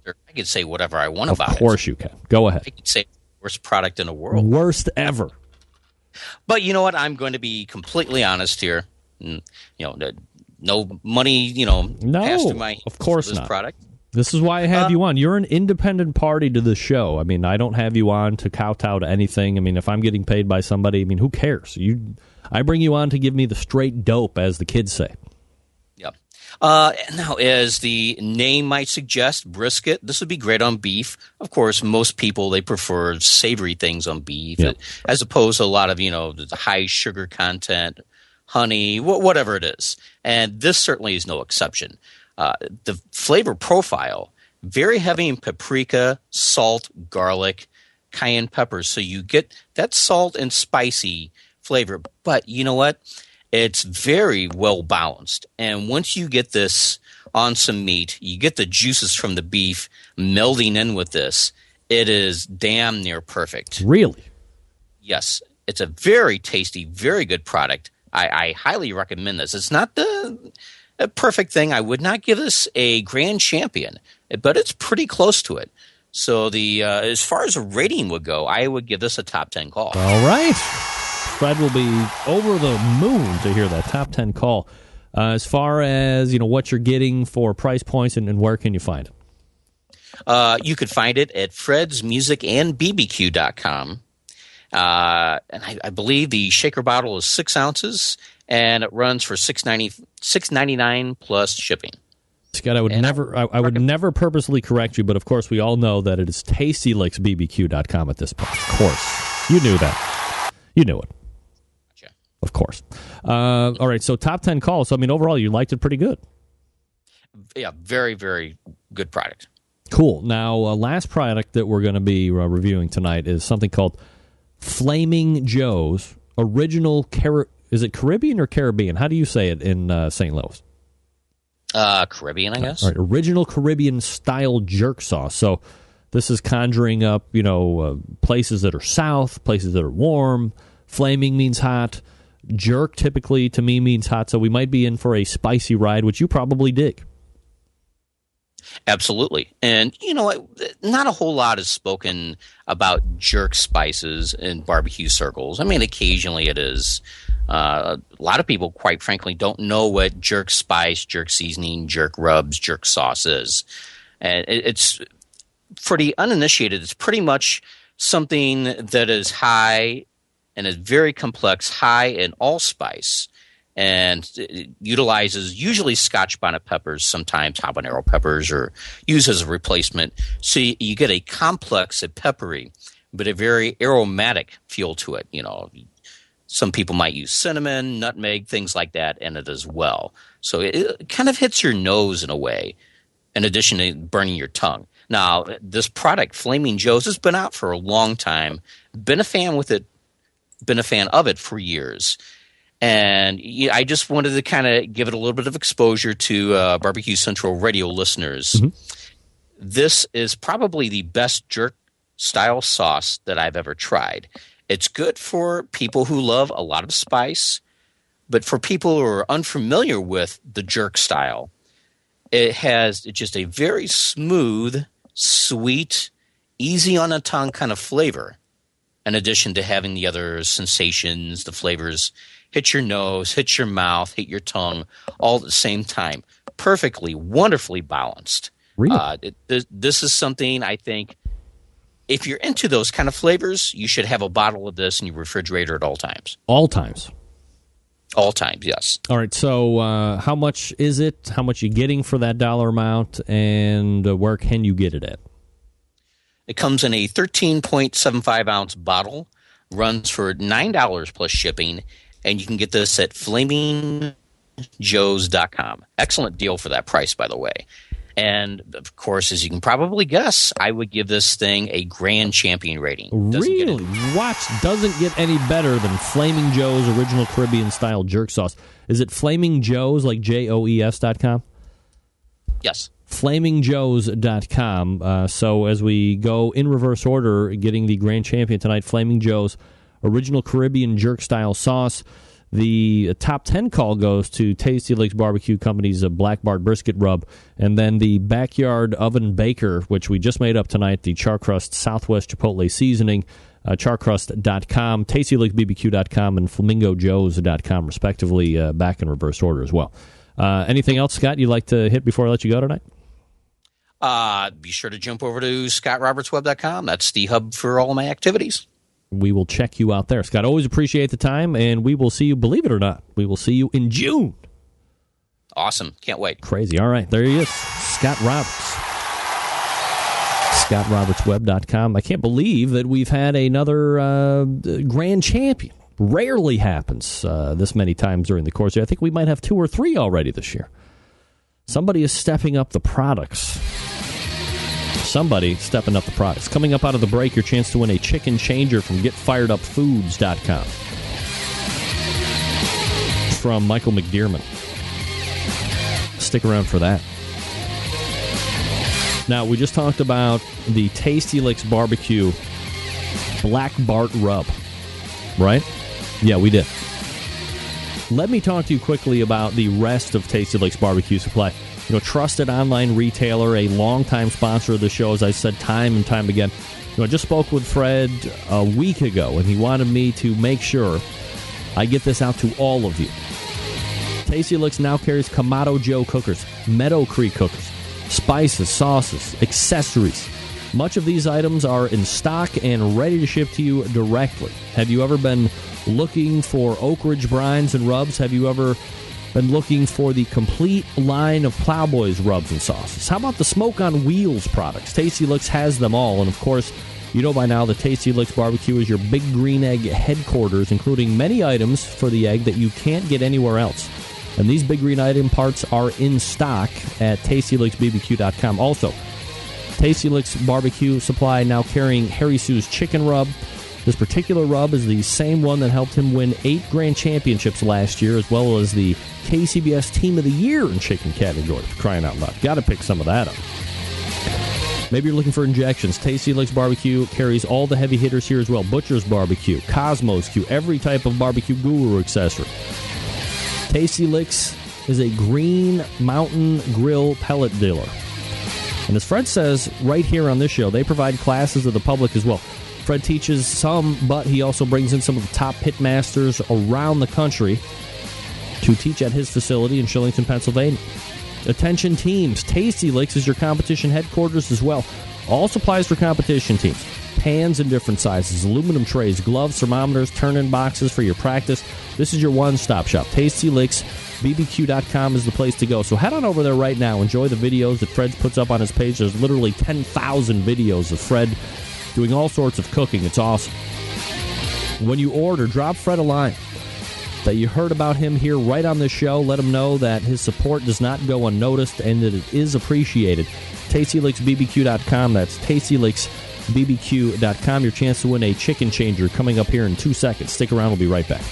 Speaker 18: I can say whatever I want about it.
Speaker 4: Of course you can. Go ahead.
Speaker 18: I can say worst product in the world.
Speaker 4: Worst ever.
Speaker 18: But you know what? I'm going to be completely honest here. No money, passed through my
Speaker 4: of course
Speaker 18: this
Speaker 4: not.
Speaker 18: Product.
Speaker 4: This is why I have you on. You're an independent party to the show. I mean, I don't have you on to kowtow to anything. I mean, if I'm getting paid by somebody, I mean, who cares? I bring you on to give me the straight dope, as the kids say.
Speaker 18: Yep. Now, as the name might suggest, brisket, this would be great on beef. Of course, most people, they prefer savory things on beef, as opposed to a lot of, the high sugar content, honey, whatever it is. And this certainly is no exception. The flavor profile, very heavy in paprika, salt, garlic, cayenne peppers. So you get that salt and spicy flavor. But you know what? It's very well balanced. And once you get this on some meat, you get the juices from the beef melding in with this. It is damn near perfect.
Speaker 4: Really?
Speaker 18: Yes. It's a very tasty, very good product. I highly recommend this. It's not a perfect thing. I would not give this a grand champion, but it's pretty close to it. So as far as a rating would go, I would give this a top 10 call.
Speaker 4: All right. Fred will be over the moon to hear that top 10 call. As far as what you're getting for price points and where can you find it?
Speaker 18: You could find it at fredsmusicandbbq.com. And I believe the shaker bottle is 6 ounces, and it runs for $6.99 plus shipping.
Speaker 4: Scott, I would never purposely correct you, but of course we all know that it is TastyLicksBBQ.com at this point. Of course, you knew that. You knew it.
Speaker 18: Gotcha.
Speaker 4: Of course. All right. So top 10 calls. So, I mean, overall, you liked it pretty good.
Speaker 18: Yeah, very, very good product.
Speaker 4: Cool. Now, last product that we're going to be reviewing tonight is something called Flaming Joe's original is it Caribbean or Caribbean? How do you say it in St. Louis?
Speaker 18: Caribbean, I guess.
Speaker 4: All right, original Caribbean style jerk sauce. So this is conjuring up, places that are south, places that are warm. Flaming means hot. Jerk typically to me means hot. So we might be in for a spicy ride, which you probably dig.
Speaker 18: Absolutely. And you know what? Not a whole lot is spoken about jerk spices in barbecue circles. I mean, occasionally it is. A lot of people, quite frankly, don't know what jerk spice, jerk seasoning, jerk rubs, jerk sauce is. And it's, for the uninitiated, it's pretty much something that is high and is very complex, high in allspice. And it utilizes usually Scotch bonnet peppers, sometimes habanero peppers, or used as a replacement. So you get a complex, a peppery, but a very aromatic feel to it. Some people might use cinnamon, nutmeg, things like that in it as well. So it kind of hits your nose in a way, in addition to burning your tongue. Now, this product, Flaming Joe's, has been out for a long time. Been a fan of it for years. And I just wanted to kind of give it a little bit of exposure to Barbecue Central radio listeners. Mm-hmm. This is probably the best jerk-style sauce that I've ever tried. It's good for people who love a lot of spice, but for people who are unfamiliar with the jerk style, it has just a very smooth, sweet, easy on the tongue kind of flavor, in addition to having the other sensations, the flavors hit your nose, hit your mouth, hit your tongue, all at the same time. Perfectly, wonderfully balanced.
Speaker 4: Really?
Speaker 18: This is something I think, if you're into those kind of flavors, you should have a bottle of this in your refrigerator at all times.
Speaker 4: All times?
Speaker 18: All times, yes.
Speaker 4: All right, so how much is it? How much are you getting for that dollar amount? And where can you get it at?
Speaker 18: It comes in a 13.75-ounce bottle, runs for $9 plus shipping, and you can get this at FlamingJoes.com. Excellent deal for that price, by the way. And, of course, as you can probably guess, I would give this thing a grand champion rating.
Speaker 4: Really? Doesn't get any better than Flaming Joe's original Caribbean-style jerk sauce. Is it Flaming Joe's, like JOES.com?
Speaker 18: Yes.
Speaker 4: FlamingJoes.com. So as we go in reverse order, getting the grand champion tonight, Flaming Joe's original Caribbean jerk-style sauce. The top 10 call goes to Tasty Licks Barbecue Company's Black Bart Brisket Rub. And then the Backyard Oven Baker, which we just made up tonight, the Char Crust Southwest Chipotle Seasoning, charcrust.com, tastylicksbbq.com, and flamingojoes.com, respectively, back in reverse order as well. Anything else, Scott, you'd like to hit before I let you go tonight?
Speaker 18: Be sure to jump over to scottrobertsweb.com. That's the hub for all of my activities.
Speaker 4: We will check you out there. Scott, always appreciate the time, and we will see you, believe it or not, we will see you in June.
Speaker 18: Awesome. Can't wait.
Speaker 4: Crazy. All right, there he is, Scott Roberts. ScottRobertsWeb.com. I can't believe that we've had another grand champion. Rarely happens this many times during the course. I think we might have 2 or 3 already this year. Somebody is stepping up the products. Somebody stepping up the products. Coming up out of the break, your chance to win a chicken changer from GetFiredUpFoods.com. From Michael McDearman. Stick around for that. Now, we just talked about the Tasty Licks Barbecue Black Bart Rub, right? Yeah, we did. Let me talk to you quickly about the rest of Tasty Licks Barbecue Supply. You know, trusted online retailer, a longtime sponsor of the show, as I said time and time again. You know, I just spoke with Fred a week ago, and he wanted me to make sure I get this out to all of you. Tasty Licks now carries Kamado Joe cookers, Meadow Creek cookers, spices, sauces, accessories. Much of these items are in stock and ready to ship to you directly. Have you ever been looking for Oak Ridge brines and rubs? Have you ever been looking for the complete line of Plowboys rubs and sauces? How about the Smoke on Wheels products? Tasty Licks has them all. And, of course, you know by now that Tasty Licks Barbecue is your Big Green Egg headquarters, including many items for the egg that you can't get anywhere else. And these Big Green item parts are in stock at tastylicksbbq.com. Also, Tasty Licks Barbecue Supply now carrying Harry Sue's Chicken Rub. This particular rub is the same one that helped him win 8 grand championships last year, as well as the KCBS Team of the Year in chicken category. Crying out loud. Got to pick some of that up. Maybe you're looking for injections. Tasty Licks Barbecue carries all the heavy hitters here as well. Butcher's Barbecue, Cosmos Q, every type of barbecue guru accessory. Tasty Licks is a Green Mountain Grill pellet dealer. And as Fred says right here on this show, they provide classes to the public as well. Fred teaches some, but he also brings in some of the top pit masters around the country to teach at his facility in Shillington, Pennsylvania. Attention teams, Tasty Licks is your competition headquarters as well. All supplies for competition teams. Pans in different sizes, aluminum trays, gloves, thermometers, turn-in boxes for your practice. This is your one-stop shop. TastyLicksBBQ.com is the place to go. So head on over there right now. Enjoy the videos that Fred puts up on his page. There's literally 10,000 videos of Fred doing all sorts of cooking. It's awesome. When you order, drop Fred a line that you heard about him here right on this show. Let him know that his support does not go unnoticed and that it is appreciated. TastyLicksBBQ.com. That's TastyLicksBBQ.com. Your chance to win a chicken changer coming up here in 2 seconds. Stick around. We'll be right back.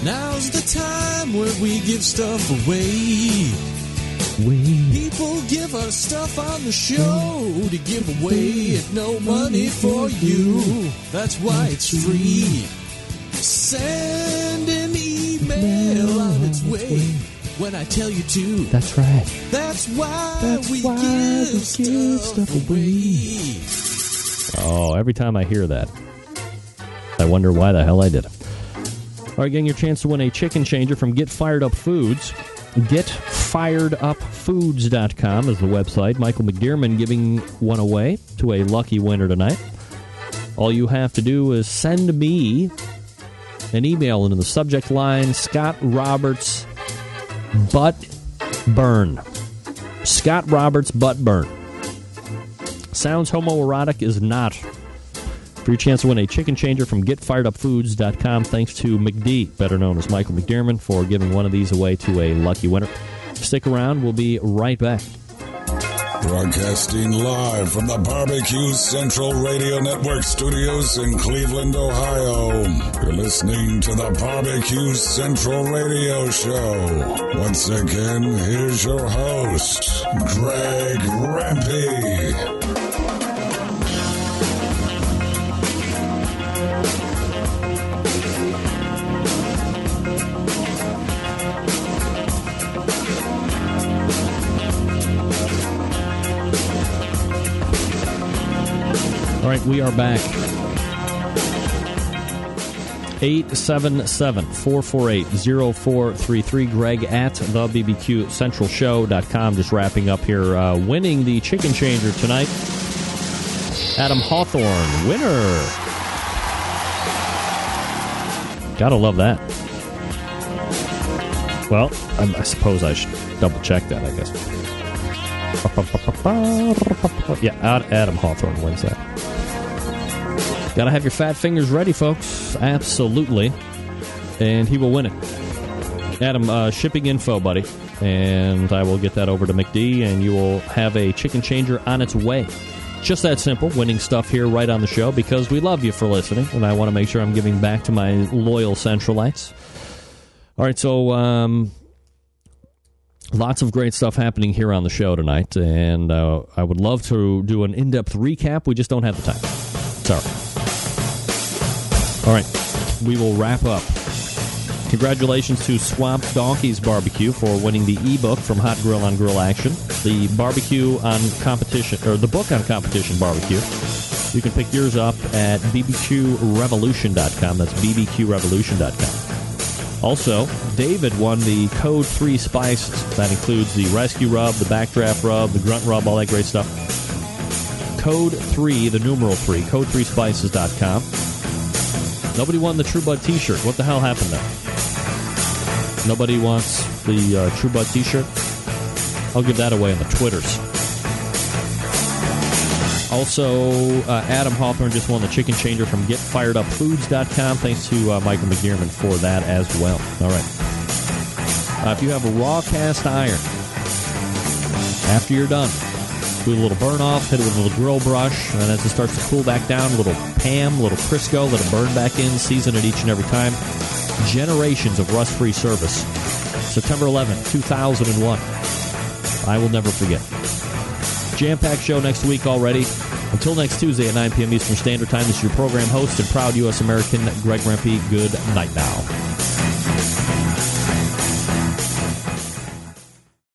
Speaker 7: Now's the time where we give stuff away. People give us stuff on the show to give away at no money for you. That's why it's free. Send an email on its way when I tell you to.
Speaker 4: That's right.
Speaker 7: That's why we give stuff away.
Speaker 4: Oh, every time I hear that, I wonder why the hell I did it. All right, getting your chance to win a chicken changer from Get Fired Up Foods. GetFiredUpFoods.com is the website. Michael McDearman giving one away to a lucky winner tonight. All you have to do is send me an email into the subject line, Scott Roberts Butt Burn. Scott Roberts Butt Burn. Sounds homoerotic, is not. For your chance to win a chicken changer from GetFiredUpFoods.com, thanks to McD, better known as Michael McDearman, for giving one of these away to a lucky winner. Stick around. We'll be right back.
Speaker 5: Broadcasting live from the Barbecue Central Radio Network studios in Cleveland, Ohio. You're listening to the Barbecue Central Radio Show. Once again, here's your host, Greg Rempe.
Speaker 4: All right, we are back. 877-448-0433. Greg at thebbqcentralshow.com. Just wrapping up here. Winning the chicken changer tonight. Adam Hawthorne, winner. Gotta love that. Well, I suppose I should double check that, I guess. Yeah, Adam Hawthorne wins that. Gotta have your fat fingers ready, folks. Absolutely. And he will win it. Adam, shipping info, buddy. And I will get that over to McD, and you will have a chicken changer on its way. Just that simple. Winning stuff here right on the show because we love you for listening, and I want to make sure I'm giving back to my loyal Centralites. All right, so lots of great stuff happening here on the show tonight, and I would love to do an in-depth recap. We just don't have the time. Sorry. All right, we will wrap up. Congratulations to Swamp Donkeys Barbecue for winning the ebook from Hot Grill on Grill Action, the barbecue on competition, or the book on competition barbecue. You can pick yours up at bbqrevolution.com. That's bbqrevolution.com. Also, David won the Code 3 spices. That includes the rescue rub, the backdraft rub, the grunt rub, all that great stuff. Code 3, the numeral 3, code3spices.com. Nobody won the TRUEBUD t-shirt. What the hell happened there? Nobody wants the TRUEBUD t-shirt? I'll give that away on the Twitters. Also, Adam Hawthorne just won the chicken changer from GetFiredUpFoods.com. Thanks to Michael McDermott for that as well. All right. If you have a raw cast iron, after you're done, do a little burn off, hit it with a little grill brush, and as it starts to cool back down, a little Pam, a little Crisco, let it burn back in, season it each and every time. Generations of rust-free service. September 11th, 2001. I will never forget. Jam-packed show next week already. Until next Tuesday at 9 p.m. Eastern Standard Time, this is your program host and proud U.S. American, Greg Rempe. Good night now.